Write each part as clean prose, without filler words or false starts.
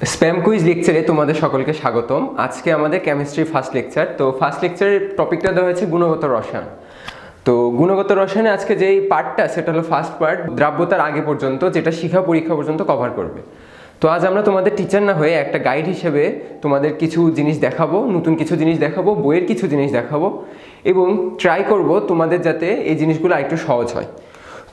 Spam quiz লেকচারে তোমাদের সকলকে স্বাগতম। আজকে আমাদের কেমিস্ট্রি ফার্স্ট লেকচার। তো ফার্স্ট লেকচারের টপিকটা দেওয়া হয়েছে গুণগত রসায়ন। তো গুণগত রসায়নে আজকে যেই পার্টটা সেটা হলো ফার্স্ট পার্ট, দ্রাব্যতার আগে পর্যন্ত, যেটা শিখা পরীক্ষা পর্যন্ত কভার করবে। তো আজ আমরা তোমাদের টিচার না হয়ে একটা গাইড হিসেবে তোমাদের কিছু জিনিস দেখাবো, নতুন কিছু জিনিস দেখাবো, বইয়ের কিছু জিনিস দেখাবো এবং ট্রাই করব তোমাদের যাতে এই জিনিসগুলো আরেকটু সহজ হয়।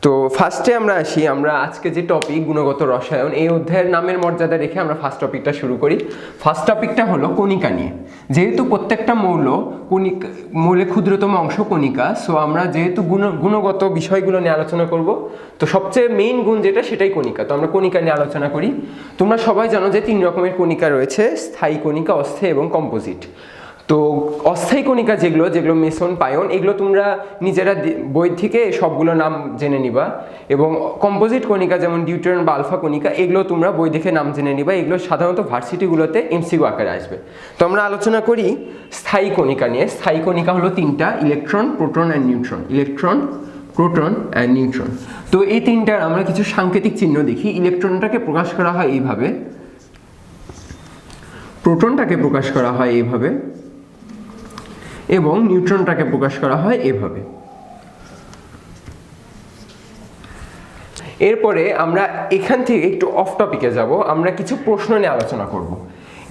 তো ফার্স্টে আমরা আসি, আমরা আজকে যে টপিক গুণগত রসায়ন, এই অধ্যায়ের নামের মর্যাদা রেখে আমরা ফার্স্ট টপিকটা শুরু করি। ফার্স্ট টপিকটা হলো কণিকা নিয়ে। যেহেতু প্রত্যেকটা মৌলে ক্ষুদ্রতম অংশ কণিকা, সো আমরা যেহেতু গুণগত বিষয়গুলো নিয়ে আলোচনা করব, তো সবচেয়ে মেইন গুণ যেটা সেটাই কণিকা। তো আমরা কণিকা নিয়ে আলোচনা করি। তোমরা সবাই জানো যে 3 রকমের কণিকা রয়েছে: স্থায়ী কণিকা, অস্থায়ী এবং কম্পোজিট। তো অস্থায়ী কণিকা যেগুলো মেসন, পায়ন, এগুলো তোমরা নিজেরা বই থেকে সবগুলো নাম জেনে নিবা। এবং কম্পোজিট কণিকা যেমন ডিউটেরন বা আলফা কণিকা, এগুলো তোমরা বই দেখে নাম জেনে নিবা। এগুলো সাধারণত ভার্সিটিগুলোতে এমসিকিউ আকারে আসবে। তো আমরা আলোচনা করি স্থায়ী কণিকা নিয়ে। স্থায়ী কণিকা হলো 3টা: electron, proton and neutron. Electron, proton and neutron. তো এই 3টার আমরা কিছু সাংকেতিক চিহ্ন দেখি। ইলেকট্রনটাকে প্রকাশ করা হয় এইভাবে, প্রোটনটাকে প্রকাশ করা হয় এইভাবে এবং নিউট্রনটাকে প্রকাশ করা হয় এভাবে। এরপরে আমরা এখান থেকে একটু অফ টপিকে যাব। আমরা কিছু প্রশ্ন নিয়ে আলোচনা করব।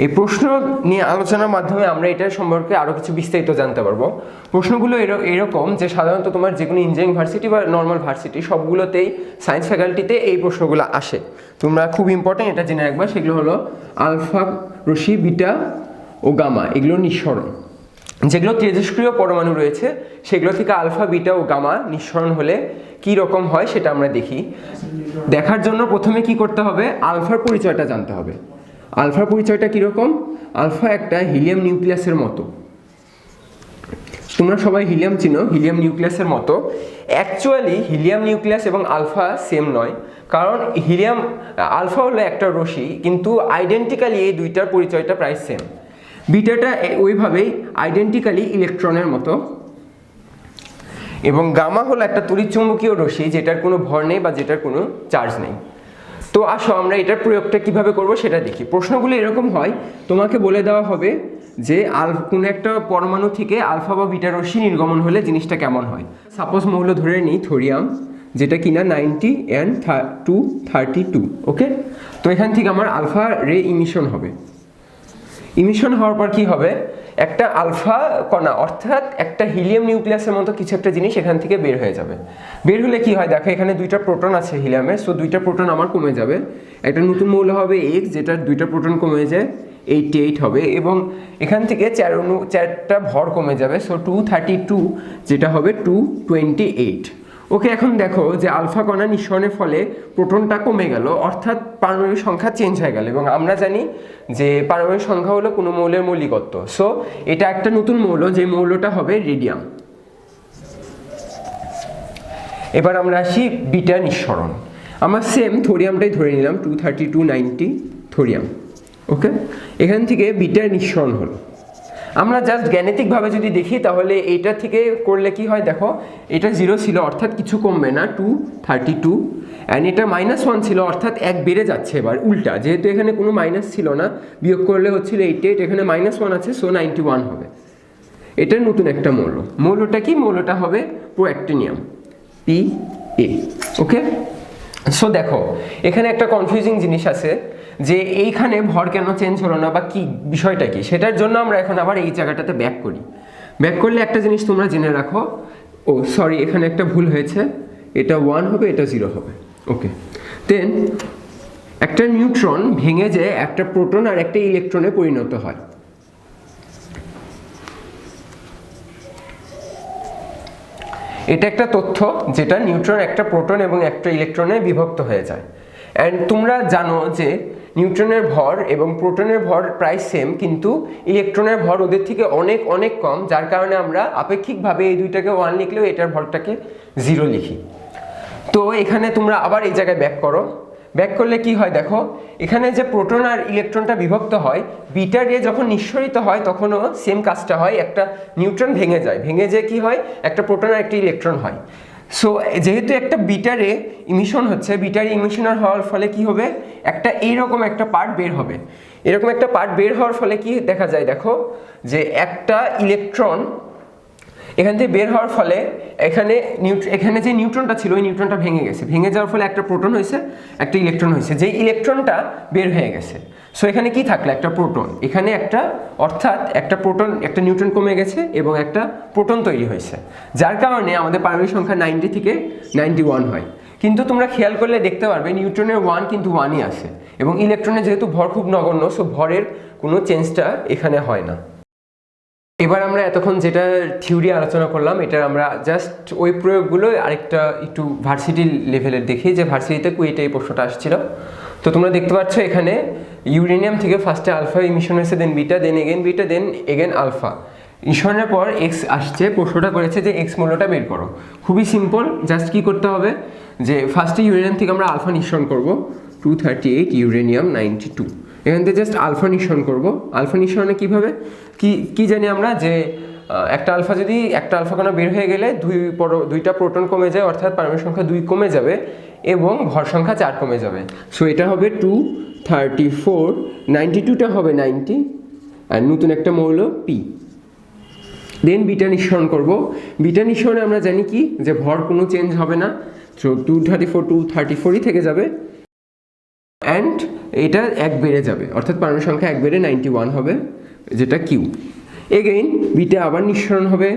এই প্রশ্ন নিয়ে আলোচনার মাধ্যমে আমরা এটার সম্পর্কে আরও কিছু বিস্তারিত জানতে পারবো। প্রশ্নগুলো এরকম যে সাধারণত তোমার যে কোনো ইঞ্জিনিয়ারিং ভার্সিটি বা নর্মাল ভার্সিটি সবগুলোতেই, সায়েন্স ফ্যাকাল্টিতে এই প্রশ্নগুলো আসে। তোমরা খুব ইম্পর্টেন্ট এটা জেনে রাখবা। সেগুলো হলো আলফা রশ্মি, বিটা ও গামা, এগুলো নিঃসরণ। যেগুলো তেজস্ক্রিয় পরমাণু রয়েছে সেগুলো থেকে আলফা, বিটা ও গামা নিঃসরণ হলে কি রকম হয় সেটা আমরা দেখি। দেখার জন্য প্রথমে কি করতে হবে, আলফার পরিচয়টা জানতে হবে। আলফার পরিচয়টা কীরকম? আলফা একটা হিলিয়াম নিউক্লিয়াসের মতো। তোমরা সবাই হিলিয়াম চিনো, হিলিয়াম নিউক্লিয়াসের মতো। অ্যাকচুয়ালি হিলিয়াম নিউক্লিয়াস এবং আলফা সেম নয়, কারণ আলফা হলো একটা রশ্মি, কিন্তু আইডেন্টিক্যালি এই দুইটার পরিচয়টা প্রায় সেম। বিটাটা ওইভাবেই আইডেন্টিক্যালি ইলেকট্রনের মতো, এবং গামা হলো একটা তড়িৎচুম্বকীয় রশ্মি যেটার কোনো ভর নেই বা যেটার কোনো চার্জ নেই। তো আসো আমরা এটার প্রয়োগটা কিভাবে করব সেটা দেখি। প্রশ্নগুলো এরকম হয়, তোমাকে বলে দেওয়া হবে যে কোনো একটা পরমাণু থেকে আলফা বা বিটা রশ্মি নির্গমন হলে জিনিসটা কেমন হয়। সাপোজ মৌল ধরে নিই থোরিয়াম, যেটা কিনা 90 and 232। ওকে, তো এখান থেকে আমার আলফা রে ইমিশন হবে। ইমিশন হওয়ার পর কি হবে, একটা আলফা কণা অর্থাৎ একটা হিলিয়াম নিউক্লিয়াসের মতো কিছু একটা জিনিস এখান থেকে বের হয়ে যাবে। বের হলে কি হয় দেখো, এখানে 2টা প্রোটন আছে হিলিয়ামের, সো 2টা প্রোটন আমার কমে যাবে। একটা নতুন মৌল হবে X, যেটার 2টা প্রোটন কমে যায় 88 হবে, এবং এখান থেকে 4টা ভর কমে যাবে, সো 232 যেটা হবে 228। ওকে, এখন দেখো যে আলফা কণা নিঃসরণের ফলে প্রোটনটা কমে গেল, অর্থাৎ পারমাণবিক সংখ্যা চেঞ্জ হয়ে গেল। এবং আমরা জানি যে পারমাণবিক সংখ্যা হলো কোনো মৌলের মৌলিকত্ব। সো এটা একটা নতুন মৌল, যে মৌলটা হবে রেডিয়াম। এবার আমরা আসি বিটা নিঃসরণ। আমরা সেম থোরিয়ামটাই ধরে নিলাম, 23290 থোরিয়াম। ওকে, এখান থেকে বিটার নিঃসরণ হলো। আমরা জাস্ট গাণিতিকভাবে যদি দেখি তাহলে এইটা থেকে করলে কি হয় দেখো, এটা 0 ছিল অর্থাৎ কিছু কমবে না, 232, অ্যান্ড এটা -1 ছিল অর্থাৎ 1 বেড়ে যাচ্ছে। এবার উল্টা, যেহেতু এখানে কোনো মাইনাস ছিল না, বিয়োগ করলে হচ্ছিল 88, এখানে -1 আছে, সো 91 হবে। এটা নতুন একটা মৌল। মৌলটা কি? মৌলটা হবে প্রোঅ্যাক্টিনিয়াম, PA। ওকে, সো দেখো এখানে একটা কনফিউজিং জিনিস আছে যে এইখানে ভর কেন চেঞ্জ হলো না বা কি বিষয়টা কি, সেটার জন্য আমরা এখন আবার এই জায়গাটাতে ব্যাক করি। ব্যাক করলে একটা জিনিস তোমরা জেনে রাখো, ও সরি এখানে একটা ভুল হয়েছে, এটা 1 হবে, এটা 0 হবে। ওকে, দেন একটা নিউট্রন ভেঙে যে একটা প্রোটন আর একটা ইলেকট্রনে পরিণত হয়। এটা একটা তথ্য, যেটা নিউট্রন একটা প্রোটন এবং একটা ইলেকট্রনে বিভক্ত হয়ে যায়। অ্যান্ড তোমরা জানো যে নিউট্রনের ভর এবং প্রোটনের ভর প্রায় সেম, কিন্তু ইলেকট্রনের ভর ওদের থেকে অনেক অনেক কম, যার কারণে আমরা আপেক্ষিকভাবে এই দুইটাকে 1 লিখলেও এটার ভরটাকে 0 লিখি। তো এখানে তোমরা আবার এই জায়গায় ব্যাক করো। ব্যাক করলে কি হয় দেখো, এখানে যে প্রোটন আর ইলেকট্রনটা বিভক্ত হয়, বিটা রে যখন নিঃসরিত হয় তখনও সেম কাজটা হয়, একটা নিউট্রন ভেঙে যায়, ভেঙে যে কি হয়, একটা প্রোটন আর একটা ইলেকট্রন হয়। সো যেহেতু একটা বিটারে ইমিশন হচ্ছে, বিটারে ইমিশন হওয়ার ফলে কি হবে, একটা এইরকম একটা পার্ট বের হবে। এরকম একটা পার্ট বের হওয়ার ফলে কি দেখা যায়, দেখো যে একটা ইলেকট্রন এখান থেকে বের হওয়ার ফলে এখানে যে নিউট্রনটা ছিল ওই নিউট্রনটা ভেঙে গেছে, ভেঙে যাওয়ার ফলে একটা প্রোটন হয়েছে, একটা ইলেকট্রন হয়েছে, যেই ইলেকট্রনটা বের হয়ে গেছে। সো এখানে কি থাকলো, একটা প্রোটন, এখানে একটা, অর্থাৎ একটা প্রোটন, একটা নিউট্রন কমে গেছে এবং একটা প্রোটন তৈরি হয়েছে, যার কারণে আমাদের পারমাণবিক সংখ্যা 90 থেকে 91 হয়। কিন্তু তোমরা খেয়াল করলে দেখতে পারবে নিউট্রনের 1 কিন্তু 1ই আসে, এবং ইলেকট্রনের যেহেতু ভর খুব নগণ্য, সো ভরের কোনো চেঞ্জটা এখানে হয় না। এবার আমরা এতক্ষণ যেটা থিওরি আলোচনা করলাম, এটার আমরা জাস্ট ওই প্রয়োগগুলো আরেকটা একটু ভার্সিটি লেভেলের দেখি, যে ভার্সিটিতে কুয়েটে এই প্রশ্নটা আসছিল। তো তোমরা দেখতে পাচ্ছ এখানে ইউরেনিয়াম থেকে ফার্স্টে আলফা ইমিশন হয়েছে, then beta, then again beta, then again alpha. ইমিশনের পর এক্স আসছে, প্রশ্নটা করেছে যে এক্স মূল্যটা বের করো। খুবই সিম্পল, জাস্ট কি করতে হবে, যে ফার্স্টে ইউরেনিয়াম থেকে আমরা আলফা নিঃসরণ করবো, 238 ইউরেনিয়াম 92, এখান থেকে জাস্ট আলফা নিঃসরণ করবো। আলফা নিঃসরণে কীভাবে কি জানি আমরা, যে একটা আলফা কণা বের হয়ে গেলে দুইটা প্রোটন কমে যায়, অর্থাৎ পারমাণবিক সংখ্যা 2 কমে যাবে এবং ভর সংখ্যা 4 কমে যাবে। সো এটা হবে 234, 92টা হবে 90, আর নতুন একটা মৌল পি। দেন বিটা নিঃসরণ করব। বিটা নিঃসরণে আমরা জানি কি, যে ভর কোনো চেঞ্জ হবে না, সো 234ই থেকে যাবে, অ্যান্ড এটা 1 বেড়ে যাবে, অর্থাৎ পারমাণবিক সংখ্যা 1 বেড়ে 91 হবে, যেটা কিউ। এগেইন বিটা আবার নিঃসরণ হবে,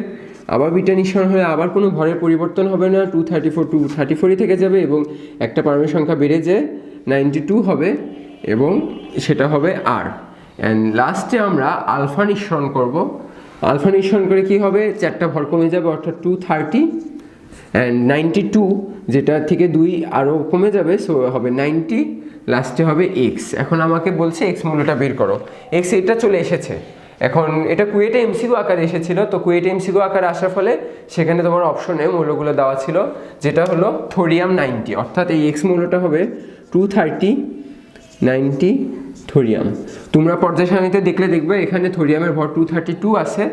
আবার বিটা নিঃসরণ হলে আবার কোনো ভরের পরিবর্তন হবে না, 234ই থেকে যাবে এবং একটা পারমাণবিক সংখ্যা বেড়ে যে 92 হবে, এবং সেটা হবে আর। অ্যান্ড লাস্টে আমরা আলফা নিঃসরণ করব। আলফা নিঃসরণ করে কি হবে, 4টা ভর কমে যাবে, অর্থাৎ 230 অ্যান্ড 92, যেটা থেকে 2 আরও কমে যাবে, সো হবে 90, লাস্টে হবে এক্স। এখন আমাকে বলছে এক্স মূল্যটা বের করো। এক্স এটা চলে এসেছে, এখন এটা কুয়েটে এমসিকিউ আকারে এসেছিল, তো কুয়েটে এমসিকিউ আকারে আসার ফলে সেখানে তোমার অপশনে মূল্যগুলো দেওয়া ছিল, যেটা হলো থোরিয়াম 90, অর্থাৎ এই এক্স মূল্যটা হবে 230, 90 থোরিয়াম। তোমরা পর্যায় সারণীতে দেখবে এখানে থোরিয়ামের ভর 232 আছে,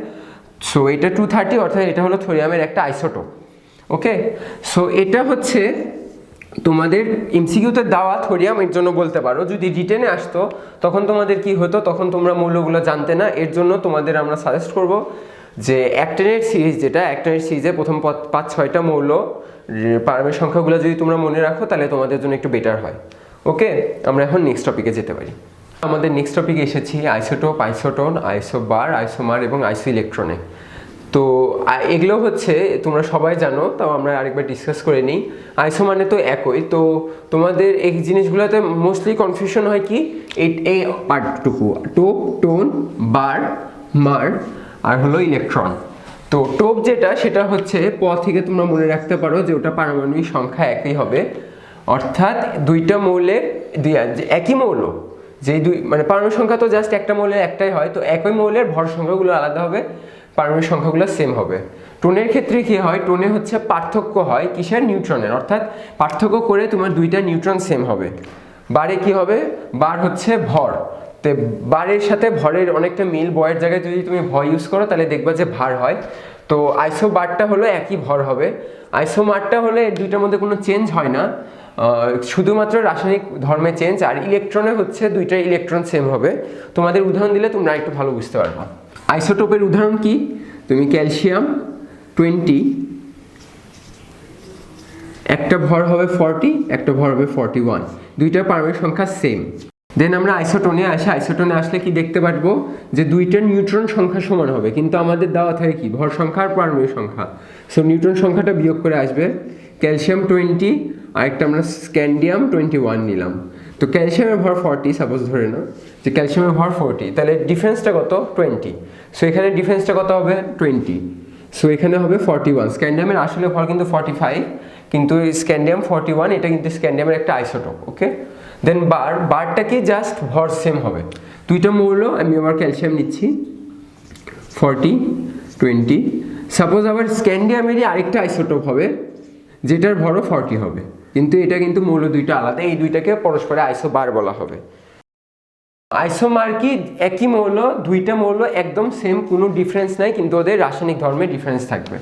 সো এটা 230, অর্থাৎ এটা হলো থোরিয়ামের একটা আইসোটোপ। ওকে, সো এটা হচ্ছে তোমাদের এমসিকিউতে দেওয়া থোরিয়াম, এর জন্য বলতে পারো। যদি রিটেনে আসতো তখন তোমাদের কি হতো, তখন তোমরা মূল্যগুলো জানতে না। এর জন্য তোমাদের আমরা সাজেস্ট করব যে অ্যাক্টেনের সিরিজ, যেটা অ্যাক্টেনের সিরিজে প্রথম 5-6টা মৌল পারমাণবিক সংখ্যাগুলো যদি তোমরা মনে রাখো, তাহলে তোমাদের জন্য একটু বেটার হয়। ওকে, আমরা এখন নেক্সট টপিকে যেতে পারি। আমাদের নেক্সট টপিকে এসেছি আইসোটোপ, আইসোটোন, আইসোবার, আইসোমার এবং আইসো ইলেকট্রনে। তো এগুলো হচ্ছে তোমরা সবাই জানো, তাও আমরা আরেকবার ডিসকাস করে নিই। আইসো মানে তো একই, তো তোমাদের এই জিনিসগুলোতে মোস্টলি কনফিউশন হয় কি, এই পার্টটুকু, টোপ, টোন, বার, মার, আর হলো ইলেকট্রন। তো টোপ যেটা, সেটা হচ্ছে থেকে তোমরা মনে রাখতে পারো যে ওটা পারমাণবিক সংখ্যা একই হবে, অর্থাৎ দুইটা মৌলের একই মৌল, যেই মানে পারমাণবিক সংখ্যা তো জাস্ট একটা মৌলের একটাই হয়, তো একই মৌলের ভর সংখ্যাগুলো আলাদা হবে, পারমাণবিক সংখ্যাগুলো সেম হবে। টোনের ক্ষেত্রে কি হয়, টোনে হচ্ছে পার্থক্য হয় কিসের, নিউট্রনের, অর্থাৎ পার্থক্য করে তোমার দুইটা নিউট্রন সেম হবে। বারে কি হবে, বার হচ্ছে ভর, তো বারের সাথে ভরের অনেকটা মিল, বয়ের জায়গায় যদি তুমি ভয় ইউজ করো তাহলে দেখবা যে ভার হয়। তো আইসো বারটা হলো একই ভর হবে, আইসো মারটা হলে দুইটার মধ্যে কোনো চেঞ্জ হয় না, শুধুমাত্র রাসায়নিক ধর্মে চেঞ্জ। আর ইলেকট্রনে হচ্ছে দুইটা ইলেকট্রন সেম হবে। তোমাদের উদাহরণ দিলে তোমরা একটু ভালো বুঝতে পারবা। আইসোটোপের উদাহরণ কি, তুমি ক্যালসিয়াম 20, একটা ভর হবে 40, একটা ভর হবে 41, দুইটা পারমাণবিক সংখ্যা সেম। দেন আমরা আইসোটোনে আসি। আইসোটোনে আসলে কি দেখতে পারবো, যে দুইটা নিউট্রন সংখ্যা সমান হবে, কিন্তু আমাদের দেওয়া থাকে কি, ভর সংখ্যা আর পারমাণবিক সংখ্যা। সো নিউট্রন সংখ্যাটা বিয়োগ করে আসবে, ক্যালসিয়াম 20, আরেকটা আমরা স্ক্যান্ডিয়াম 21 নিলাম। তো ক্যালসিয়ামের ভর 40, সাপোজ ধরে নাও যে ক্যালসিয়ামের ভর 40, তাহলে ডিফারেন্সটা কত, 20। সো এখানে ডিফারেন্সটা কত হবে, 20। সো এখানে হবে 41। স্ক্যান্ডিয়ামের আসলে ভর কিন্তু 45, কিন্তু স্ক্যান্ডিয়াম 41, এটা কিন্তু স্ক্যান্ডিয়ামের একটা আইসোটোপ। ওকে, দেন বারটা কি, জাস্ট ভর সেম হবে, দুইটা মৌল, আমি আবার ক্যালসিয়াম নিচ্ছি 40, 20। সাপোজ আবার স্ক্যান্ডিয়ামেরই আরেকটা আইসোটোপ হবে, যেটার ভরও 40 হবে, কিন্তু এটা কিন্তু মৌল দুইটা আলাদা, এই দুইটাকে পরস্পরে আইসোবার বলা হবে। আইসোমার কি, একই মৌল, দুইটা মৌল একদম সেম, কোনো ডিফারেন্স নাই, কিন্তু ওদের রাসায়নিক ধর্মে ডিফারেন্স থাকবে।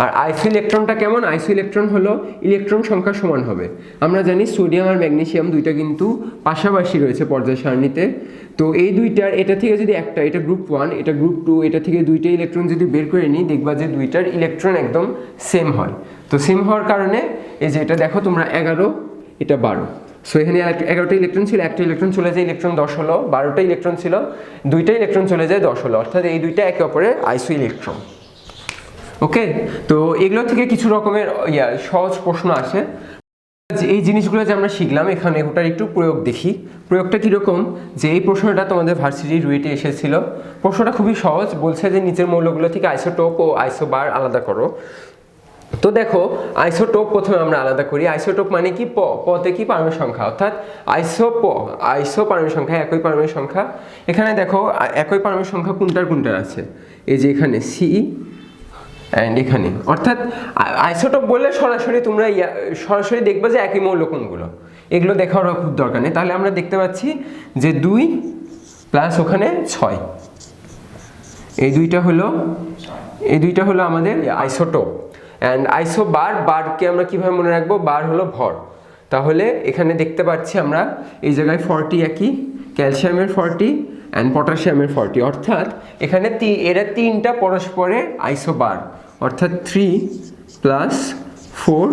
আর আইসো ইলেকট্রনটা কেমন? আইসো ইলেকট্রন হলো ইলেকট্রন সংখ্যা সমান হবে। আমরা জানি সোডিয়াম আর ম্যাগনেসিয়াম দুইটা কিন্তু পাশাপাশি রয়েছে পর্যায় সারণীতে। তো এই দুইটার এটা থেকে যদি একটা, এটা গ্রুপ 1, এটা গ্রুপ 2, এটা থেকে দুইটা ইলেকট্রন যদি বের করে নিই, দেখবা যে দুইটার ইলেকট্রন একদম সেম হয়। তো সেম হওয়ার কারণে এই যে এটা দেখো তোমরা 11, এটা 12। সো এখানে 11টা ইলেকট্রন ছিল, একটা ইলেকট্রন চলে যায়, ইলেকট্রন 10 হলো। 12টা ইলেকট্রন ছিল, দুইটা ইলেকট্রন চলে যায়, 10 হলো। অর্থাৎ এই দুইটা একে অপরের আইসো ইলেকট্রন। ওকে, তো এগুলো থেকে কিছু রকমের সহজ প্রশ্ন আসে। এই জিনিসগুলো যে আমরা শিখলাম, এখানে ওটার একটু প্রয়োগ দেখি। প্রয়োগটা কীরকম, যে এই প্রশ্নটা তোমাদের ভার্সিটি রুয়েটে এসেছিল। প্রশ্নটা খুবই সহজ, বলছে যে নিচের মৌলগুলো থেকে আইসোটোপ ও আইসোবার আলাদা করো। তো দেখো, আইসোটোপ প্রথমে আমরা আলাদা করি। আইসোটোপ মানে কি? পতে কি? পারমাণবিক সংখ্যা, অর্থাৎ আইসো পারমাণবিক সংখ্যা, একই পারমাণবিক সংখ্যা। এখানে দেখো একই পারমাণবিক সংখ্যা কোনটার আছে, এই যে এখানে সি অ্যান্ড এখানে, অর্থাৎ আইসোটোপ বললে সরাসরি তোমরা সরাসরি দেখবে যে একই মৌল কোনগুলো, এগুলো দেখার খুব দরকার নেই। তাহলে আমরা দেখতে পাচ্ছি যে 2 প্লাস ওখানে 6, এই দুইটা হলো আমাদের আইসোটোপ। অ্যান্ড বারকে আমরা কিভাবে মনে রাখবো? বার হলো ভর। তাহলে এখানে দেখতে পাচ্ছি আমরা এই জায়গায় 40 একই, ক্যালসিয়ামের 40 অ্যান্ড পটাশিয়ামের 40, অর্থাৎ এখানে এরা তিনটা পরস্পরের আইসোবার, অর্থাৎ 3 প্লাস 4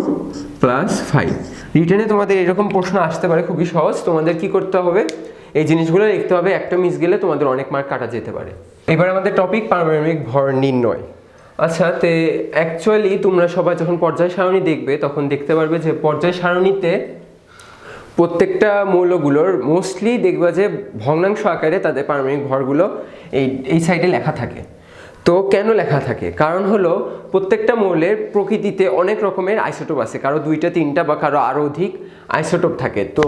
প্লাস 5। রিটেনে তোমাদের এরকম প্রশ্ন আসতে পারে, খুবই সহজ। তোমাদের কি করতে হবে? এই জিনিসগুলো লিখতে হবে, একটা মিস গেলে তোমাদের অনেক মার্ক কাটা যেতে পারে। এবার আমাদের টপিক পারমাণবিক ভর নির্ণয়। আচ্ছা, তো অ্যাকচুয়ালি তোমরা সবাই যখন পর্যায় সারণী দেখবে তখন দেখতে পারবে যে পর্যায় সারণীতে প্রত্যেকটা মৌলগুলোর মোস্টলি দেখবা যে ভগ্নাংশ আকারে তাদের পারমাণবিক ভরগুলো এই সাইডে লেখা থাকে। তো কেন লেখা থাকে? কারণ হলো প্রত্যেকটা মৌলের প্রকৃতিতে অনেক রকমের আইসোটোপ আছে, কারো 2টা 3টা বা কারো আরও অধিক আইসোটোপ থাকে। তো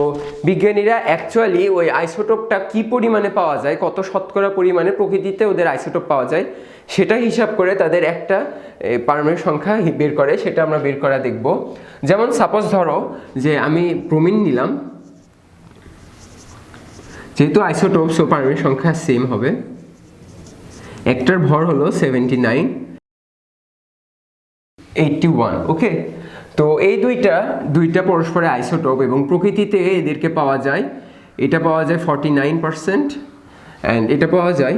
বিজ্ঞানীরা অ্যাকচুয়ালি ওই আইসোটোপটা কি পরিমাণে পাওয়া যায়, কত শতকরা পরিমাণে প্রকৃতিতে ওদের আইসোটোপ পাওয়া যায়, সেটা হিসাব করে তাদের একটা পারমাণবিক সংখ্যা বের করে, সেটা আমরা বের করা দেখব। যেমন সাপোজ ধরো যে আমি ব্রোমিন নিলাম, যেহেতু আইসোটোপ সো পারমাণবিক সংখ্যা সেম হবে। একটার ভর হলো 79, 81। ওকে, তো এই দুইটা পরস্পরের আইসোটোপ এবং প্রকৃতিতে এদেরকে পাওয়া যায়, এটা পাওয়া যায় 49% অ্যান্ড এটা পাওয়া যায়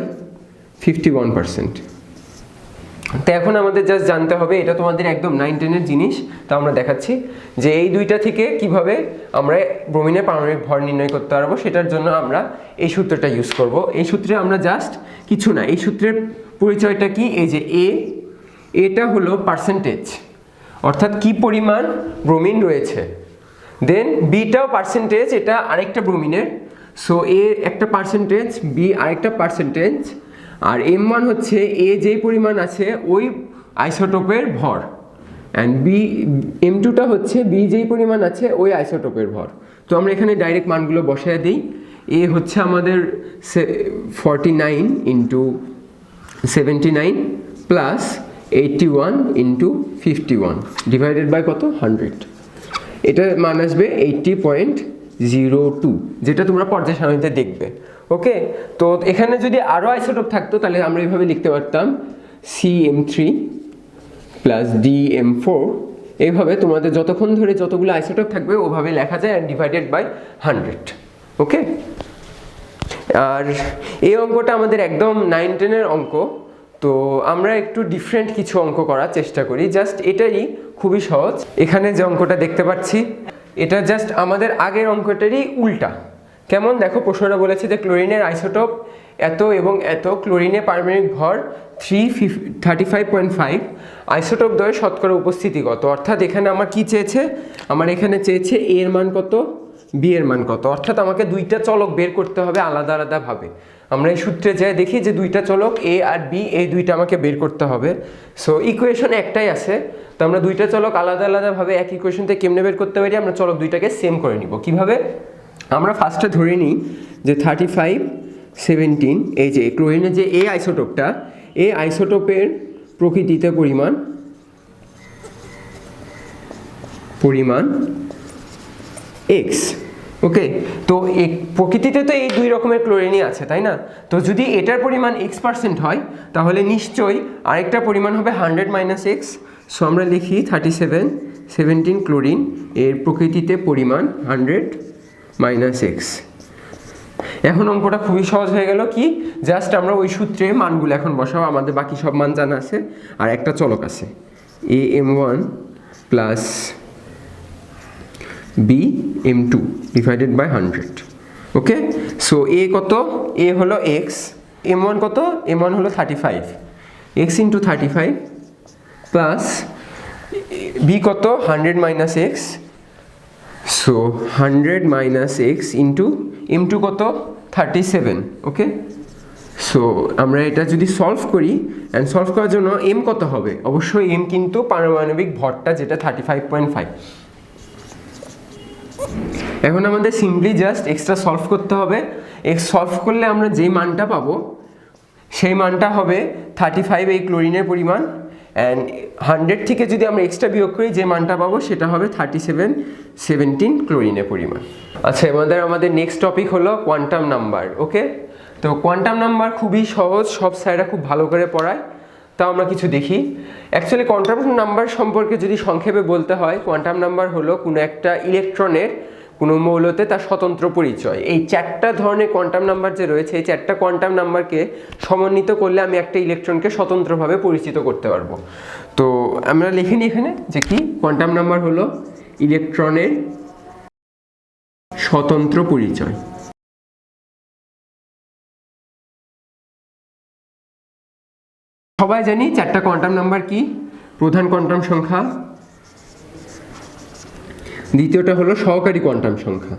51%। তো এখন আমাদের জাস্ট জানতে হবে, এটা তোমাদের একদম 9-10-এর জিনিস, তা আমরা দেখাচ্ছি যে এই দুইটা থেকে কিভাবে আমরা ব্রোমিনের পারমাণবিক ভর নির্ণয় করতে পারবো। সেটার জন্য আমরা এই সূত্রটা ইউজ করব। এই সূত্রে আমরা জাস্ট কিছু না, এই সূত্রের পরিচয়টা কি, এই যে এটা হলো পার্সেন্টেজ, অর্থাৎ কি পরিমাণ ব্রোমিন রয়েছে। দেন বিটাও পার্সেন্টেজ, এটা আরেকটা ব্রোমিনের। সো এ একটা পার্সেন্টেজ, বি আরেকটা পার্সেন্টেজ, আর M1 হচ্ছে এ যেই পরিমাণ আছে ওই আইসোটোপের ভর, অ্যান্ড M2টা হচ্ছে বি যেই পরিমাণ আছে ওই আইসোটোপের ভর। তো আমরা এখানে ডাইরেক্ট মানগুলো বসায় দিই। এ হচ্ছে আমাদের 49 into 79 plus 81 into 51 divided by কত? 100। এটা মান আসবে 80.02, যেটা তোমরা পর্যায় সারণীতে দেখবে। ওকে, তো এখানে যদি আরও আইসোটোপ থাকতো তাহলে আমরা এইভাবে লিখতে পারতাম CM3 প্লাস DM4। এইভাবে তোমাদের যতক্ষণ ধরে যতগুলো আইসোটোপ থাকবে ওভাবে লেখা যায়, অ্যান্ড ডিভাইডেড বাই 100। ওকে, আর এই অঙ্কটা আমাদের একদম 9-10-এর অঙ্ক। তো আমরা একটু ডিফারেন্ট কিছু অঙ্ক করার চেষ্টা করি, জাস্ট এটারই খুবই সহজ। এখানে যে অঙ্কটা দেখতে পাচ্ছি এটা জাস্ট আমাদের আগের অঙ্কটারই উল্টা। কেমন দেখো, প্রশ্নটা বলেছে যে ক্লোরিনের আইসোটোপ এত এবং এত, ক্লোরিনের পারমাণবিক ভর 35.5, আইসোটোপ দ্বয়ের শতকরা উপস্থিতি কত। অর্থাৎ এখানে আমার কি চেয়েছে, আমার এখানে চেয়েছে এ এর মান কত, বি এর মান কত, অর্থাৎ আমাকে দুইটা চলক বের করতে হবে আলাদা আলাদাভাবে। আমরা এই সূত্রে যাই দেখি যে দুইটা চলক এ আর বি, এই দুইটা আমাকে বের করতে হবে। সো ইকুয়েশন একটাই আছে, তো আমরা দুইটা চলক আলাদা আলাদাভাবে এক ইকুয়েশন থেকে কেমনে বের করতে পারি, আমরা চলক দুইটাকে সেম করে নিব। কিভাবে? আমরা ফার্স্টে ধরে নিই যে 35, 17, এই যে ক্লোরিনের যে এ আইসোটোপটা, এই আইসোটোপের প্রকৃতিতে পরিমাণ এক্স। ওকে, তো প্রকৃতিতে তো এই দুই রকমের ক্লোরিনই আছে, তাই না? তো যদি এটার পরিমাণ X% হয় তাহলে নিশ্চয়ই আরেকটা পরিমাণ হবে 100 - X, সো আমরা লিখি 37 17 ক্লোরিন এর প্রকৃতিতে পরিমাণ 100 মাইনাস এক্স। এখন অঙ্কটা খুবই সহজ হয়ে গেল, কি জাস্ট আমরা ওই সূত্রে মানগুলো এখন বসাবো, আমাদের বাকি সব মান জানা আছে আর একটা চলক আছে AM1 plus BM2 divided by 100। Okay, so A কত, এ হলো এক্স, M1 কত, M1 হলো 35, এক্স ইন্টু 35 প্লাস বি কত 100 minus x, so 100 minus x into M2 কত 37। ওকে, সো আমরা এটা যদি সলভ করি, অ্যান্ড সলভ করার জন্য এম কত হবে, অবশ্যই এম কিন্তু পারমাণবিক ভরটা যেটা 35.5। এখন আমাদের সিম্পলি জাস্ট এক্সট্রা সলভ করতে হবে। এক্স সলভ করলে আমরা যেই মানটা পাবো সেই মানটা হবে 35 এই ক্লোরিনের পরিমাণ, অ্যান্ড 100 থেকে যদি আমরা এক্সট্রা বিয়োগ করি যে মানটা পাবো সেটা হবে 37 17 ক্লোরিনের পরিমাণ। আচ্ছা, আমাদের নেক্সট টপিক হলো কোয়ান্টাম নাম্বার। ওকে, তো কোয়ান্টাম নাম্বার খুবই সহজ, সব স্যাররা খুব ভালো করে পড়ায়, তাও আমরা কিছু দেখি। অ্যাকচুয়ালি কোয়ান্টাম নাম্বার সম্পর্কে যদি সংক্ষেপে বলতে হয়, কোয়ান্টাম নাম্বার হলো কোনো একটা ইলেকট্রনের কোনো মৌলতে তার স্বতন্ত্র পরিচয়। এই 4টা ধরনের কোয়ান্টাম নাম্বার যে রয়েছে, এই 4টা কোয়ান্টাম নাম্বারকে সমন্বিত করলে আমি একটা ইলেকট্রনকে স্বতন্ত্রভাবে পরিচিত করতে পারবো। তো আমরা লিখিনি এখানে যে কি কোয়ান্টাম নাম্বার হলো ইলেকট্রনের স্বতন্ত্র পরিচয়। সবাই জানি 4টা কোয়ান্টাম নাম্বার কি, প্রধান কোয়ান্টাম সংখ্যা, দ্বিতীয়টা হলো সহকারী কোয়ান্টাম সংখ্যা।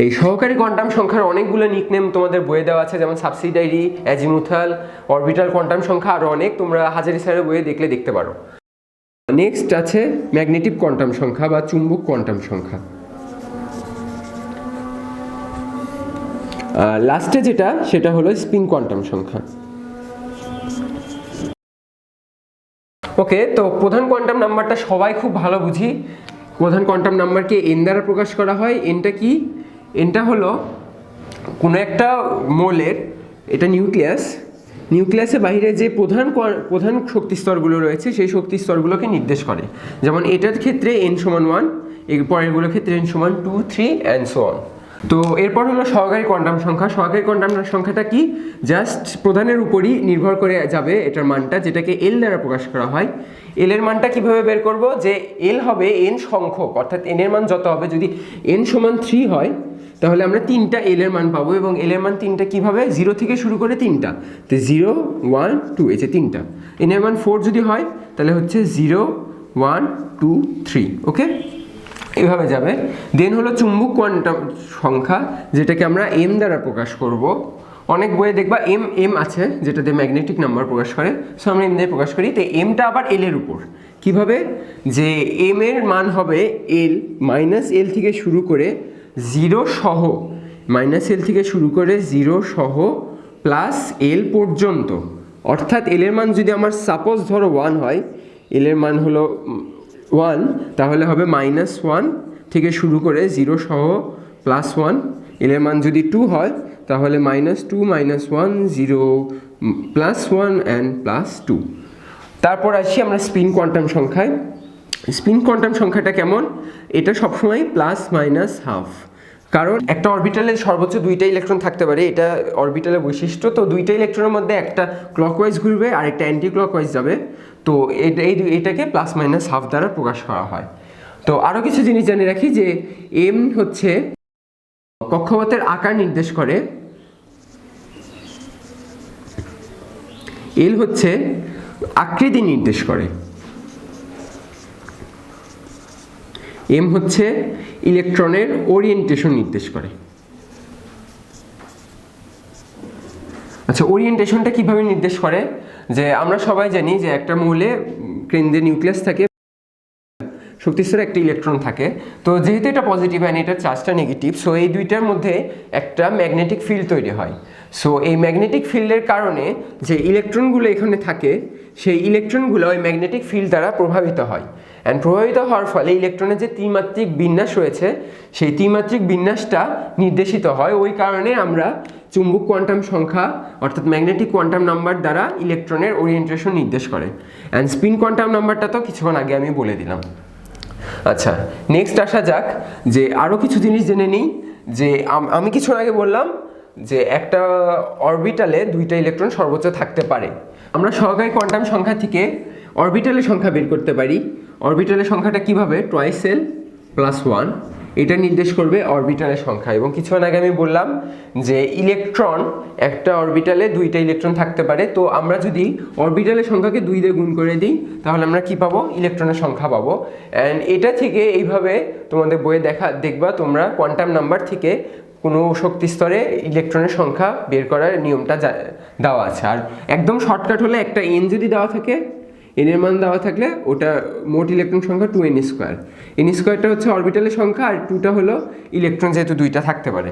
এই সহকারী কোয়ান্টাম সংখ্যার অনেকগুলো নিকনেম তোমাদের বইয়ে দেওয়া আছে, যেমন সাবসিডারি, অ্যাজিমুথাল, অরবিটাল কোয়ান্টাম সংখ্যা, আরও অনেক, তোমরা হাজারি স্যারের বইয়ে দেখলে দেখতে পারো। নেক্সট আছে ম্যাগনেটিক কোয়ান্টাম সংখ্যা বা চুম্বক কোয়ান্টাম সংখ্যা। লাস্টে যেটা সেটা হলো স্পিন কোয়ান্টাম সংখ্যা। ওকে, তো প্রধান কোয়ান্টাম নাম্বারটা সবাই খুব ভালো বুঝি। প্রধান কোয়ান্টাম নাম্বারকে এন দ্বারা প্রকাশ করা হয়। এনটা কি, এনটা হলো কোনো একটা মৌলের, এটা নিউক্লিয়াসের বাইরে যে প্রধান শক্তি স্তরগুলো রয়েছে সেই শক্তি স্তরগুলোকে নির্দেশ করে। যেমন এটার ক্ষেত্রে n সমান 1, এর পরেরগুলোর ক্ষেত্রে n সমান 2 3 অ্যান্ড সো অন। তো এরপর হলো সহকারী কোয়ান্টাম সংখ্যা। সহকারী কোয়ান্টাম সংখ্যাটা কি, জাস্ট প্রধানের উপরই নির্ভর করে যাবে এটার মানটা, যেটাকে এল দ্বারা প্রকাশ করা হয়। এল এর মানটা কিভাবে বের করব, যে এল হবে এন সংখ্যক, অর্থাৎ এন এর মান যত হবে, যদি এন সমান 3 হয় তাহলে আমরা 3টা এল এর মান পাবো, এবং এল এর মান 3টা কীভাবে, 0 থেকে শুরু করে 3টা, তো 0 1 2 এই যে 3টা। এন এর মান 4 যদি হয় তাহলে হচ্ছে 0 1 2 3। ওকে, এভাবে যাবে। দেন হলো চুম্বক কোয়ান্টাম সংখ্যা, যেটাকে আমরা এম দ্বারা প্রকাশ করব। অনেক বইয়ে দেখবা এম আছে যেটাতে ম্যাগনেটিক নাম্বার প্রকাশ করে, সো আমরা এম দিয়ে প্রকাশ করি। তো এমটা আবার এল এর উপর, কিভাবে, যে এম এর মান হবে এল, মাইনাস এল থেকে শুরু করে 0 সহ, মাইনাস এল থেকে শুরু করে 0 সহ প্লাস এল পর্যন্ত। অর্থাৎ এল এর মান যদি আমার সাপোজ ধরো 1 হয়, এল এর মান হলো 1, তাহলে হবে -1 থেকে শুরু করে 0 সহ +1। এল এর মান যদি 2 হয় তাহলে -2 -1 0 +1 অ্যান্ড +2। তারপর আসি আমরা স্পিন কোয়ান্টাম সংখ্যায়। স্পিন কোয়ান্টাম সংখ্যাটা কেমন, এটা সবসময় প্লাস মাইনাস হাফ, কারণ একটা অরবিটালে সর্বোচ্চ 2টা ইলেকট্রন থাকতে পারে, এটা অরবিটালের বৈশিষ্ট্য। তো 2টা ইলেকট্রনের মধ্যে একটা ক্লকওয়াইজ ঘুরবে আর একটা অ্যান্টি ক্লকওয়াইজ যাবে, তো এইটাকে প্লাস মাইনাস হাফ দ্বারা প্রকাশ করা হয়। তো আরও কিছু জিনিস জানি রাখি, যে এম হচ্ছে কক্ষপথের আকার নির্দেশ করে, এল হচ্ছে আকৃতি নির্দেশ করে, এম হচ্ছে ইলেকট্রনের ওরিয়েন্টেশন নির্দেশ করে। আচ্ছা, ওরিয়েন্টেশনটা কিভাবে নির্দেশ করে, যে আমরা সবাই জানি যে একটা মৌলে কেন্দ্রে নিউক্লিয়াস থাকে, শক্তিস্তরে একটা ইলেকট্রন থাকে। তো যেহেতু এটা পজিটিভ অ্যান্ড এটার চার্জটা নেগেটিভ, সো এই দুইটার মধ্যে একটা ম্যাগনেটিক ফিল্ড তৈরি হয়। সো এই ম্যাগনেটিক ফিল্ডের কারণে যে ইলেকট্রনগুলো এখানে থাকে, সেই ইলেকট্রনগুলো ওই ম্যাগনেটিক ফিল্ড দ্বারা প্রভাবিত হয়। অ্যান্ড প্রভাবিত হওয়ার ফলে ইলেকট্রনের যে ত্রিমাত্রিক বিন্যাস রয়েছে সেই ত্রিমাত্রিক বিন্যাসটা নির্দেশিত হয়। ওই কারণে আমরা চুম্বক কোয়ান্টাম সংখ্যা অর্থাৎ ম্যাগনেটিক কোয়ান্টাম নাম্বার দ্বারা ইলেকট্রনের ওরিয়েন্টেশন নির্দেশ করে। অ্যান্ড স্পিন কোয়ান্টাম নাম্বারটা তো কিছুক্ষণ আগে আমি বলে দিলাম। আচ্ছা, নেক্সট আসা যাক যে আরও কিছু জিনিস জেনে নিই। যে আমি কিছুক্ষণ আগে বললাম যে একটা অরবিটালে দুইটা ইলেকট্রন সর্বোচ্চ থাকতে পারে। আমরা সহকারী কোয়ান্টাম সংখ্যা থেকে অরবিটালের সংখ্যা বের করতে পারি। অরবিটালের সংখ্যাটা কিভাবে? টুয়াইস এল প্লাস 1, এটা নির্দেশ করবে অরবিটালের সংখ্যা। এবং কিছুক্ষণ আগে আমি বললাম যে ইলেকট্রন একটা অরবিটালে দুইটা ইলেকট্রন থাকতে পারে। তো আমরা যদি অরবিটালের সংখ্যাকে 2 দিয়ে গুণ করে দিই তাহলে আমরা কি পাবো? ইলেকট্রনের সংখ্যা পাবো। অ্যান্ড এটা থেকে এইভাবে তোমাদের বইয়ে দেখবা তোমরা কোয়ান্টাম নাম্বার থেকে কোনো শক্তি স্তরে ইলেকট্রনের সংখ্যা বের করার নিয়মটা দেওয়া আছে। আর একদম শর্টকাট হলে একটা এন যদি দেওয়া থাকে, এনের মান দেওয়া থাকলে ওটা মোট ইলেকট্রন সংখ্যা 2n স্কোয়ার। এন স্কোয়ারটা হচ্ছে অরবিটালের সংখ্যা আর 2টা হলো ইলেকট্রন, যেহেতু 2টা থাকতে পারে।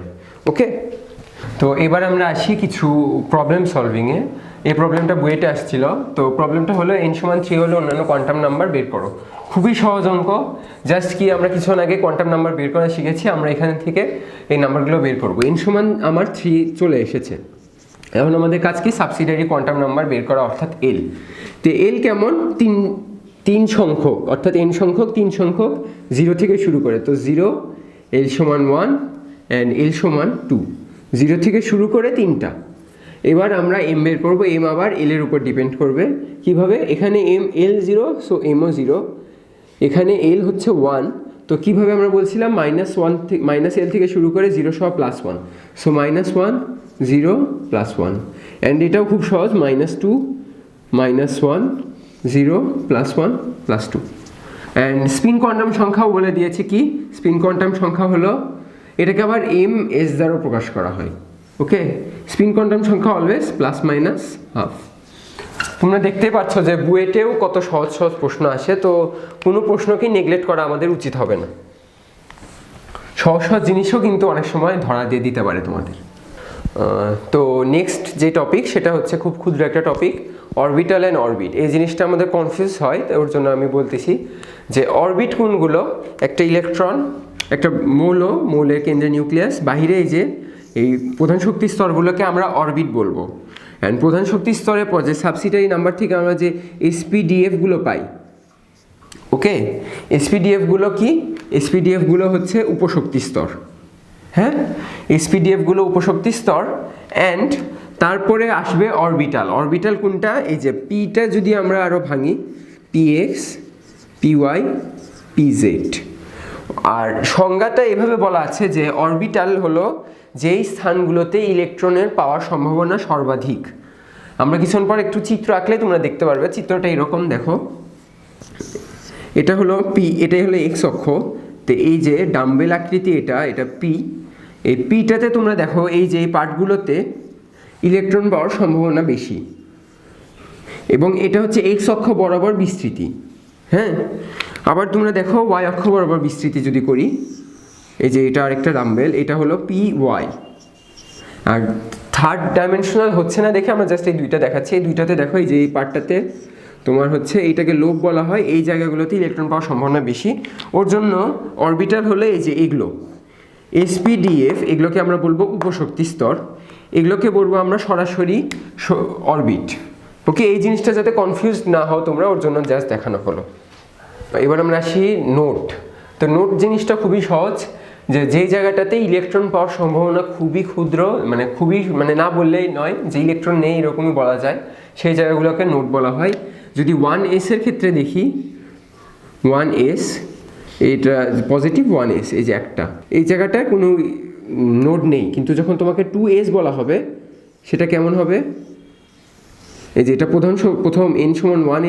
ওকে, তো এবার আমরা আসি কিছু প্রবলেম সলভিংয়ে। এই প্রবলেমটা বইয়েতে আসছিল। তো প্রবলেমটা হলো n=3 হলে অন্যান্য কোয়ান্টাম নাম্বার বের করো। খুবই সহজ অঙ্ক। জাস্ট কি আমরা কিছুক্ষণ আগে কোয়ান্টাম নাম্বার বের করা শিখেছি, আমরা এখান থেকে এই নাম্বারগুলো বের করবো। আমার 3 চলে এসেছে। এখন আমাদের কাজ কি? সাবসিডিয়ারি কোয়ান্টাম নাম্বার বের করা, অর্থাৎ এল। তো এল কেমন? তিন সংখ্যক, অর্থাৎ এন সংখ্যক 3 সংখ্যক 0 থেকে শুরু করে। তো 0, l=1 অ্যান্ড l=2, 0 থেকে শুরু করে 3টা। এবার আমরা এম বের করবো। এম আবার এল এর উপর ডিপেন্ড করবে। কিভাবে? এখানে l 0, সো এমও 0। এখানে এল হচ্ছে 1, তো কিভাবে আমরা বলছিলাম -l থেকে শুরু করে 0 সহ +1, সো -1 0 +1। অ্যান্ড এটাও খুব সহজ, -2 -1 0 +1 +2। অ্যান্ড স্পিন কোয়ান্টাম সংখ্যাও বলে দিয়েছে। কি স্পিন কোয়ান্টাম সংখ্যা হলো, এটাকে আবার ms দ্বারা প্রকাশ করা হয়। ওকে, স্পিন কোয়ান্টাম সংখ্যা অলওয়েজ ±12। তোমরা দেখতেই পাচ্ছ যে বুয়েটেও কত সহজ সহজ প্রশ্ন আসে। তো কোনো প্রশ্নকেই নেগলেক্ট করা আমাদের উচিত হবে না। সহজ সহজ জিনিসও কিন্তু অনেক সময় ধরা দিয়ে দিতে পারে তোমাদের। তো নেক্সট যে টপিক সেটা হচ্ছে খুব ক্ষুদ্র একটা টপিক, অরবিটাল অ্যান্ড অরবিট। এই জিনিসটা আমাদের কনফিউজ হয়, ওর জন্য আমি বলতেছি যে অরবিট কোনগুলো? একটা ইলেকট্রন, একটা মৌলের কেন্দ্রে নিউক্লিয়াস, বাহিরে এই যে এই প্রধান শক্তি স্তরগুলোকে আমরা অরবিট বলবো। অ্যান্ড প্রধান শক্তি স্তরের পর যে সাবসিডিয়ারি নাম্বার থেকে আমরা যে SPDFগুলো পাই। ওকে, SPDFগুলো কি? SPDFগুলো হচ্ছে উপশক্তি স্তর। হ্যাঁ, SPDFগুলো উপশক্তি স্তর। অ্যান্ড তারপরে আসবে অরবিটাল। অরবিটাল কোনটা? এই যে পিটা যদি আমরা আরও ভাঙি, PX PY PZ। আর সংজ্ঞাটা এভাবে বলা আছে যে অরবিটাল হলো যেই স্থানগুলোতে ইলেকট্রনের পাওয়ার সম্ভাবনা সর্বাধিক। আমরা কিছুক্ষণ পর একটু চিত্র আঁকলে তোমরা দেখতে পারবে। চিত্রটা এরকম দেখো, এটা হলো P, এটাই হলো X অক্ষ। তো এই যে ডাম্বেল আকৃতি, এটা P। এই Pটাতে তোমরা দেখো এই যে এই পার্টগুলোতে ইলেকট্রন পাওয়ার সম্ভাবনা বেশি, এবং এটা হচ্ছে X অক্ষ বরাবর বিস্তৃতি। হ্যাঁ, আবার তোমরা দেখো Y অক্ষ বরাবর বিস্তৃতি যদি করি, এই যে এটা আরেকটা ডাম্বেল, এটা হলো PY। আর থার্ড ডাইমেনশনাল হচ্ছে না দেখে আমরা জাস্ট এই দুইটা দেখাচ্ছি। এই দুইটাতে দেখো, এই যে এই পার্টটাতে তোমার হচ্ছে এইটাকে লোব বলা হয়। এই জায়গাগুলোতে ইলেকট্রন পাওয়ার সম্ভাবনা বেশি। ওর জন্য অরবিটাল হলে এই যে এগুলো SPDF, এগুলোকে আমরা বলবো উপশক্তি স্তর। এগুলোকে বলবো আমরা সরাসরি অরবিট। ওকে, এই জিনিসটা যাতে কনফিউজ না হও তোমরা, ওর জন্য জাস্ট দেখানো হলো। এবার আমরা আসি নোট। তো নোট জিনিসটা খুবই সহজ, যে যেই জায়গাটাতে ইলেকট্রন পাওয়ার সম্ভাবনা খুবই ক্ষুদ্র, মানে না বললেই নয়, যে ইলেকট্রন নেই এরকমই বলা যায়, সেই জায়গাগুলোকে নোট বলা হয়। যদি 1s এর ক্ষেত্রে দেখি, 1s, এটা পজিটিভ 1s, এই যে একটা, এই জায়গাটায় কোনো নোড নেই। কিন্তু যখন তোমাকে 2s বলা হবে, সেটা কেমন হবে? এই যে এটা প্রথম n=1,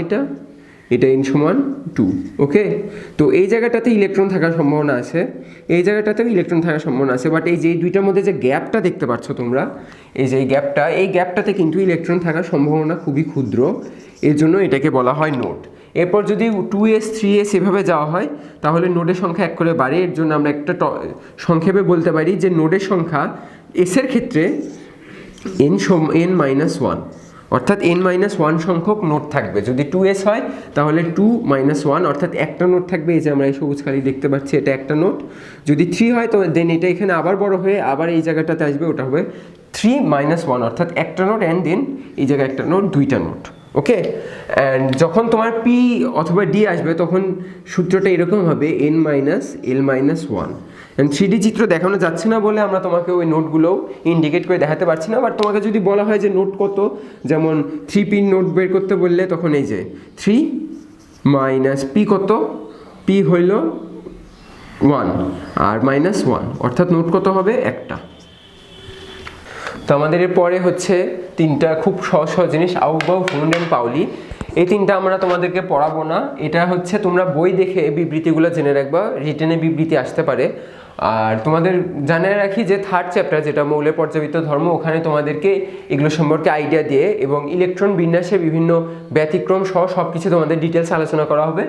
এটা n=2। ওকে, তো এই জায়গাটাতে ইলেকট্রন থাকার সম্ভাবনা আছে, এই জায়গাটাতেও ইলেকট্রন থাকার সম্ভাবনা আছে। বাট এই যে দুইটার মধ্যে যে গ্যাপটা দেখতে পাচ্ছ তোমরা, এই যে এই গ্যাপটাতে কিন্তু ইলেকট্রন থাকার সম্ভাবনা খুবই ক্ষুদ্র। এর জন্য এটাকে বলা হয় নোড। এরপর যদি 2s 3s এভাবে যাওয়া হয়, তাহলে নোডের সংখ্যা 1 করে বাড়ে। এর জন্য আমরা একটা সংক্ষেপে বলতে পারি যে নোডের সংখ্যা এস এর ক্ষেত্রে n-1, অর্থাৎ n-1 সংখ্যক নোট থাকবে। যদি 2s হয় তাহলে 2-1 অর্থাৎ একটা নোট থাকবে। এই যে আমরা এই সবুজ কালি দেখতে পাচ্ছি, এটা একটা নোট। যদি 3 হয় তো দেন এটা এখানে আবার বড় হয়ে আবার এই জায়গাটাতে আসবে, ওটা হবে 3-1 অর্থাৎ একটা নোট, অ্যান্ড দেন এই জায়গায় একটা নোট, দুইটা নোট। ওকে, অ্যান্ড যখন তোমার পি অথবা ডি আসবে তখন সূত্রটা এরকম হবে n-l-1। অ্যান্ড 3D চিত্র দেখানো যাচ্ছে না বলে আমরা তোমাকে ওই নোটগুলোও ইন্ডিকেট করে দেখাতে পারছি না। বাট তোমাকে যদি বলা হয় যে নোট কত, যেমন 3p নোট বের করতে বললে তখন এই যে 3 মাইনাস পি কত, পি হইল 1 আর -1 অর্থাৎ নোট কত হবে একটা। তো আমাদের এরপরে হচ্ছে তিনটা খুব সহজ সহজ জিনিস, আউবাউ, ভুন্ড অ্যান্ড পাউলি। এই তিনটা আমরা তোমাদেরকে পড়াবো না, এটা হচ্ছে তোমরা বই দেখে বিবৃতিগুলো জেনে রাখবা, রিটেনে বিবৃতি আসতে পারে। আর তোমাদের জানিয়ে রাখি যে থার্ড চ্যাপ্টার যেটা মৌলের পর্যাবৃত্ত ধর্ম, ওখানে তোমাদেরকে এগুলো সম্পর্কে আইডিয়া দিয়ে এবং ইলেকট্রন বিন্যাসে বিভিন্ন ব্যতিক্রম সহ সব কিছু তোমাদের ডিটেলস আলোচনা করা হবে।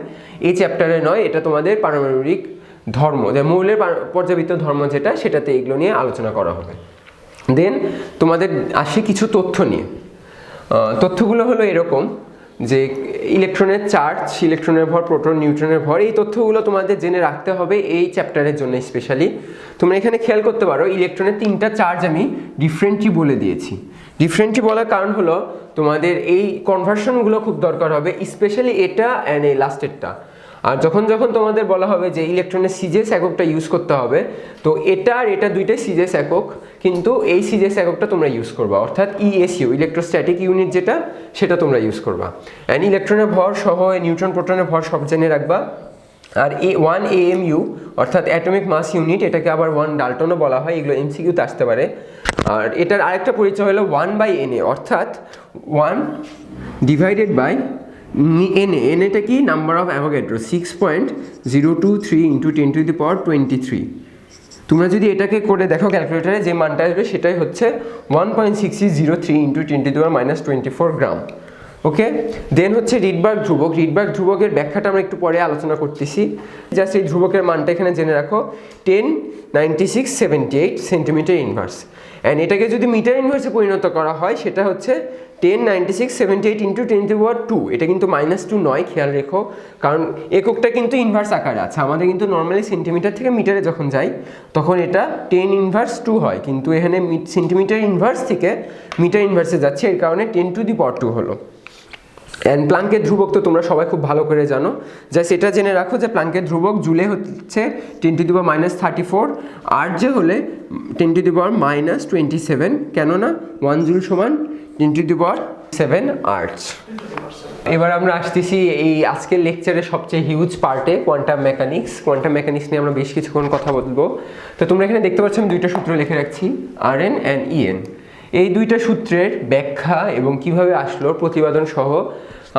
এই চ্যাপ্টারে নয়, এটা তোমাদের পারমাণবিক ধর্ম, যে মৌলের পর্যাবৃত্ত ধর্ম যেটা, সেটাতে এগুলো নিয়ে আলোচনা করা হবে। দেন তোমাদের আসে কিছু তথ্য নিয়ে। তথ্যগুলো হলো এরকম যে ইলেকট্রনের চার্জ, ইলেকট্রনের ভর, প্রোটন, নিউট্রনের ভর, এই তথ্যগুলো তোমাদের জেনে রাখতে হবে এই চ্যাপ্টারের জন্য স্পেশালি। তোমরা এখানে খেয়াল করতে পারো ইলেকট্রনের তিনটা চার্জ আমি ডিফারেন্টলি বলে দিয়েছি। ডিফারেন্টলি বলার কারণ হলো তোমাদের এই কনভার্সনগুলো খুব দরকার হবে, স্পেশালি এটা অ্যান্ড এই লাস্টেরটা। আর যখন যখন তোমাদের বলা হবে যে ইলেকট্রনের সিজিএস এককটা ইউজ করতে হবে, তো এটা আর এটা দুইটাই সিজিএস একক, কিন্তু এই সিজিএস এককটা তোমরা ইউজ করবা, অর্থাৎ ইএসইউ, ইলেকট্রোস্ট্যাটিক ইউনিট যেটা, সেটা তোমরা ইউজ করবা। অ্যান্ড ইলেকট্রনের ভর সহ নিউট্রন প্রোটনের ভর সব জেনে রাখবা। আর 1 AMU অর্থাৎ অ্যাটমিক মাস ইউনিট, এটাকে আবার 1 ডাল্টনও বলা হয়, এগুলো এমসিকিউতে আসতে পারে। আর এটার আরেকটা পরিচয় হলো 1/Na অর্থাৎ 1 ডিভাইডেড বাই NA কি, নাম্বার অফ অ্যাভোগাড্রো, 6.023 × 10⁻23। তোমরা যদি এটাকে করে দেখো ক্যালকুলেটারে, যে মানটা আসবে সেটাই হচ্ছে 1.6603 × 10⁻24 গ্রাম। ওকে, দেন হচ্ছে রিডবার্গ ধ্রুবক। রিডবার্গ ধ্রুবকের ব্যাখ্যাটা আমরা একটু পরে আলোচনা করতেছি। জাস্ট এই ধ্রুবকের মানটা এখানে জেনে রাখো, 109678 সেন্টিমিটার ইনভার্স। অ্যান্ড এটাকে যদি মিটার ইনভার্সে পরিণত করা হয় সেটা হচ্ছে 109678 × 10⁻2। এটা কিন্তু -2 নয়, খেয়াল রেখো, কারণ এককটা কিন্তু ইনভার্স আকারে আছে। আমাদের কিন্তু নর্মালি সেন্টিমিটার থেকে মিটারে যখন যাই তখন এটা 10⁻2 হয়, কিন্তু এখানে সেন্টিমিটার ইনভার্স থেকে মিটার ইনভার্সে যাচ্ছে, এর কারণে 10⁻2 হলো। অ্যান্ড প্লাঙ্কের ধ্রুবক তো তোমরা সবাই খুব ভালো করে জানো, জাস্ট এটা জেনে রাখো যে প্লাঙ্কের ধ্রুবক জুলে হচ্ছে 10⁻−34, আর যে হলে 10⁻−27, কেননা 1 জুল সমান 10�7 আর্টস। এবার আমরা আসতেছি এই আজকের লেকচারের সবচেয়ে হিউজ পার্টে, কোয়ান্টাম মেকানিক্স। কোয়ান্টাম মেকানিক্স নিয়ে আমরা বেশ কিছুক্ষণ কথা বলবো। তো তোমরা এখানে দেখতে পাচ্ছ আমি দুইটা সূত্র লিখে রাখছি, RN অ্যান্ড EN। এই দুইটা সূত্রের ব্যাখ্যা এবং কিভাবে আসলো প্রতিপাদন সহ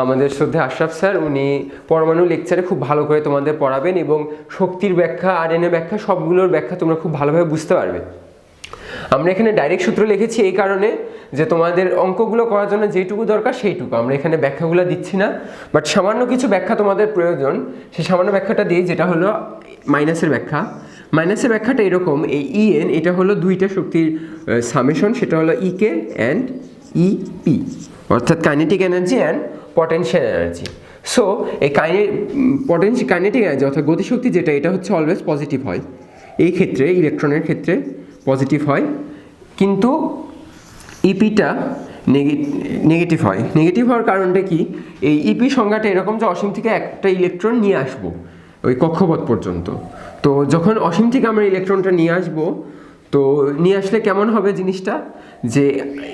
আমাদের শ্রদ্ধা আশরাফ স্যার, উনি পরমাণু লেকচারে খুব ভালো করে তোমাদের পড়াবেন এবং শক্তির ব্যাখ্যা, RN এর ব্যাখ্যা, সবগুলোর ব্যাখ্যা তোমরা খুব ভালোভাবে বুঝতে পারবে। আমরা এখানে ডাইরেক্ট সূত্র লিখেছি এই কারণে যে তোমাদের অঙ্কগুলো করার জন্য যেটুকু দরকার সেইটুকু, আমরা এখানে ব্যাখ্যাগুলো দিচ্ছি না। বাট সামান্য কিছু ব্যাখ্যা তোমাদের প্রয়োজন, সেই সামান্য ব্যাখ্যাটা দিই, যেটা হলো মাইনাসের ব্যাখ্যা। মাইনাসের ব্যাখ্যাটা এরকম, এই EN এটা হলো দুইটা শক্তির সামেশন, সেটা হলো EK অ্যান্ড EP, অর্থাৎ kinetic energy and potential energy. So এই কাইনেটিক এনার্জি অর্থাৎ গতিশক্তি যেটা, এটা হচ্ছে অলওয়েজ পজিটিভ হয়। এই ক্ষেত্রে ইলেকট্রনের ক্ষেত্রে পজিটিভ হয়, কিন্তু ইপিটা নেগেটিভ হয়। নেগেটিভ হওয়ার কারণটা কি, এই ইপি সংজ্ঞাটা এরকম যে অসীম থেকে একটা ইলেকট্রন নিয়ে আসবো ওই কক্ষপথ পর্যন্ত। তো যখন অসীম থেকে আমরা ইলেকট্রনটা নিয়ে আসবো, তো নিয়ে আসলে কেমন হবে জিনিসটা, যে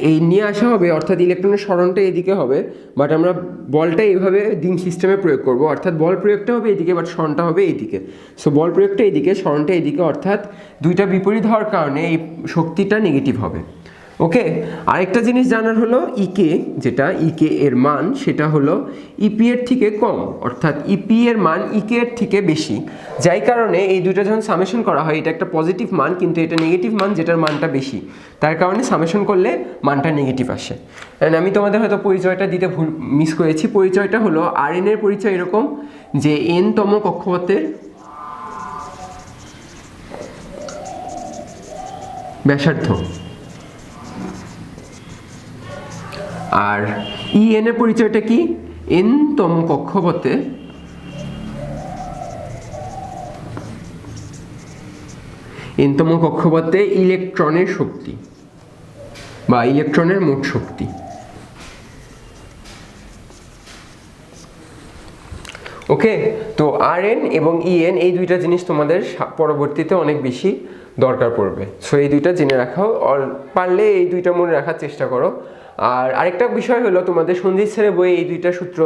এই নিয়ে আসা হবে অর্থাৎ ইলেকট্রনের সরণটা এদিকে হবে, বাট আমরা বলটা এইভাবে দিন সিস্টেমে প্রয়োগ করব, অর্থাৎ বল প্রয়োগটা হবে এদিকে বাট সরণটা হবে এইদিকে। সো বল প্রয়োগটা এইদিকে, সরণটা এইদিকে, অর্থাৎ দুইটা বিপরীত হওয়ার কারণে এই শক্তিটা নেগেটিভ হবে। ওকে, আরেকটা জিনিস জানার হলো ইকে, যেটা ইকে এর মান সেটা হলো ইপি এর থেকে কম, অর্থাৎ ইপি এর মান ইকে এর থেকে বেশি, যাই কারণে এই দুইটা যখন সামেশন করা হয় এটা একটা পজিটিভ মান, কিন্তু এটা নেগেটিভ মান যেটার মানটা বেশি, তার কারণে সামেশন করলে মানটা নেগেটিভ আসে। অ্যান্ড আমি তোমাদের হয়তো পরিচয়টা দিতে মিস করেছি। পরিচয়টা হলো RN এর পরিচয় এরকম যে n-তম কক্ষপথের ব্যাসার্ধ, আর EN এর পরিচয়টা কি? n-তম কক্ষপথে ইলেকট্রনের শক্তি বা ইলেকট্রনের মোট শক্তি। ওকে, তো Rn এবং En এই দুইটা জিনিস তোমাদের পরবর্তীতে অনেক বেশি দরকার পড়বে, সো এই দুইটা জেনে রাখাও, পারলে এই দুইটা মনে রাখার চেষ্টা করো। আর আরেকটা বিষয় হলো, তোমাদের সঞ্জিত স্যারের বইয়ে এই দুইটা সূত্র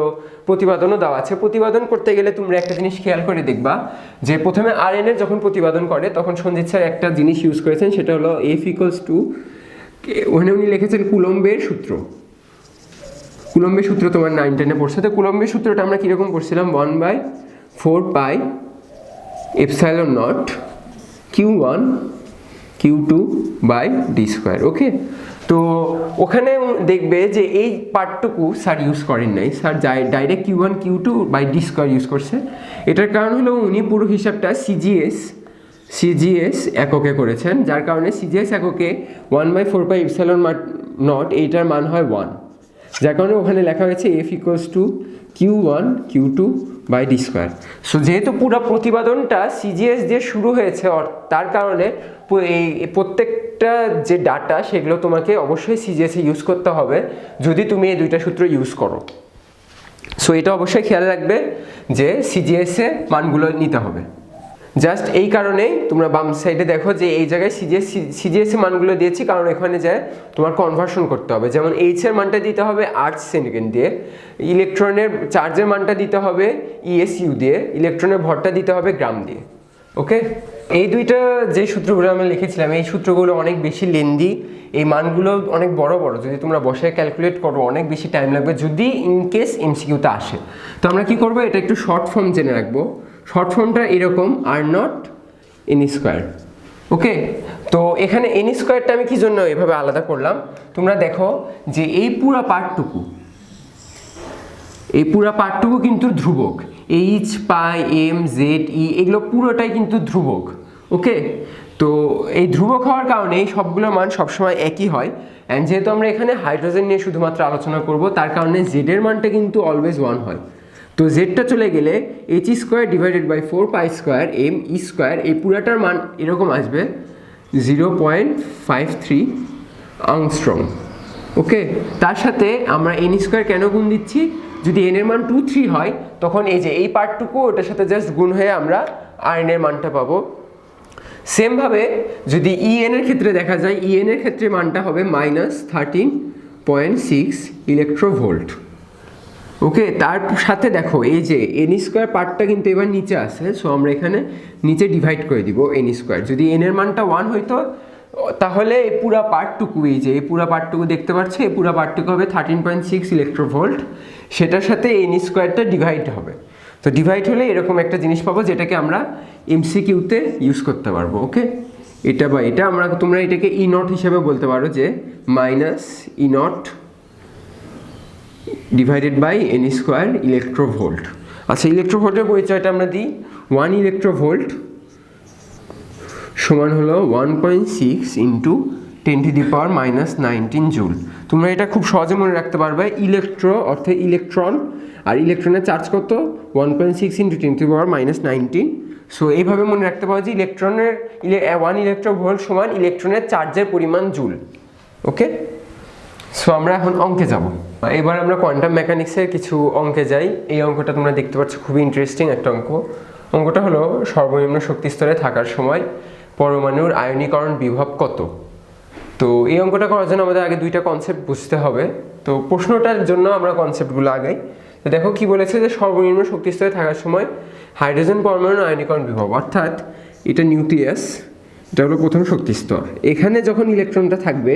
প্রতিপাদনও দেওয়া আছে। প্রতিপাদন করতে গেলে তোমরা একটা জিনিস খেয়াল করে দেখবা যে প্রথমে Rn এর যখন প্রতিপাদন করে তখন সঞ্জিত স্যার একটা জিনিস ইউজ করেছেন, সেটা হলো F = ওখানে উনি লিখেছেন কুলম্বের সূত্র। কুলম্বের সূত্র তোমার 9-10-এ পড়ছে। তো কুলম্বের সূত্রটা আমরা কীরকম পড়ছিলাম? 1/4πε0 Q1 Q2/d²। ওকে, তো ওখানে দেখবে যে এই পার্টটুকু স্যার ইউজ করেন নাই, sir direct Q1 Q2/d² use করছে। এটার কারণ হলো উনি পুরো হিসাবটা সিজিএস এককে করেছেন, যার কারণে সিজিএস এককে 1/4πε0 এইটার মান হয় 1, যার কারণে ওখানে লেখা হয়েছে F = Q1 Q2/d²। সো যেহেতু পুরো প্রতিপাদনটা সিজিএস দিয়ে শুরু হয়েছে, তার কারণে এই প্রত্যেকটা যে ডাটা সেগুলো তোমাকে অবশ্যই সিজিএসে ইউজ করতে হবে যদি তুমি এই দুইটা সূত্র ইউজ করো। সো এটা অবশ্যই খেয়াল রাখবে যে সিজিএসে মানগুলো নিতে হবে। জাস্ট এই কারণেই তোমরা বাম সাইডে দেখো যে এই জায়গায় সিজিএস মানগুলো দিয়েছি, কারণ এখানে যায় তোমার কনভার্সন করতে হবে। যেমন এইচ এর মানটা দিতে হবে আর্টস সেকেন্ড দিয়ে, ইলেকট্রনের চার্জের মানটা দিতে হবে ESU দিয়ে, ইলেকট্রনের ভরটা দিতে হবে গ্রাম দিয়ে। ওকে, এই দুইটা যে সূত্রগুলো আমরা লিখেছিলাম এই সূত্রগুলো অনেক বেশি লেন্দি, এই মানগুলো অনেক বড় বড়, যদি তোমরা বসে ক্যালকুলেট করো অনেক বেশি টাইম লাগবে যদি ইনকেস MCQতে আসে। তো আমরা কি করবো, এটা একটু শর্ট ফর্ম জেনে রাখবো। শর্ট ফর্মটা এরকম R0 n²। ওকে, তো এখানে n²টা আমি কি জন্য এভাবে আলাদা করলাম, তোমরা দেখো যে এই পুরা পার্টটুকু কিন্তু ধ্রুবক, H, π, M, Z, E এগুলো পুরোটাই কিন্তু ধ্রুবক। ওকে, তো এই ধ্রুবক হওয়ার কারণে এই সবগুলো মান সবসময় একই হয়। অ্যান্ড যেহেতু আমরা এখানে হাইড্রোজেন নিয়ে শুধুমাত্র আলোচনা করব, তার কারণে Z এর মানটা কিন্তু অলওয়েজ 1 হয়। তো জেডটা চলে গেলে H²/4π² এই পুরাটার মান এরকম আসবে 0.53 আংস্ট্রং। ওকে, তার সাথে আমরা n² কেন গুণ দিচ্ছি, যদি n এর মান 2, 3 হয় তখন এই যে এই পার্টটুকু ওটার সাথে জাস্ট গুণ হয়ে আমরা Rn এর মানটা পাবো। সেমভাবে যদি En এর ক্ষেত্রে দেখা যায়, En এর ক্ষেত্রে মানটা হবে -13.6 ইলেকট্রোভোল্ট। ওকে, তার সাথে দেখো এই যে n² পার্টটা কিন্তু এবার নিচে আসে, সো আমরা এখানে নিচে ডিভাইড করে দিব n²। যদি n এর মানটা 1 হইতো তাহলে এই পুরা পার্টটুকু, এই যে এই পুরা পার্টটুকু দেখতে পাচ্ছ, এই পুরা পার্টটুকু হবে 13.6 ইলেকট্রোভোল্ট, সেটার সাথে n² ডিভাইড হবে। তো ডিভাইড হলে এরকম একটা জিনিস পাবো যেটাকে আমরা MCQতে ইউজ করতে পারবো। ওকে, এটা বা এটা তোমরা এটাকে E0 হিসেবে বলতে পারো, যে -E0 divided by n² electronvolt. আচ্ছা, ইলেকট্রোভোল্টের পরিচয়টা আমরা দিই। 1 ইলেকট্রোভোল্ট সমান হলো 1.6 × 10⁻⁻19 জুল। তোমরা এটা খুব সহজে মনে রাখতে পারবে, ইলেকট্রো অর্থে ইলেকট্রন, আর ইলেকট্রনের চার্জ কত 1.6 × 10⁻⁻19। সো এইভাবে মনে রাখতে পারো যে 1 ইলেকট্রোভোল্ট সমান ইলেকট্রনের চার্জের পরিমাণ জুল। ওকে, সো আমরা এখন অঙ্কে যাব। এবার আমরা কোয়ান্টাম মেকানিক্সের কিছু অঙ্কে যাই। এই অঙ্কটা তোমরা দেখতে পাচ্ছ, খুবই ইন্টারেস্টিং একটা অঙ্ক। অঙ্কটা হলো সর্বনিম্ন শক্তি স্তরে থাকার সময় পরমাণুর আয়নীকরণ বিভব কত। তো এই অঙ্কটা করার জন্য আমাদের আগে দুইটা কনসেপ্ট বুঝতে হবে। তো প্রশ্নটার জন্য আমরা কনসেপ্টগুলো আগাই। তো দেখো কি বলেছে, যে সর্বনিম্ন শক্তি স্তরে থাকার সময় হাইড্রোজেন পরমাণুর আয়নীকরণ বিভব, অর্থাৎ এটা নিউক্লিয়াস, এটা হলো প্রথম শক্তি স্তর। এখানে যখন ইলেকট্রনটা থাকবে,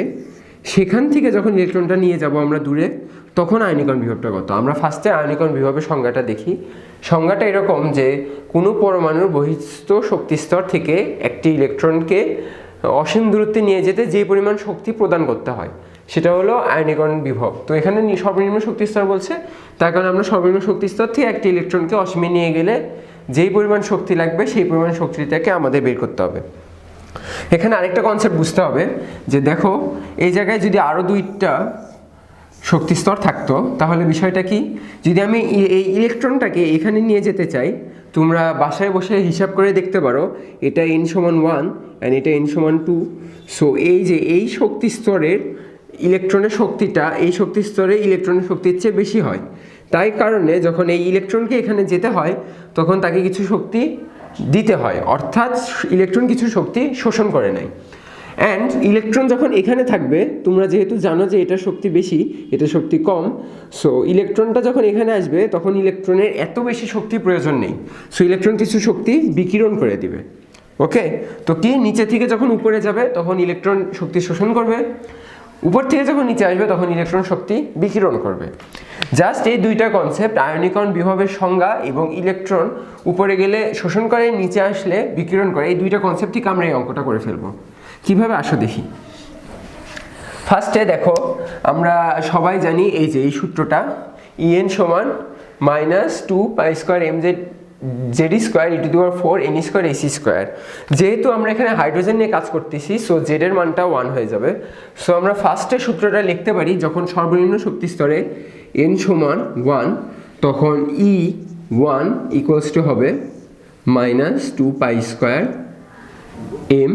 সেখান থেকে যখন ইলেকট্রনটা নিয়ে যাব আমরা দূরে, তখন আয়নীকরণ বিভবটা কত। আমরা ফার্স্টে আয়নীকরণ বিভবের সংজ্ঞাটা দেখি। সংজ্ঞাটা এরকম যে কোনো পরমাণুর বহিস্থ শক্তি স্তর থেকে একটি ইলেকট্রনকে অসীম দূরত্বে নিয়ে যেতে যে পরিমাণ শক্তি প্রদান করতে হয় সেটা হলো আয়নীকরণ বিভব। তো এখানে সর্বনিম্ন শক্তি স্তর বলছে, তার কারণে আমরা সর্বনিম্ন শক্তি স্তর থেকে একটি ইলেকট্রনকে অসীমে নিয়ে গেলে যেই পরিমাণ শক্তি লাগবে সেই পরিমাণ শক্তিটাকে আমাদের বের করতে হবে। এখানে আরেকটা কনসেপ্ট বুঝতে হবে, যে দেখো এই জায়গায় যদি আরও দুইটা শক্তিস্তর থাকতো, তাহলে বিষয়টা কি, যদি আমি এই ইলেকট্রনটাকে এখানে নিয়ে যেতে চাই, তোমরা বাসায় বসে হিসাব করে দেখতে পারো, এটা n সমান 1 অ্যান্ড এটা n সমান 2। সো এই যে এই শক্তিস্তরের ইলেকট্রনের শক্তিটা এই শক্তিস্তরে ইলেকট্রনের শক্তির চেয়ে বেশি হয়, তাই কারণে যখন এই ইলেকট্রনকে এখানে যেতে হয় তখন তাকে কিছু শক্তি দিতে হয়, অর্থাৎ ইলেকট্রন কিছু শক্তি শোষণ করে নেয়। অ্যান্ড ইলেকট্রন যখন এখানে থাকবে, তোমরা যেহেতু জানো যে এটার শক্তি বেশি এটা শক্তি কম, সো ইলেকট্রনটা যখন এখানে আসবে তখন ইলেকট্রনের এত বেশি শক্তির প্রয়োজন নেই, সো ইলেকট্রন কিছু শক্তি বিকিরণ করে দিবে। ওকে, তো কি নিচে থেকে যখন উপরে যাবে তখন ইলেকট্রন শক্তি শোষণ করবে, উপর থেকে যখন নিচে আসবে তখন ইলেকট্রন শক্তি বিকিরণ করবে। জাস্ট এই দুইটা কনসেপ্ট, আয়নীকরণ বিভবের সংজ্ঞা এবং ইলেকট্রন উপরে গেলে শোষণ করে, নিচে আসলে বিকিরণ করে, এই দুইটা কনসেপ্ট থেকে আমরা এই অঙ্কটা করে ফেলবো। কিভাবে আসো দেখি। ফার্স্টে দেখো, আমরা সবাই জানি এই যে এই সূত্রটা, En সমান -2 pi square mz Z square e⁴ n square ac square. যেহেতু আমরা এখানে হাইড্রোজেন নিয়ে কাজ করতেছি, সো জেড এর মানটা 1 হয়ে যাবে। সো আমরা ফার্স্টে সূত্রটা লিখতে পারি, যখন সর্বনিম্ন শক্তি স্তরে n সমান 1 তখন E1 ইকুয়ালস টু হবে -2 pi square m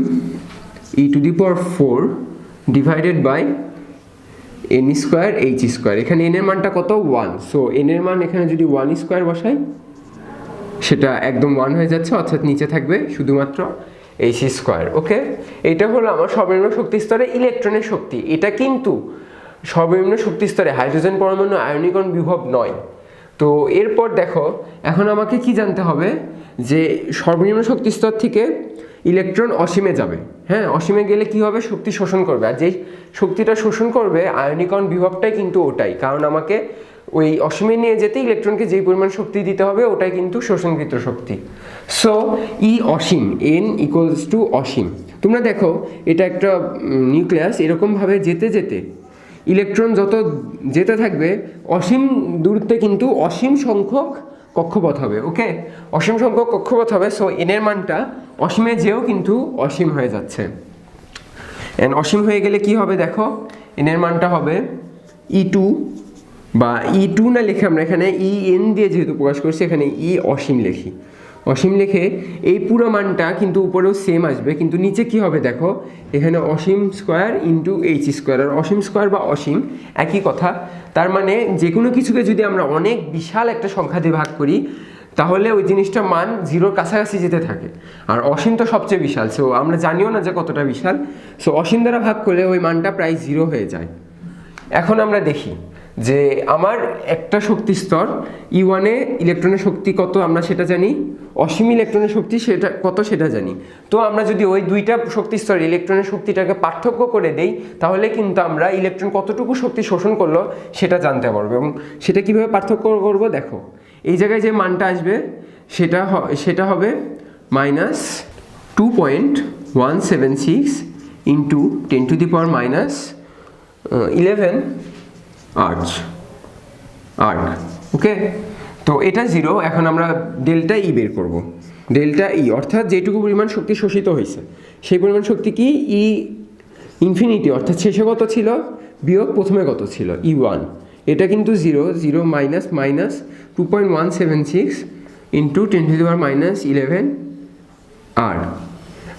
e⁴ divided by n square h square. এখানে n এর মানটা কত? 1। সো n এর মান এখানে যদি 1 স্কোয়ার বসাই সেটা একদম 1 হয়ে যাচ্ছে, অর্থাৎ নিচে থাকবে শুধুমাত্র h স্কোয়ার। ওকে, এটা হলো আমার সর্বনিম্ন শক্তি স্তরে ইলেকট্রনের শক্তি। এটা কিন্তু সর্বনিম্ন শক্তি স্তরে হাইড্রোজেন পরমাণু আয়নীকরণ বিভব নয়। তো এরপর দেখো, এখন আমাকে কি জানতে হবে যে সর্বনিম্ন শক্তি স্তর থেকে ইলেকট্রন অসীমে যাবে। হ্যাঁ, অসীমে গেলে কি হবে? শক্তি শোষণ করবে, আর যেই শক্তিটা শোষণ করবে আয়নীকরণ বিভবটাই কিন্তু ওটাই, কারণ আমাকে ওই অসীমে নিয়ে যেতে ইলেকট্রনকে যেই পরিমাণ শক্তি দিতে হবে ওটাই কিন্তু শোষণকৃত শক্তি। সো ই অসীম, n ইকুয়ালস টু অসীম। তোমরা দেখো এটা একটা নিউক্লিয়াস, এরকমভাবে যেতে যেতে ইলেকট্রন যত যেতে থাকবে অসীম দূরত্বে কিন্তু অসীম সংখ্যক কক্ষপথ হবে। ওকে, অসীম সংখ্যক কক্ষপথ হবে। সো এন এর মানটা অসীমে যেও কিন্তু অসীম হয়ে যাচ্ছে। এন অসীম হয়ে গেলে কি হবে দেখো, এন এর মানটা হবে E2, বা E2 না লিখে আমরা এখানে En দিয়ে যেহেতু প্রকাশ করছি এখানে E অসীম লিখি। অসীম লিখে এই পুরো মানটা কিন্তু উপরেও সেম আসবে, কিন্তু নিচে কি হবে দেখো, এখানে অসীম স্কোয়ার ইন্টু এইচ স্কোয়ার। আর অসীম স্কোয়ার বা অসীম একই কথা। তার মানে যে কোনো কিছুকে যদি আমরা অনেক বিশাল একটা সংখ্যা দিয়ে ভাগ করি তাহলে ওই জিনিসটা মান 0-র কাছাকাছি যেতে থাকে, আর অসীম তো সবচেয়ে বিশাল। সো আমরা জানিও না যে কতটা বিশাল, সো অসীম দ্বারা ভাগ করলে ওই মানটা প্রায় 0 হয়ে যায়। এখন আমরা দেখি যে আমার একটা শক্তি স্তর E1 এ ইলেকট্রনের শক্তি কত আমরা সেটা জানি, অসীম ইলেকট্রনের শক্তি সেটা কত সেটা জানি। তো আমরা যদি ওই দুইটা শক্তি স্তর ইলেকট্রনের শক্তিটাকে পার্থক্য করে দেই তাহলে কিন্তু আমরা ইলেকট্রন কতটুকু শক্তি শোষণ করলো সেটা জানতে পারবো। এবং সেটা কিভাবে পার্থক্য করব দেখো, এই জায়গায় যে মানটা আসবে সেটা হবে -2.176 ইন্টু 10⁻⁻11 আর্চ। ওকে, তো এটা 0। এখন আমরা ডেল্টা ই বের করব। ডেল্টা ই অর্থাৎ যেটুকু পরিমাণ শক্তি শোষিত হয়েছে সেই পরিমাণ শক্তি কি ই ইনফিনিটি, অর্থাৎ শেষে কত ছিল বিয়োগ প্রথমে কত ছিল E1। এটা কিন্তু 0 মাইনাস 2.176 ইন্টু 10⁻⁻11 আর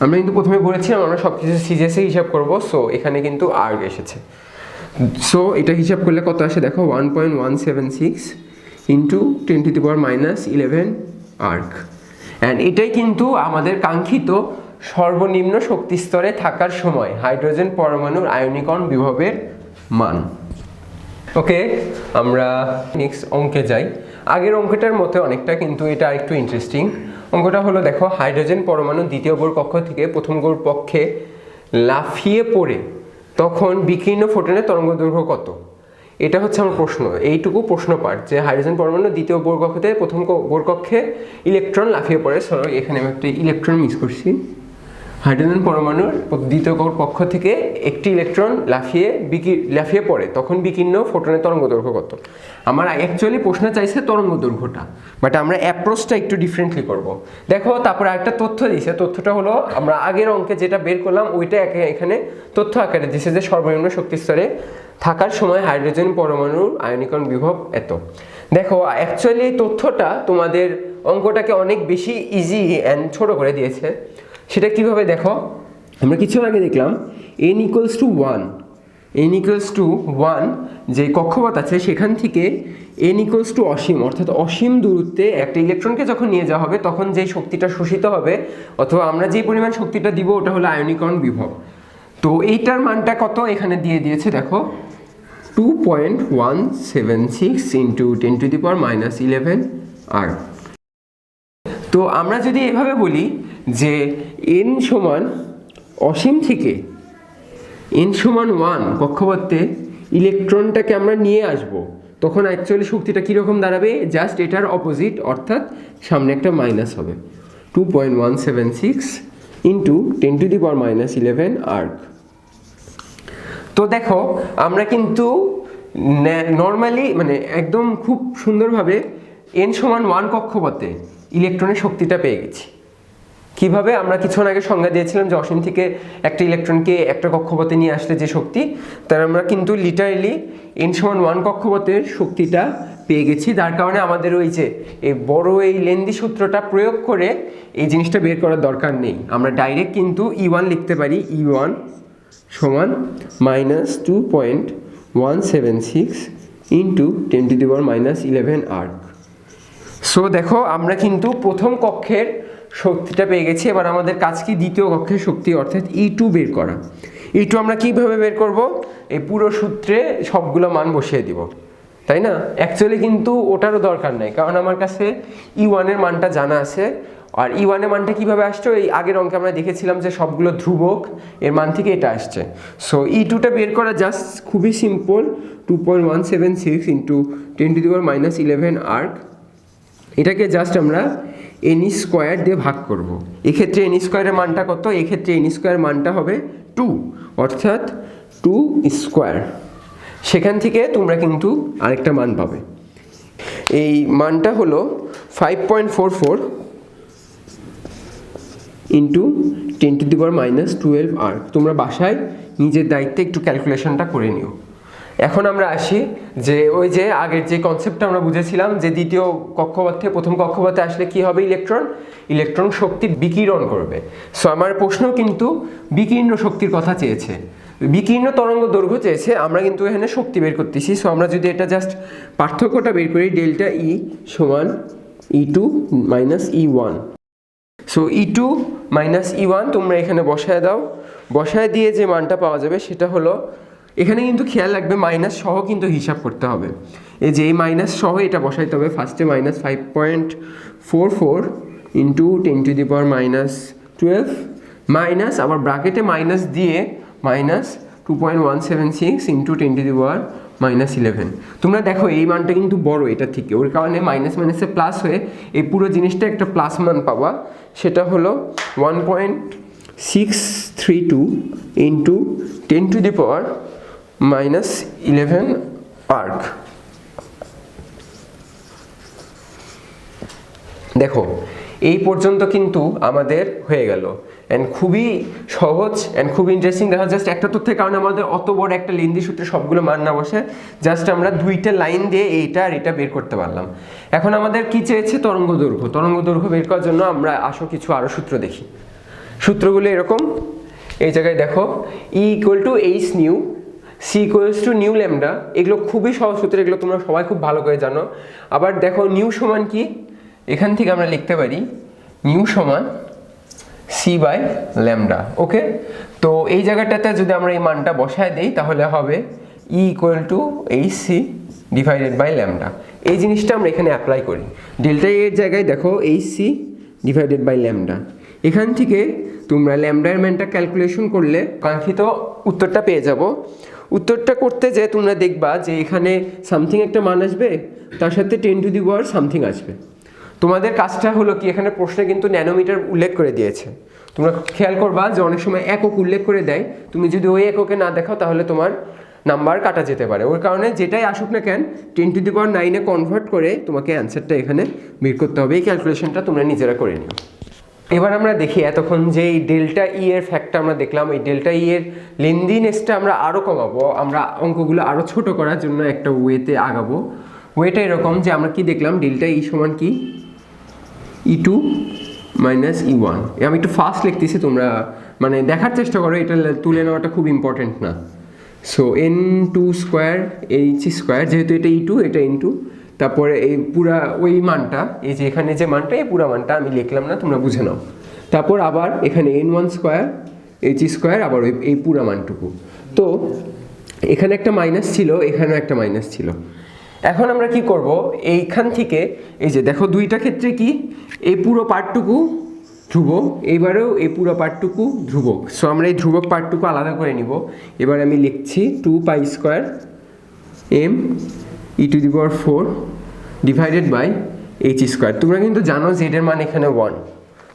আমরা কিন্তু প্রথমে বলেছিলাম আমরা সব কিছু সিজিএসে হিসাব করব। সো এখানে কিন্তু আর্গ এসেছে। সো এটা হিসাব করলে কত আসে দেখো, 1.176 ইন্টু 10⁻⁻11 আর্ক। অ্যান্ড এটাই কিন্তু আমাদের কাঙ্ক্ষিত সর্বনিম্ন শক্তি স্তরে থাকার সময় হাইড্রোজেন পরমাণুর আয়নীকরণ বিভবের মান। ওকে, আমরা নেক্সট অঙ্কে যাই। আগের অঙ্কটার মতো অনেকটা, কিন্তু এটা আরেকটু ইন্টারেস্টিং। অঙ্কটা হলো দেখো, হাইড্রোজেন পরমাণু দ্বিতীয় গৌর কক্ষ থেকে প্রথম গৌর কক্ষে লাফিয়ে পড়ে তখন বিকীর্ণ ফোটনের তরঙ্গ দৈর্ঘ্য কত? এটা হচ্ছে আমার প্রশ্ন, এইটুকু প্রশ্ন পার্ট, যে হাইড্রোজেন পরমাণু দ্বিতীয় গৌর কক্ষ থেকে প্রথম গৌর কক্ষে ইলেকট্রন লাফিয়ে পড়ে। সরি, এখানে আমি একটা ইলেকট্রন মিস করছি। হাইড্রোজেন পরমাণুর দ্বিতীয় কক্ষ থেকে একটি ইলেকট্রন লাফিয়ে পড়ে, তখন বিকীর্ণ ফোটনের তরঙ্গ দৈর্ঘ্য কত? আমার অ্যাকচুয়ালি প্রশ্ন চাইছে তরঙ্গ দৈর্ঘ্যটা, বাট আমরা অ্যাপ্রোচটা একটু ডিফারেন্টলি করব। দেখো তারপরে আরেকটা তথ্য দিয়েছে, তথ্যটা হলো আমরা আগের অঙ্কে যেটা বের করলাম ওইটা এখানে তথ্য আকারে দিয়েছে যে সর্বনিম্ন শক্তি স্তরে থাকার সময় হাইড্রোজেন পরমাণুর আয়নীকরণ বিভব এত। দেখো অ্যাকচুয়ালি এই তথ্যটা তোমাদের অঙ্কটাকে অনেক বেশি ইজি অ্যান্ড ছোট করে দিয়েছে। সেটা কিভাবে দেখো, আমরা কিছু আগে দেখলাম n = 1 যে কক্ষপথ আছে সেখান থেকে n = অসীম, অর্থাৎ অসীম দূরত্বে একটা ইলেকট্রনকে যখন নিয়ে যাওয়া হবে তখন যেই শক্তিটা শোষিত হবে অথবা আমরা যেই পরিমাণ শক্তিটা দিব ওটা হলো আয়নীকরণ বিভব। তো এইটার মানটা কত এখানে দিয়ে দিয়েছে দেখো, 2.176 × 10⁻11 আর। তো আমরা যদি এভাবে বলি যে n সমান অসীম থেকে n সমান 1 কক্ষপথে ইলেকট্রনটাকে আমরা নিয়ে আসব, তখন অ্যাকচুয়ালি শক্তিটা কীরকম দাঁড়াবে, জাস্ট এটার অপোজিট, অর্থাৎ সামনে একটা মাইনাস হবে, 2.176 × 10⁻11 আর্ক। তো দেখো আমরা কিন্তু নর্মালি মানে একদম খুব সুন্দরভাবে n সমান 1 কক্ষপথে ইলেকট্রনের শক্তিটা পেয়ে গেছি। কিভাবে? আমরা কিছুক্ষণ আগে সংজ্ঞা দিয়েছিলাম যে অসীম থেকে একটা ইলেকট্রনকে একটা কক্ষপথে নিয়ে আসলে যে শক্তি, তার আমরা কিন্তু লিটারেলি n সমান 1 কক্ষপথের শক্তিটা পেয়ে গেছি। যার কারণে আমাদের ওই যে এই বড় এই লেন্দি সূত্রটা প্রয়োগ করে এই জিনিসটা বের করার দরকার নেই, আমরা ডাইরেক্ট কিন্তু E1 লিখতে পারি, E1 সমান -2.176 × 10⁻11 আর্ক। সো দেখো আমরা কিন্তু প্রথম কক্ষের শক্তিটা পেয়ে গেছি। এবার আমাদের কাজ কি দ্বিতীয় কক্ষের শক্তি অর্থাৎ E2 বের করা। E2 আমরা কিভাবে বের করব, এই পুরো সূত্রে সবগুলো মান বসিয়ে দিব, তাই না? অ্যাকচুয়ালি কিন্তু ওটারও দরকার নাই, কারণ আমার কাছে E1 এর মানটা জানা আছে। আর E1 এর মানটা কীভাবে আসছে, এই আগের অঙ্কে আমরা দেখেছিলাম যে সবগুলো ধ্রুবক, এর মান থেকে এটা আসছে। সো E2টা বের করা জাস্ট খুবই সিম্পল, 2.176 × 10⁻11 আর্ক। এটাকে জাস্ট আমরা n² দিয়ে ভাগ করব। এক্ষেত্রে n² এর মানটা কত, এক্ষেত্রে n² মানটা হবে 2, অর্থাৎ 2²। সেখান থেকে তোমরা কিন্তু আরেকটা মান পাবে, এই মানটা হলো 5.44 × 10⁻12 আর্ক। তোমরা বাসায় নিজের দায়িত্বে একটু ক্যালকুলেশনটা করে নিও। এখন আমরা আসি যে ওই যে আগের যে কনসেপ্টটা আমরা বুঝেছিলাম যে দ্বিতীয় কক্ষপথ থেকে প্রথম কক্ষপথে আসলে কি হবে, ইলেকট্রন শক্তি বিকিরণ করবে। সো আমার প্রশ্ন কিন্তু বিকীর্ণ শক্তির কথা চেয়েছে, বিকীর্ণ তরঙ্গ দৈর্ঘ্য চেয়েছে, আমরা কিন্তু এখানে শক্তি বের করতেছি। সো আমরা যদি এটা জাস্ট পার্থক্যটা বের করি, ΔE সমান E2 - E1। So E2 - E1 তোমরা এখানে বসায় দাও, বসায় দিয়ে যে মানটা পাওয়া যাবে সেটা হলো, এখানে কিন্তু খেয়াল রাখবে মাইনাস সহ কিন্তু হিসাব করতে হবে। এই যে এই মাইনাস সহ এটা বসাইতে হবে, ফার্স্টে -5.44 × 10⁻12 মাইনাস, আবার ব্র্যাকেটে মাইনাস দিয়ে -2.176 × 10⁻11। তোমরা দেখো এই মানটা কিন্তু বড় এটা থেকে, ওর কারণে মাইনাস মাইনাসে প্লাস হয়ে এই পুরো জিনিসটা একটা প্লাস মান পাবা, সেটা হলো 1.632 × 10⁻11 আর্ক। দেখো এই পর্যন্ত কিন্তু আমাদের হয়ে গেল, অ্যান্ড খুবই সহজ অ্যান্ড খুবই ইন্টারেস্টিং। দেখা জাস্ট একটা তথ্যের কারণে আমাদের অত বড় একটা লেন্দি সূত্রে সবগুলো মান না বসে জাস্ট আমরা দুইটা লাইন দিয়ে এইটা আর এটা বের করতে পারলাম। এখন আমাদের কি চেয়েছে, তরঙ্গ দৈর্ঘ্য বের করার জন্য আমরা কিছু আরও সূত্র দেখি। সূত্রগুলো এরকম, এই জায়গায় দেখো E = hν, C = new lambda, এগুলো খুবই সহজ সূত্র, এগুলো তোমরা সবাই খুব ভালো করে জানো। আবার দেখো নিউ সমান কি, এখান থেকে আমরা লিখতে পারি নিউ সমান c/λ। ওকে, তো এই জায়গাটাতে যদি আমরা এই মানটা বসায় দিই তাহলে হবে E = hc /λ। এই জিনিসটা আমরা এখানে অ্যাপ্লাই করি, ΔE এর জায়গায় দেখো hc /λ। এখান থেকে তোমরা ল্যামডার ম্যানটা ক্যালকুলেশন করলে কাঙ্ক্ষিত উত্তরটা পেয়ে যাবো। উত্তরটা করতে যে তোমরা দেখবা যে এখানে সামথিং একটা মান আসবে, তার সাথে 10⁻something আসবে। তোমাদের কাজটা হলো কি, এখানে প্রশ্নে কিন্তু ন্যানোমিটার উল্লেখ করে দিয়েছে, তোমরা খেয়াল করবা যে অনেক সময় একক উল্লেখ করে দেয়, তুমি যদি ওই এককে না দেখাও তাহলে তোমার নাম্বার কাটা যেতে পারে। ওর কারণে যেটাই আসুক না কেন 10⁹ কনভার্ট করে তোমাকে অ্যান্সারটা এখানে বের করতে হবে। এই ক্যালকুলেশনটা তোমরা নিজেরা করে নিও। এবার আমরা দেখি এতক্ষণ যে এই ডেল্টা ই এর ফ্যাক্টটা আমরা দেখলাম, এই ডেল্টা ই এর লেন্দিনেসটা আমরা আরও কমাবো, আমরা অঙ্কগুলো আরও ছোট করার জন্য একটা ওয়েতে আগাবো। ওয়েটা এরকম যে আমরা কি দেখলাম, ডেল্টা ই সমান কি E2 - E1। আমি একটু ফাস্ট লিখতেছি, তোমরা মানে দেখার চেষ্টা করো, এটা তুলে নেওয়াটা খুব ইম্পর্টেন্ট না। সো n2² যেহেতু এটা E2 এটা N2, তারপরে এই পুরা ওই মানটা, এই যে এখানে যে মানটা, এই পুরা মানটা আমি লিখলাম না, তোমরা বুঝে নাও। তারপর আবার এখানে n1² h² আবার এই পুরা মানটুকু। তো এখানে একটা মাইনাস ছিল, এখানেও একটা মাইনাস ছিল। এখন আমরা কি করব, এইখান থেকে এই যে দেখো দুইটা ক্ষেত্রে কি এই পুরো পার্টটুকু ধ্রুবক, এইবারেও এই পুরো পার্টটুকু ধ্রুবক। সো আমরা এই ধ্রুবক পার্টটুকু আলাদা করে নিব। এবার আমি লিখছি 2π² m e⁴ divided by h²। তোমরা কিন্তু জানো যে এটার মান এখানে 1।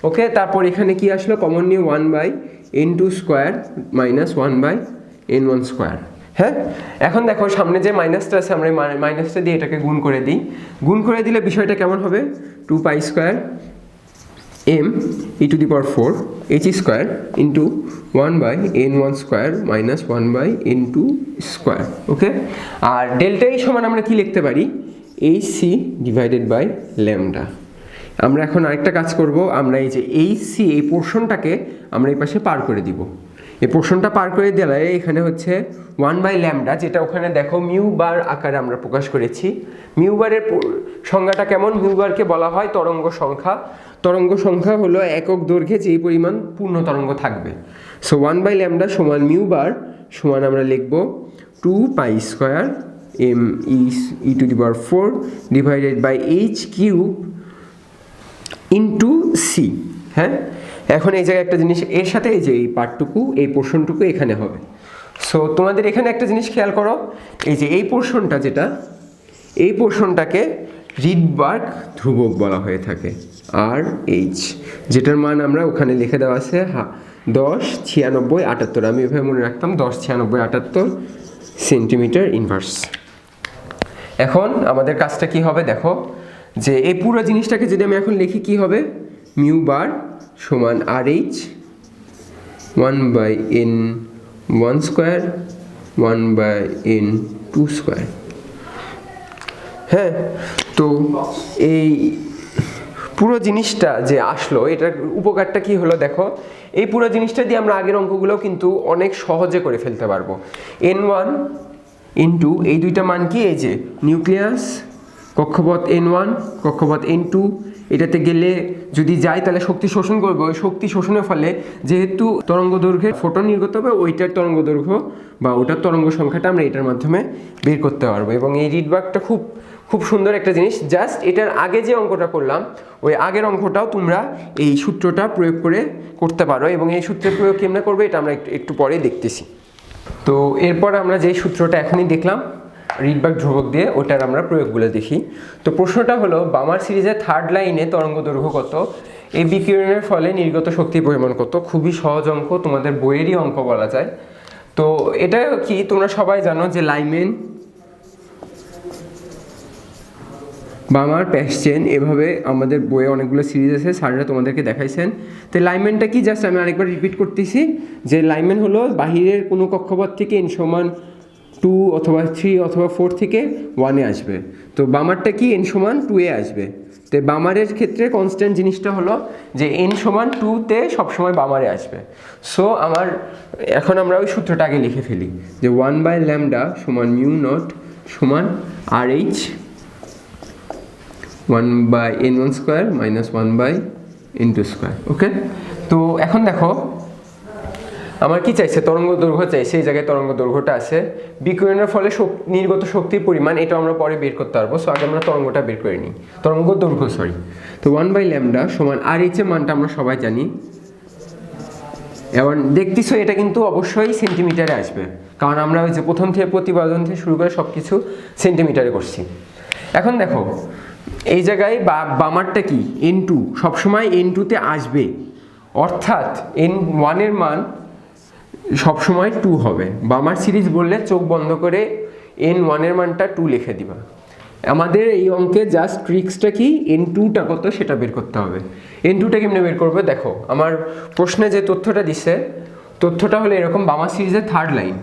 ওকে, তারপর এখানে কি আসলো, কমন নিয়ে 1/n2² - 1/n1²। হ্যাঁ, এখন দেখো সামনে যে মাইনাসটা আছে, আমরা মাইনাসটা দিয়ে এটাকে গুণ করে দিই। গুণ করে দিলে বিষয়টা কেমন হবে, 2π² m e⁴ h² into 1/n1² - 1/n2²। ওকে, আর ডেল্টা ই সমান আমরা কি লিখতে পারি, hc ডিভাইডেড বাই ল্যামডা। আমরা এখন আরেকটা কাজ করব, আমরা এই যে hc এই পোর্শনটাকে আমরা এই পাশে পার করে দিব। এই পোর্শনটা পার করে দিলে এখানে হচ্ছে 1/λ, যেটা ওখানে দেখো মিউ বার আকারে আমরা প্রকাশ করেছি। মিউ বারের সংজ্ঞাটা কেমন, মিউ বারকে বলা হয় তরঙ্গ সংখ্যা। তরঙ্গ সংখ্যা হলো একক দৈর্ঘ্যে যেই পরিমাণ পূর্ণ তরঙ্গ থাকবে। সো 1/λ সমান মিউ বার সমান আমরা লিখব 2π² m e⁴ divided by h³ into c. হ্যাঁ, এখন এই জায়গায় একটা জিনিস, এর সাথে এই যে এই পার্টটুকু, এই পোর্শনটুকু এখানে হবে। সো তোমাদের এখানে একটা জিনিস খেয়াল করো, এই যে এই পোর্শনটা, যেটা এই পোর্শনটাকে রিডবার্গ ধ্রুবক বলা হয়ে থাকে, আর এইচ, যেটার মান আমরা ওখানে লিখে দেওয়া আছে 10, 96, 78। আমি এভাবে মনে রাখতাম 10, 96, 78 সেন্টিমিটার ইনভার্স। এখন আমাদের কাজটা কি হবে দেখো, যে এই পুরো জিনিসটাকে যদি আমি এখন লিখি কি হবে, মিউ বার সমান RH 1/n1² 1/n2²। হ্যাঁ, তো এই পুরো জিনিসটা যে আসলো, এটার উপকারটা কি হলো দেখো, এই পুরো জিনিসটা দিয়ে আমরা আগের অঙ্কগুলোও কিন্তু অনেক সহজে করে ফেলতে পারবো। n1 ইন্টু এই দুইটা মান কি, এই যে নিউক্লিয়াস, কক্ষপথ n1, কক্ষপথ n2, এটাতে গেলে যদি যায় তাহলে শক্তি শোষণ করবে। ওই শক্তি শোষণের ফলে যেহেতু তরঙ্গ দৈর্ঘ্যের ফোটন নির্গত হবে, ওইটার তরঙ্গ দৈর্ঘ্য বা ওটার তরঙ্গ সংখ্যাটা আমরা এটার মাধ্যমে বের করতে পারবো। এবং এই রিডবার্গটা খুব খুব সুন্দর একটা জিনিস। জাস্ট এটার আগে যে অঙ্কটা করলাম, ওই আগের অঙ্কটাও তোমরা এই সূত্রটা প্রয়োগ করে করতে পারো, এবং এই সূত্রের প্রয়োগ কেমনে করবে এটা আমরা একটু পরে দেখতেছি। তো এরপর আমরা যেই সূত্রটা এখনই দেখলাম রিডবার্গ ধ্রুবক দিয়ে, ওটার আমরা প্রয়োগগুলো দেখি। তো প্রশ্নটা হলো, বামার সিরিজের থার্ড লাইনে তরঙ্গ দৈর্ঘ্য কত, এই বিকিরণের ফলে নির্গত শক্তির পরিমাণ কত। খুবই সহজ অঙ্ক, তোমাদের বইয়েরই অঙ্ক বলা যায়। তো এটা কি তোমরা সবাই জানো যে লাইমেন, বামার, প্যাসচেন, এভাবে আমাদের বইয়ে অনেকগুলো সিরিজ আছে, স্যাররা তোমাদেরকে দেখাইছেন। তো লাইমেনটা কি, জাস্ট আমি আরেকবার রিপিট করতেছি, যে লাইমেন হলো বাহিরের কোনো কক্ষপথ থেকে n সমান 2 অথবা 3 অথবা 4 থেকে 1-এ আসবে। তো বামারটা কি, n সমান 2-এ আসবে। তো বামারের ক্ষেত্রে কনস্ট্যান্ট জিনিসটা হলো যে n সমান 2-তে সবসময় বামারে আসবে। সো এখন আমরা ওই সূত্রটা আগে লিখে ফেলি, যে 1/λ সমান μ0 সমান RH 1/n1² - 1/n2²। ওকে, তো এখন দেখো আমার কি চাইছে, তরঙ্গ দৈর্ঘ্য চাইছে। এই জায়গায় তরঙ্গ দৈর্ঘ্যটা আছে, বিকিরণের ফলে নির্গত শক্তির পরিমাণ, এটা আমরা পরে বের করতে পারবো। সো আগে আমরা তরঙ্গটা বের করে নিই, তরঙ্গ দৈর্ঘ্য সরি। তো 1/λ সমান RH এর মানটা আমরা সবাই জানি। এবার দেখতেছো এটা কিন্তু অবশ্যই সেন্টিমিটারে আসবে, কারণ আমরা ওই যে প্রথম থেকে প্রতিপাদন থেকে শুরু করে সব কিছু সেন্টিমিটারে করছি। এখন দেখো এই জায়গায় বামারটা কি, n2 সবসময় n2-তে আসবে। অর্থাৎ n1 এর মান সবসময় 2 হবে। বামার সিরিজ বললে চোখ বন্ধ করে n1 এর মানটা 2 লিখে দিবা। আমাদের এই অঙ্কে জাস্ট ট্রিক্সটা কি, n2টা কত সেটা বের করতে হবে। n2টা কেমনে বের করবে দেখো, আমার প্রশ্নে যে তথ্যটা দিছে তথ্যটা হলো এরকম, বামার সিরিজের থার্ড লাইন।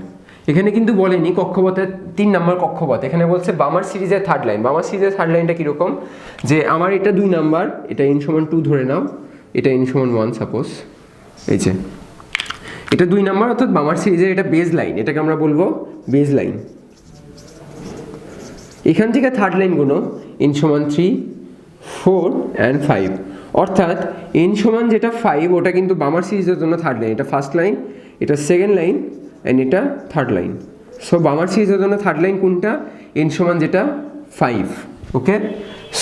এখানে কিন্তু বলেনি কক্ষপথের 3 নম্বর কক্ষপথ, এখানে বলছে বামার সিরিজের থার্ড লাইন। বামার সিরিজের থার্ড লাইনটা কীরকম, যে আমার এটা 2 নাম্বার, এটা n সমান 2 ধরে নাও, এটা n সমান 1 সাপোজ, এই যে এটা 2 নাম্বার, অর্থাৎ বামার সিরিজের এটা বেজ লাইন, এটাকে আমরা বলবো বেজ লাইন। এখান থেকে থার্ড লাইন গুলো n সমান 3, 4 and 5, অর্থাৎ n সমান যেটা 5 ওটা কিন্তু বামার সিরিজের জন্য থার্ড লাইন, এটা ফার্স্ট লাইন, এটা সেকেন্ড লাইন অ্যান্ড এটা থার্ড লাইন। সো বামার সিরিজের জন্য থার্ড লাইন কোনটা, n সমান যেটা 5। ওকে,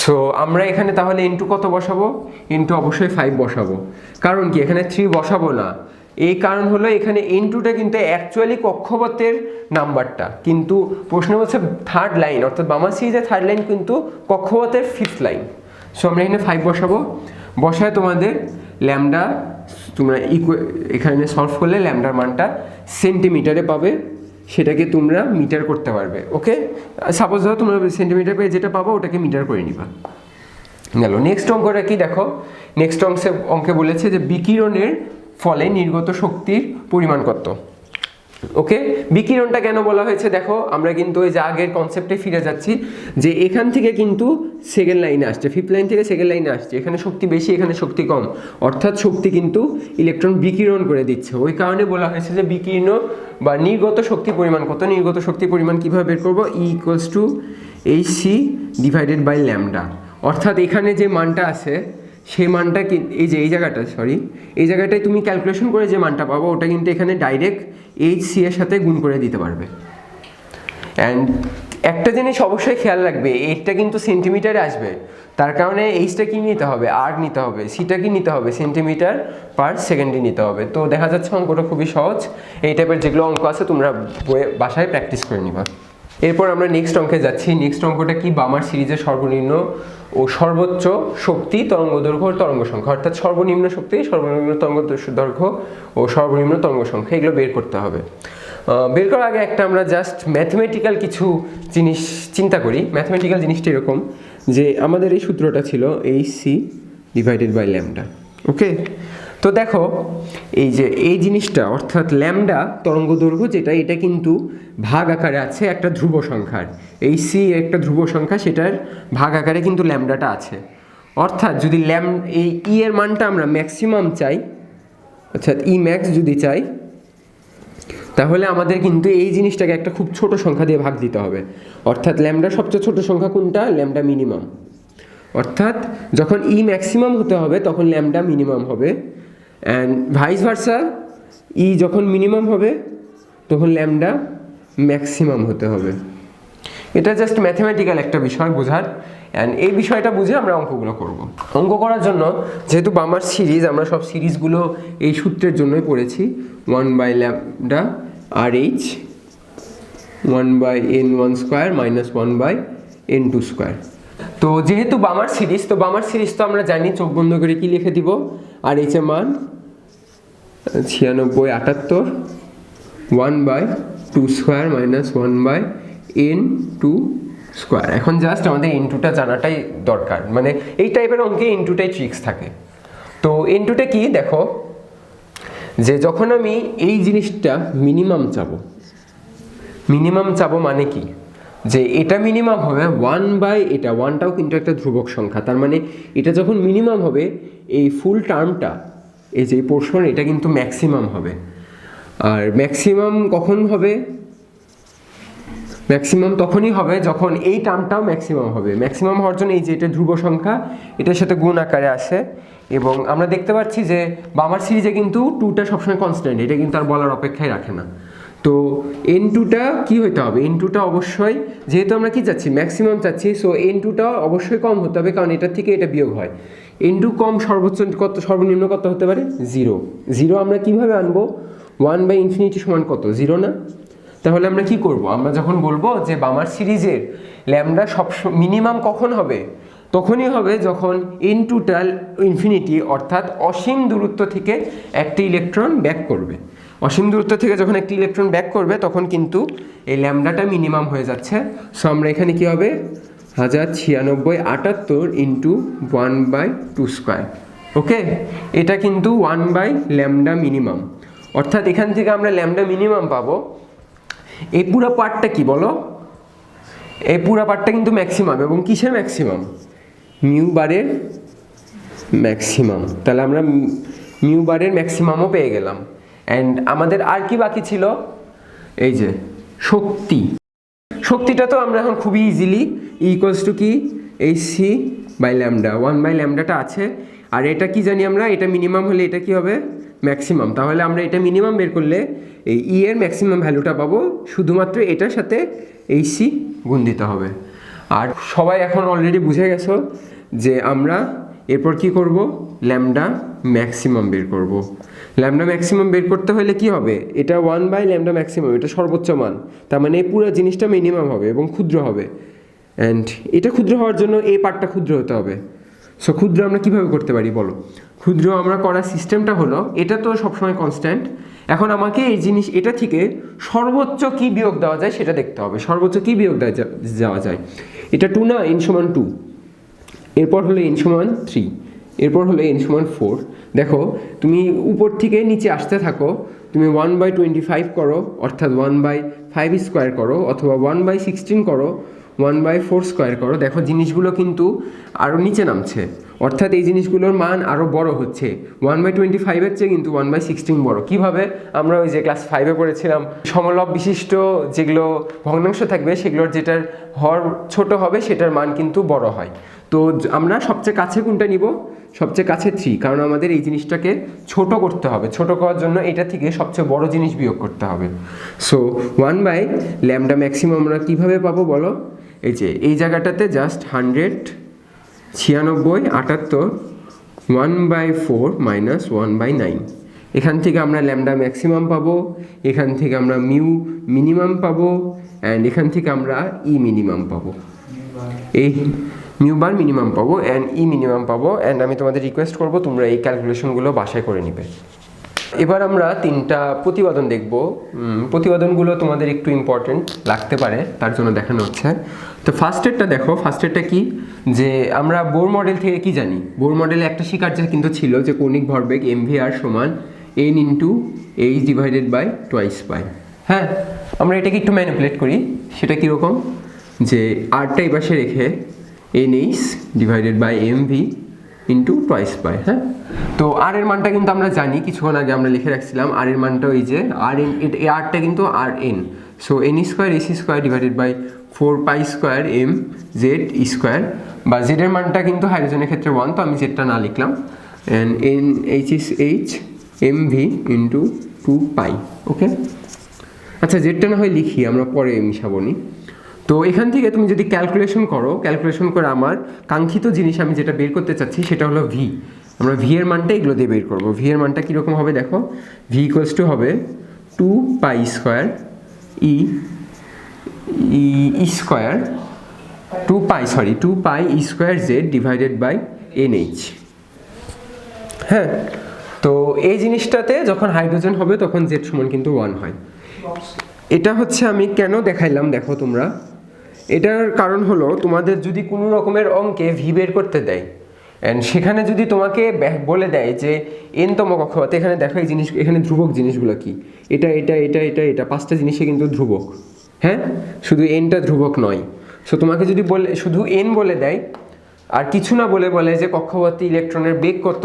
সো আমরা এখানে তাহলে n2 কত বসাবো, n2 অবশ্যই 5 বসাবো। কারণ কি এখানে 3 বসাবো না, এই কারণ হলো এখানে n2টা কিন্তু অ্যাকচুয়ালি কক্ষপথের নাম্বারটা, কিন্তু প্রশ্ন হচ্ছে থার্ড লাইন, অর্থাৎ বামার সিরিজের থার্ড লাইন কিন্তু কক্ষপথের 5th লাইন। সো আমরা এখানে 5 বসাবো, বসায় তোমাদের ল্যামডা তোমরা এখানে সলভ করলে ল্যামডার মানটা সেন্টিমিটারে পাবে, সেটাকে তোমরা মিটার করতে পারবে। ওকে, সাপোজ ধরো তোমরা সেন্টিমিটার পেয়ে যেটা পাবো ওটাকে মিটার করে নিবা। গেল নেক্সট অঙ্কটা কি দেখো, নেক্সট অঙ্কে বলেছে যে বিকিরণের ফলে নির্গত শক্তির পরিমাণ কত। ওকে, বিকিরণটা কেন বলা হয়েছে দেখো, আমরা কিন্তু ওই যে আগের কনসেপ্টে ফিরে যাচ্ছি, যে এখান থেকে কিন্তু সেকেন্ড লাইনে আসছে, 5th লাইন থেকে সেকেন্ড লাইনে আসছে, এখানে শক্তি বেশি এখানে শক্তি কম, অর্থাৎ শক্তি কিন্তু ইলেকট্রন বিকিরণ করে দিচ্ছে। ওই কারণে বলা হয়েছে যে বিকীর্ণ বা নির্গত শক্তি পরিমাণ কত। নির্গত শক্তি পরিমাণ কীভাবে বের করবো, E=hc ডিভাইডেড বাই ল্যামডা, অর্থাৎ এখানে যে মানটা আছে সেই মানটা কি এই যে এই জায়গাটায় তুমি ক্যালকুলেশন করে যে মানটা পাবো ওটা কিন্তু এখানে ডাইরেক্ট hc এর সাথে গুণ করে দিতে পারবে। অ্যান্ড একটা জিনিস অবশ্যই খেয়াল রাখবে, এইটা কিন্তু সেন্টিমিটারে আসবে, তার কারণে এইচটা কি নিতে হবে, আর নিতে হবে, সিটা কি নিতে হবে, সেন্টিমিটার পার সেকেন্ডে নিতে হবে। তো দেখা যাচ্ছে অঙ্কটা খুবই সহজ, এই টাইপের যেগুলো অঙ্ক আছে তোমরা বাসায় প্র্যাকটিস করে নিবা। এরপর আমরা নেক্সট অঙ্কে যাচ্ছি। নেক্সট অঙ্কটা কি, বামার সিরিজের সর্বনিম্ন ও সর্বোচ্চ শক্তি, তরঙ্গ দৈর্ঘ্য ও তরঙ্গ সংখ্যা, অর্থাৎ সর্বনিম্ন শক্তি, সর্বনিম্ন তরঙ্গ দৈর্ঘ্য ও সর্বনিম্ন তরঙ্গ সংখ্যা, এগুলো বের করতে হবে। বের করার আগে একটা আমরা জাস্ট ম্যাথমেটিক্যাল কিছু জিনিস চিন্তা করি। ম্যাথমেটিক্যাল জিনিসটা এরকম যে আমাদের এই সূত্রটা ছিল hc ডিভাইডেড বাই ল্যামডা। ওকে, তো দেখো এই যে এই জিনিসটা অর্থাৎ ল্যামডা তরঙ্গ দৈর্ঘ্য যেটা, এটা কিন্তু ভাগ আকারে আছে একটা ধ্রুব সংখ্যার, hc একটা ধ্রুব সংখ্যা, সেটার ভাগ আকারে কিন্তু ল্যামডাটা আছে। অর্থাৎ যদি এই ই এর মানটা আমরা ম্যাক্সিমাম চাই, অর্থাৎ ই ম্যাক্স যদি চাই, তাহলে আমাদের কিন্তু এই জিনিসটাকে একটা খুব ছোট সংখ্যা দিয়ে ভাগ দিতে হবে। অর্থাৎ ল্যামডার সবচেয়ে ছোট সংখ্যা কোনটা, ল্যামডা মিনিমাম। অর্থাৎ যখন ই ম্যাক্সিমাম হতে হবে তখন ল্যামডা মিনিমাম হবে, অ্যান্ড ভাইস ভার্সা, ই যখন মিনিমাম হবে তখন ল্যামডা ম্যাক্সিমাম হতে হবে। এটা জাস্ট ম্যাথমেটিক্যাল একটা বিষয় বোঝার, অ্যান্ড এই বিষয়টা বুঝে আমরা অঙ্কগুলো করব। অঙ্ক করার জন্য যেহেতু বামার সিরিজ, আমরা সব সিরিজগুলো এই সূত্রের জন্যই পড়েছি, 1/λ RH 1/n1 square minus 1/n2 square. তো যেহেতু বামার সিরিজ, তো বামার সিরিজ তো আমরা জানি, চোখ বন্ধ করে কি লিখে দিব, RH এর মান 9678, 1/2 স্কোয়ার মাইনাস 1/n2 স্কোয়ার। এখন জাস্ট আমাদের n2টা জানাটাই দরকার, মানে এই টাইপের অঙ্কে n2টাই ট্রিক্স থাকে। তো n2টা কি দেখো, যে যখন আমি এই জিনিসটা মিনিমাম চাবো মানে কি, যে এটা মিনিমাম হবে 1/, এটা 1টাও কিন্তু একটা ধ্রুবক সংখ্যা, তার মানে এটা যখন মিনিমাম হবে এই ফুল টার্মটা, এই যে পোর্শন, এটা কিন্তু ম্যাক্সিমাম হবে। আর ম্যাক্সিমাম কখন হবে, ম্যাক্সিমাম তখনই হবে যখন এই টার্মটাও ম্যাক্সিমাম হবে। ম্যাক্সিমাম হওয়ার জন্য এই যে এটা ধ্রুব সংখ্যা, এটার সাথে গুণ আকারে আসে, এবং আমরা দেখতে পাচ্ছি যে বামার সিরিজে কিন্তু 2টা সবসময় কনস্ট্যান্ট, এটা কিন্তু আর বলার অপেক্ষায় রাখে না। তো n2টা কি হতে হবে, n2টা অবশ্যই, যেহেতু আমরা কি চাচ্ছি ম্যাক্সিমাম চাচ্ছি, সো n2টা অবশ্যই কম হতে হবে, কারণ এটার থেকে এটা বিয়োগ হয়। n2 কম, সর্বোচ্চ কত, সর্বনিম্ন কত হতে পারে, 0 আমরা কিভাবে আনবো, 1/∞ সমান কত, 0 না? তাহলে আমরা কি করব, আমরা যখন বলবো যে বামার সিরিজের ল্যামডা মিনিমাম কখন হবে, তখনই হবে যখন ইন টোটাল ইনফিনিটি অর্থাৎ অসীম দূরত্ব থেকে একটি ইলেকট্রন ব্যাক করবে। অসীম দূরত্ব থেকে যখন একটি ইলেকট্রন ব্যাক করবে তখন কিন্তু এই ল্যামডাটা মিনিমাম হয়ে যাচ্ছে। সো আমরা এখানে কি হবে 1096 ইন্টু 1/2²। ওকে, এটা কিন্তু 1/λ মিনিমাম, অর্থাৎ এখান থেকে আমরা ল্যামডা মিনিমাম পাবো। এই পুরো পার্টটা কি বলো, এই পুরো পার্টটা কিন্তু ম্যাক্সিমাম, এবং কিসের ম্যাক্সিমাম? মিউ বারের ম্যাক্সিমাম। তাহলে আমরা মিউ বারের ম্যাক্সিমামও পেয়ে গেলাম। অ্যান্ড আমাদের আর কি বাকি ছিল? এই যে শক্তি। শক্তিটা তো আমরা এখন খুবই ইজিলি ইকুয়ালস টু কি hc/λ, 1/λটা আছে। আর এটা কি জানি আমরা, এটা মিনিমাম হলে এটা কি হবে? ম্যাক্সিমাম। তাহলে আমরা এটা মিনিমাম বের করলে এই ই এর ম্যাক্সিমাম ভ্যালুটা পাবো, শুধুমাত্র এটার সাথে hc গুণ দিতে হবে। আর সবাই এখন অলরেডি বুঝে গেছো যে আমরা এরপর কি করব? ল্যামডা ম্যাক্সিমাম বের করব। ল্যামডা ম্যাক্সিমাম বের করতে হলে কি হবে? এটা 1/λ ম্যাক্সিমাম, এটা সর্বোচ্চ মান, তার মানে এই পুরো জিনিসটা মিনিমাম হবে এবং ক্ষুদ্র হবে। অ্যান্ড এটা ক্ষুদ্র হওয়ার জন্য এই পার্টটা ক্ষুদ্র হতে হবে। সো ক্ষুদ্র আমরা কিভাবে করতে পারি বলো? ক্ষুদ্র আমরা করার সিস্টেমটা হলো, এটা তো সবসময় কনস্ট্যান্ট। এখন আমাকে এই জিনিস এটা থেকে সর্বোচ্চ কি বিয়োগ দেওয়া যায় সেটা দেখতে হবে। সর্বোচ্চ কি বিয়োগ দেওয়া যায়? এটা 2 না, n সমান 2, এরপর হলো n সমান 3, এরপর হলো n সমান 4। দেখো তুমি উপর থেকে নিচে আসতে থাকো, তুমি 1/25 করো অর্থাৎ 1/5² করো, অথবা 1/16 করো, 1/4² করো। দেখো জিনিসগুলো কিন্তু আরও নিচে নামছে, অর্থাৎ এই জিনিসগুলোর মান আরও বড় হচ্ছে। 1/25-এর চেয়ে কিন্তু 1/16 বড়। কীভাবে? আমরা ওই যে ক্লাস 5-এ পড়েছিলাম, সমলব বিশিষ্ট যেগুলো ভগ্নাংশ থাকবে সেগুলোর যেটার হর ছোট হবে সেটার মান কিন্তু বড় হয়। তো আমরা সবচেয়ে কাছে কোনটা নিব? সবচেয়ে কাছে 3, কারণ আমাদের এই জিনিসটাকে ছোট করতে হবে। ছোট করার জন্য এটা থেকে সবচেয়ে বড় জিনিস বিয়োগ করতে হবে। সো 1/λ ম্যাক্সিমাম আমরা কীভাবে পাবো বলো? এই যে এই জায়গাটাতে জাস্ট 196 1/4 মাইনাস 1/9। এখান থেকে আমরা ল্যামডা ম্যাক্সিমাম পাবো, এখান থেকে আমরা মিউ মিনিমাম পাবো, অ্যান্ড এখান থেকে আমরা ই মিনিমাম পাবো। এই মিউ বার মিনিমাম পাবো অ্যান্ড ই মিনিমাম পাবো। অ্যান্ড আমি তোমাদের রিকোয়েস্ট করবো তোমরা এই ক্যালকুলেশনগুলো বাসায় করে নিবে। এবার আমরা 3টা প্রতিবেদন দেখব। প্রতিবেদনগুলো তোমাদের একটু ইম্পর্টেন্ট লাগতে পারে, তার জন্য দেখানো হচ্ছে। তো ফার্স্টেরটা দেখো, ফার্স্টেরটা কি, যে আমরা বোর মডেল থেকে কি জানি? বোর মডেলে একটা শিকার্য কিন্তু ছিল যে কৌণিক ভরবেগ mvr সমান n into h divided by twice pi. হ্যাঁ, আমরা এটাকে একটু ম্যানিপুলেট করি। সেটা কীরকম? যে আরটা এই পাশে রেখে nh divided by mv into twice pi. হ্যাঁ, তো আর এর মানটা কিন্তু আমরা জানি, কিছুক্ষণ আগে আমরা লিখে রাখছিলাম। আর এর মানটা ওই যে আর এন, এই আরটা কিন্তু r n. So n² ac² divided by 4π² m z² বা জেড এর মানটা কিন্তু হাইড্রোজেনের ক্ষেত্রে 1, তো আমি জেডটা না লিখলাম। And n h is h mv into 2π। Okay, আচ্ছা জেডটা না হয় লিখি, আমরা পরে মিশাবো নি। তো এখান থেকে তুমি যদি ক্যালকুলেশন করো, ক্যালকুলেশন করে আমার কাঙ্ক্ষিত জিনিস আমি যেটা বের করতে চাচ্ছি সেটা হলো ভি। আমরা ভি এর মানটা এগুলো দিয়ে বের করবো। ভি এর মানটা কীরকম হবে দেখো, ভি ইকুয়ালস টু হবে 2π² e square 2π e² z divided by nh। হ্যাঁ, তো এই জিনিসটাতে যখন হাইড্রোজেন হবে তখন z সমান কিন্তু 1 হয়। এটা হচ্ছে আমি কেন দেখাইলাম দেখো তোমরা। এটার কারণ হলো তোমাদের যদি কোনো রকমের অঙ্কে ভি বের করতে দেয়, অ্যান্ড সেখানে যদি তোমাকে বলে দেয় যে n তম কক্ষপথে, এখানে দেখো এই জিনিস, এখানে ধ্রুবক জিনিসগুলো কি, এটা এটা এটা এটা এটা 5টা জিনিসে কিন্তু ধ্রুবক। হ্যাঁ, শুধু nটা ধ্রুবক নয়। সো তোমাকে যদি বলে শুধু n বলে দেয় আর কিছু না বলে যে কক্ষপথে ইলেকট্রনের বেগ কত,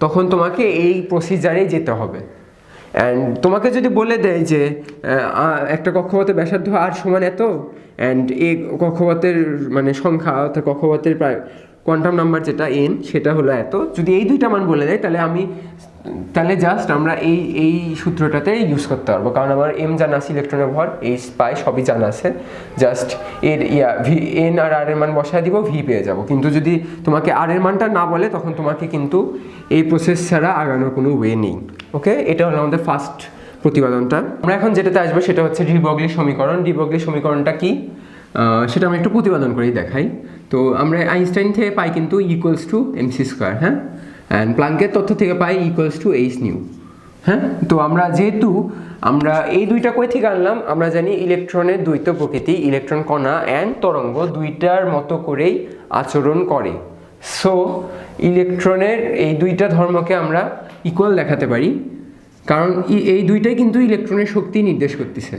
তখন তোমাকে এই প্রসিজারেই যেতে হবে। অ্যান্ড তোমাকে যদি বলে দেয় যে একটা কক্ষপথের ব্যাসার্ধ আর সমান এত, অ্যান্ড এই কক্ষপথের মানে সংখ্যা অর্থাৎ কক্ষপথের প্রায় কোয়ান্টাম নাম্বার যেটা n সেটা হলো এত, যদি এই দুইটা মান বলে দেয় তাহলে জাস্ট আমরা এই সূত্রটাতে ইউজ করতে পারবো, কারণ আমার m জানা আছে, ইলেকট্রনের ভর h পাই সবই জানা আছে। জাস্ট এর ভি n আর r এর মান বসায় দিব, ভি পেয়ে যাব। কিন্তু যদি তোমাকে r এর মানটা না বলে তখন তোমাকে কিন্তু এই প্রসেস ছাড়া আগানোর কোনো ওয়ে নেই। ওকে, এটা হলো আমাদের ফার্স্ট প্রতিবেদনটা। আমরা এখন যেটাতে আসবো সেটা হচ্ছে ডি ব্রগলি সমীকরণ। ডি ব্রগলি সমীকরণটা কি? সেটা আমরা একটু প্রতিপাদন করেই দেখাই। তো আমরা আইনস্টাইন থেকে পাই কিন্তু ইকুয়ালস টু এমসি স্কোয়ার, হ্যাঁ, অ্যান্ড প্লাঙ্কের তথ্য থেকে পাই ইকুয়ালস টু এইচ নিউ, হ্যাঁ। তো আমরা যেহেতু আমরা এই দুইটা কই থেকে আনলাম, আমরা জানি ইলেকট্রনের দ্বৈত প্রকৃতি, ইলেকট্রন কণা অ্যান্ড তরঙ্গ দুইটার মতো করেই আচরণ করে। সো ইলেকট্রনের এই দুইটা ধর্মকে আমরা ইকুয়াল দেখাতে পারি, কারণ এই দুইটাই কিন্তু ইলেকট্রনের শক্তি নির্দেশ করতেছে।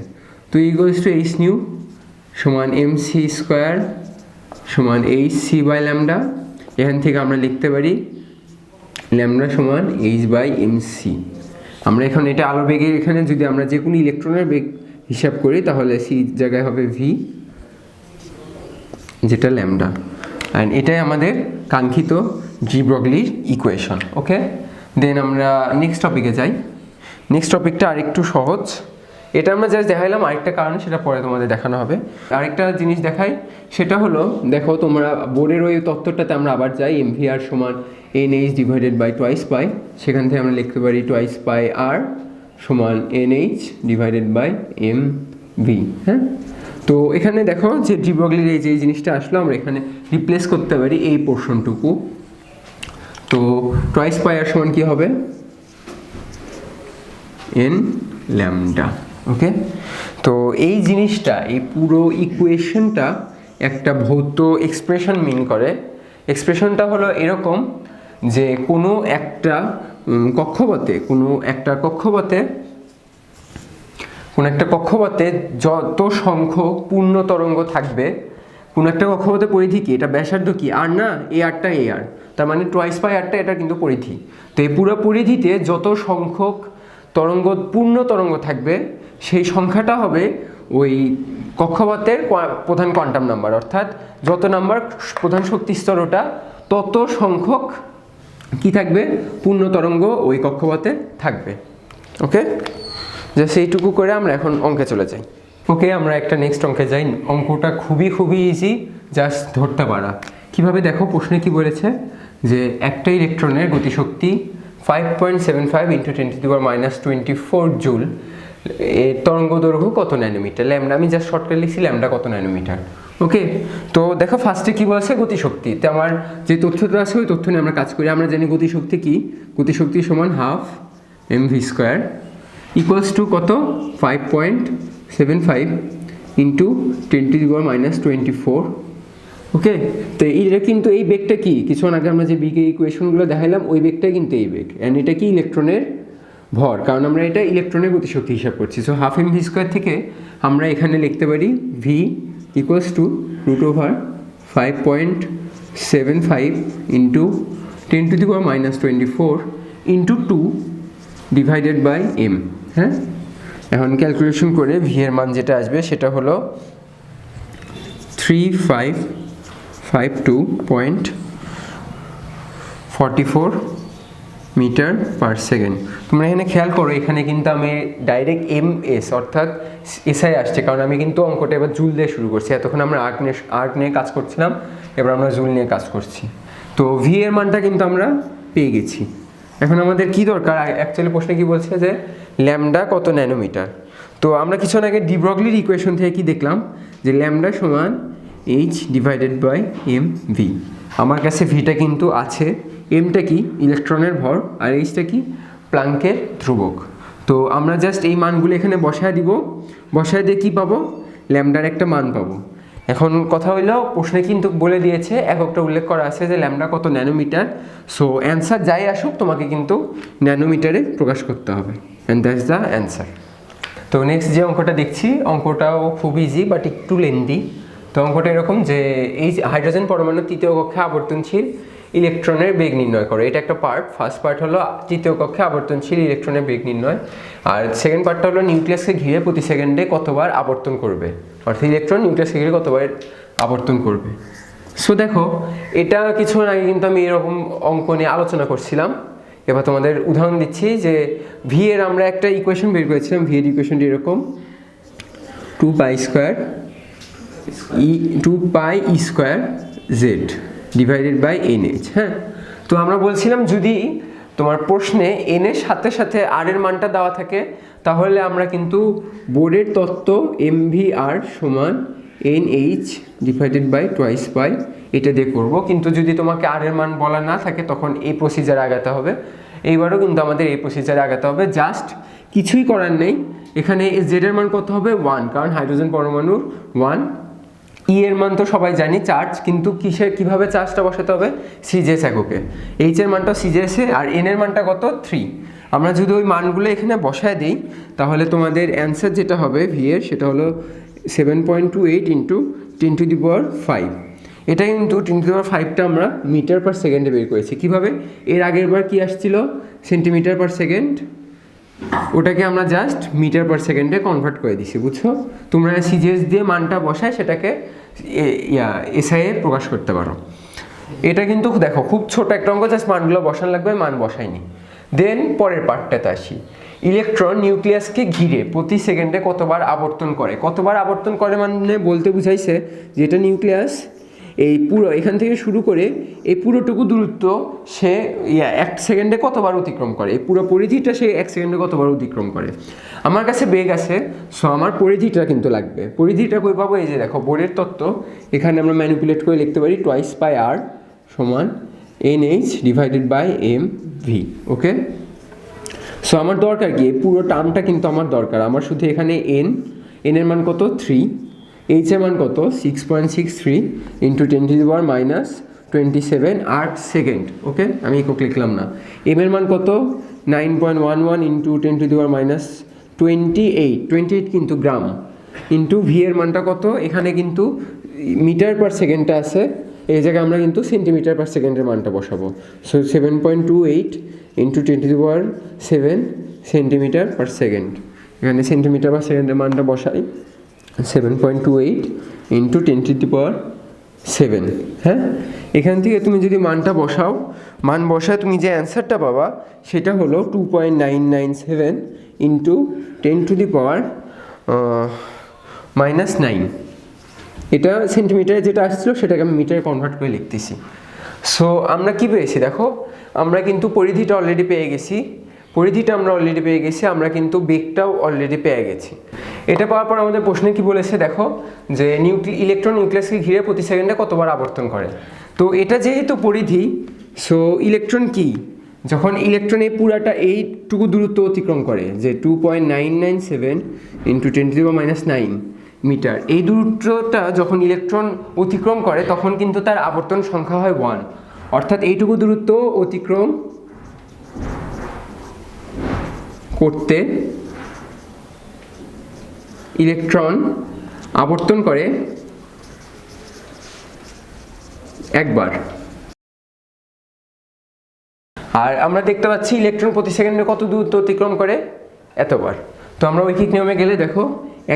তো ইকুয়ালস টু এইচ নিউ সমান এমসি স্কোয়ার সমান এইচ সি বাই ল্যামডা। এখান থেকে আমরা লিখতে পারি ল্যামডা সমান এইচ বাই এমসি। আমরা এখন এটা আলো বেগের এখানে যদি আমরা যে কোনো ইলেকট্রনের বেগ হিসাব করি তাহলে সি জায়গায় হবে ভি, যেটা ল্যামডা, অ্যান্ড এটাই আমাদের কাঙ্ক্ষিত জি ব্রগলির ইকুয়েশন। ওকে, দেন আমরা নেক্সট টপিকে যাই। নেক্সট টপিকটা আরেকটু সহজ, এটা আমরা জাস্ট দেখাইলাম, আরেকটা কারণে সেটা পরে তোমাদের দেখানো হবে। আরেকটা জিনিস দেখাই, সেটা হলো দেখো তোমরা বোর্ডের ওই তত্ত্বটাতে আমরা আবার যাই, এম ভি আর সমান N H divided by twice pi. সেখান থেকে আমরা লিখতে পারি টোয়াইস পাই আর সমান N H divided by M V, হ্যাঁ। তো এখানে দেখো যে জি ব্রগলির এই যে জিনিসটা আসলো, আমরা এখানে রিপ্লেস করতে পারি এই পোর্শনটুকু। তো টোয়াইস পাই আর সমান কী হবে, এন ল্যামডা। ওকে, তো এই জিনিসটা, এই পুরো ইকুয়েশনটা একটা ভৌত এক্সপ্রেশন মিন করে। এক্সপ্রেশনটা হলো এরকম যে কোনো একটা কক্ষপথে যত সংখ্যক পূর্ণ তরঙ্গ থাকবে, কোনো একটা কক্ষপথে পরিধি কি, এটা ব্যাসার্ধ কি আর না, এ আরটা এ আর, তার মানে টোয়াইস পাই আরটা এটা কিন্তু পরিধি। তো এই পুরো পরিধিতে যত সংখ্যক পূর্ণ তরঙ্গ থাকবে সেই সংখ্যাটা হবে ওই কক্ষপথের প্রধান কোয়ান্টাম নাম্বার, অর্থাৎ যত নাম্বার প্রধান শক্তি স্তরটা তত সংখ্যক কি থাকবে, পূর্ণ তরঙ্গ ওই কক্ষপথে থাকবে। ওকে, জাস্ট এইটুকু করে আমরা এখন অঙ্কে চলে যাই। ওকে, আমরা একটা নেক্সট অঙ্কে যাই। অঙ্কটা খুবই ইজি, জাস্ট ধরতে পারা। কিভাবে দেখো, প্রশ্নে কি বলেছে যে একটা ইলেকট্রনের গতিশক্তি 5.75 × 10⁻⁻24 জুল, এর তরঙ্গ দৈর্ঘ্য কত ন্যানোমিটার, ল্যামডা, আমি জাস্ট শর্টকাট লিখছি ল্যামডা কত ন্যানোমিটার। ওকে, তো দেখো ফার্স্টে কি বলছে, গতিশক্তি। তো আমার যে তথ্যটা আছে ওই তথ্য নিয়ে আমরা কাজ করি। আমরা জানি গতিশক্তি কি, গতিশক্তি সমান half M V square equals to কত, 5.75 × 10⁻⁻24। ওকে, তো এটা কিন্তু এই বেগটা কি, কিছুক্ষণ আগে আমরা যে বিগের ইকুয়েশনগুলো দেখাইলাম ওই বেগটাই কিন্তু এই বেগ, অ্যান্ড এটা কি ইলেকট্রনের ভর, কারণ আমরা এটা ইলেকট্রনের গতিশক্তি হিসাব করছি। So half M V square থেকে আমরা এখানে লিখতে পারি V equals to √5.75 × 10⁻⁻24 × 2 divided by M, হ্যাঁ। এখন ক্যালকুলেশন করে ভি এর মান যেটা আসবে সেটা হলো 3552.44 মিটার পার সেকেন্ড। তোমরা এখানে খেয়াল করো, এখানে কিন্তু আমি ডাইরেক্ট এম এস অর্থাৎ এসআই আসছে, কারণ আমি কিন্তু অঙ্কটা এবার জুল দিয়ে শুরু করছি। এতক্ষণ আমরা আর্ট নিয়ে কাজ করছিলাম, এবার আমরা জুল নিয়ে কাজ করছি। তো ভি এর মানটা কিন্তু আমরা পেয়ে গেছি। এখন আমাদের কি দরকার, অ্যাকচুয়ালি প্রশ্নে কি বলছে যে ল্যামডা কত ন্যানোমিটার। তো আমরা কিছুক্ষণ আগে ডি ব্রগলির ইকুয়েশন থেকে কি দেখলাম যে ল্যামডা সমান H divided by M V. আমার কাছে ভিটা কিন্তু আছে, এমটা কি ইলেকট্রনের ভর আর এইচটা কি প্লাঙ্কের ধ্রুবক। তো আমরা জাস্ট এই মানগুলো এখানে বসায় দিব, বসায় দিয়ে কী পাবো, ল্যামডার একটা মান পাবো। এখন কথা হইলো প্রশ্নে কিন্তু বলে দিয়েছে, এককটা উল্লেখ করা আছে যে ল্যামডা কত ন্যানোমিটার। সো অ্যান্সার যাই আসুক তোমাকে কিন্তু ন্যানোমিটারে প্রকাশ করতে হবে, অ্যান্ড দ্যাটস দ্য অ্যান্সার। তো নেক্সট যে অঙ্কটা দেখছি, অঙ্কটাও খুব ইজি বাট একটু লেন্দি। তো অঙ্কটা এরকম যে এই হাইড্রোজেন পরমাণু তৃতীয় কক্ষে আবর্তনশীল ইলেকট্রনের বেগ নির্ণয় করে, এটা একটা পার্ট। ফার্স্ট পার্ট হলো তৃতীয় কক্ষে আবর্তনশীল ইলেকট্রনের বেগ নির্ণয়, আর সেকেন্ড পার্টটা হলো নিউক্লিয়াসকে ঘিরে প্রতি সেকেন্ডে কতবার আবর্তন করবে, অর্থাৎ ইলেকট্রন নিউক্লিয়াসকে ঘিরে কতবার আবর্তন করবে। সো দেখো, এটা কিছুক্ষণ আগে কিন্তু আমি এরকম অঙ্ক নিয়ে আলোচনা করছিলাম। এবার তোমাদের উদাহরণ দিচ্ছি যে ভি এর আমরা একটা ইকুয়েশন বের করেছিলাম। ভি এর ইকুয়েশনটি এরকম 2π² জেড ডিভাইডেড বাই NH, হ্যাঁ। তো আমরা বলছিলাম যদি তোমার প্রশ্নে এন এর সাথে সাথে আর এর মানটা দেওয়া থাকে তাহলে আমরা কিন্তু বোর্ডের তত্ত্ব MVR সমান NH divided by twice by এটা দিয়ে করবো। কিন্তু যদি তোমাকে আর এর মান বলা না থাকে তখন এই প্রসিজারে আগাতে হবে। এইবারও কিন্তু আমাদের এই প্রসিজারে আগাতে হবে, জাস্ট কিছুই করার নেই। এখানে জেড এর মান কত হবে 1, কারণ হাইড্রোজেন পরমাণুর 1। ই এর মান তো সবাই জানি চার্জ, কিন্তু কিভাবে চার্জটা বসাতে হবে সিজিএস এককে। এইচ এর মানটা সিজিএসে, আর এন এর মানটা কত 3। আমরা যদি ওই মানগুলো এখানে বসায় দিই তাহলে তোমাদের অ্যান্সার যেটা হবে ভি এর সেটা হলো 7.28 ইন্টু 10⁵। এটা কিন্তু 10⁵টা আমরা মিটার পার সেকেন্ডে বের করেছি। কীভাবে? এর আগের বার কি আসছিল সেন্টিমিটার পার সেকেন্ড, ওটাকে আমরা জাস্ট মিটার পার সেকেন্ডে কনভার্ট করে দিছি, বুঝছো? তোমরা সিজিএস দিয়ে মানটা বসায় সেটাকে এসআইয়ে প্রকাশ করতে পারো। এটা কিন্তু দেখো খুব ছোট একটা অঙ্ক, জাস্ট মানগুলো বসানো লাগবে, মান বসাইনি। দেন পরের পার্টটাতে আসি। ইলেকট্রন নিউক্লিয়াসকে ঘিরে প্রতি সেকেন্ডে কতবার আবর্তন করে। কতবার আবর্তন করে মানে বলতে বুঝাইছে যে এটা নিউক্লিয়াস এই পুরো এখান থেকে শুরু করে এই পুরোটুকু দূরত্ব সে 1 সেকেন্ডে কতবার অতিক্রম করে, এই পুরো পরিধিটা সে 1 সেকেন্ডে কতবার অতিক্রম করে। আমার কাছে বেগ আছে, সো আমার পরিধিটা কিন্তু লাগবে। পরিধিটা কই পাবো? এই যে দেখো বোরের তত্ত্ব, এখানে আমরা ম্যানিপুলেট করে লিখতে পারি টোয়াইস বাই আর সমান NH divided by mv। Okay, so আমার দরকার কি পুরো টার্মটা কিন্তু আমার দরকার। আমার শুধু এখানে n এর মান কত 3, এইচ এর মান কত 6.63 ইন্টু 10⁻⁻27 আর্ক সেকেন্ড। ওকে, আমি একক লিখলাম না। এম এর মান কত 9.11 ইন্টু 10⁻28 কিন্তু গ্রাম, ইন্টু ভি এর মানটা কত, এখানে কিন্তু মিটার পার সেকেন্ডটা আছে, এই জায়গায় আমরা কিন্তু সেন্টিমিটার পার সেকেন্ডের মানটা বসাবো। So 7.28 into 10⁻7 centimetre per second. এখানে সেন্টিমিটার পার সেকেন্ডের মানটা বসাই 7.28 ইন্টু 10⁻7। হ্যাঁ, এখান থেকে তুমি যদি মানটা বসাও, মান বসায় তুমি যে অ্যান্সারটা পাবা সেটা হলো 2.997 ইন্টু 10⁻⁻9। এটা সেন্টিমিটারে যেটা আসছিল সেটাকে আমি মিটারে কনভার্ট করে লিখতেছি। সো আমরা কি পেয়েছি দেখো, আমরা কিন্তু পরিধিটা অলরেডি পেয়ে গেছি, আমরা কিন্তু বেগটাও অলরেডি পেয়ে গেছি। এটা পাওয়ার পর আমাদের প্রশ্নে কি বলেছে দেখো, যে ইলেকট্রন নিউক্লিয়াসকে ঘিরে প্রতি সেকেন্ডে কতবার আবর্তন করে। তো এটা যেহেতু পরিধি, সো ইলেকট্রন কি, যখন ইলেকট্রন এই পুরাটা এইটুকু দূরত্ব অতিক্রম করে, যে 2.997 ইন্টু 10⁻⁹ মিটার, এই দূরত্বটা যখন ইলেকট্রন অতিক্রম করে তখন কিন্তু তার আবর্তন সংখ্যা হয় 1। অর্থাৎ এইটুকু দূরত্ব অতিক্রম করতে ইলেকট্রন আবর্তন করে একবার। আর আমরা দেখতে পাচ্ছি ইলেকট্রন প্রতি সেকেন্ডে কত দূরত্ব অতিক্রম করে, এতবার। তো আমরা ঐকিক নিয়মে গেলে দেখো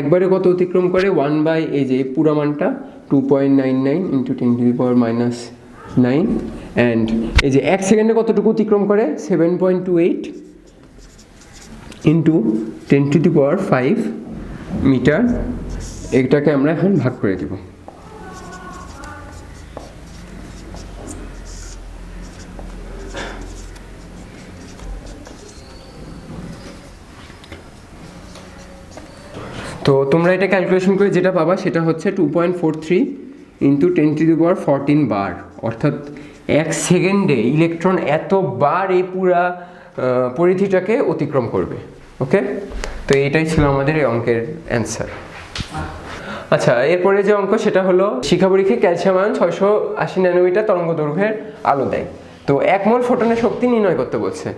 একবারে কত অতিক্রম করে 1/, এই যে পুরো মানটা 2.99 ইন্টু 10⁻⁹ অ্যান্ড এই যে 1 সেকেন্ডে কতটুকু অতিক্রম করে 7.28 ইন্টু 10⁵ মিটার। এটাকে আমরা এখন ভাগ করে দেব। তো তোমরা এটা ক্যালকুলেশন করে যেটা পাবা সেটা হচ্ছে 2.43 ইন্টু 10⁻14 বার। অর্থাৎ 1 সেকেন্ডে ইলেকট্রন এতবার এই পুরা পরিধিটাকে অতিক্রম করবে। ওকে, তো এইটাই ছিল আমাদের এই অঙ্কের অ্যান্সার। আচ্ছা, এরপরে যে অঙ্ক সেটা হলো শিখা পরীক্ষায় ক্যালসিয়াম আয়ন 680 ন্যানোমিটার তরঙ্গ দৈর্ঘ্যের আলো দেয়। তো 1 মোল ফোটনের শক্তি নির্ণয় করতে বলছে।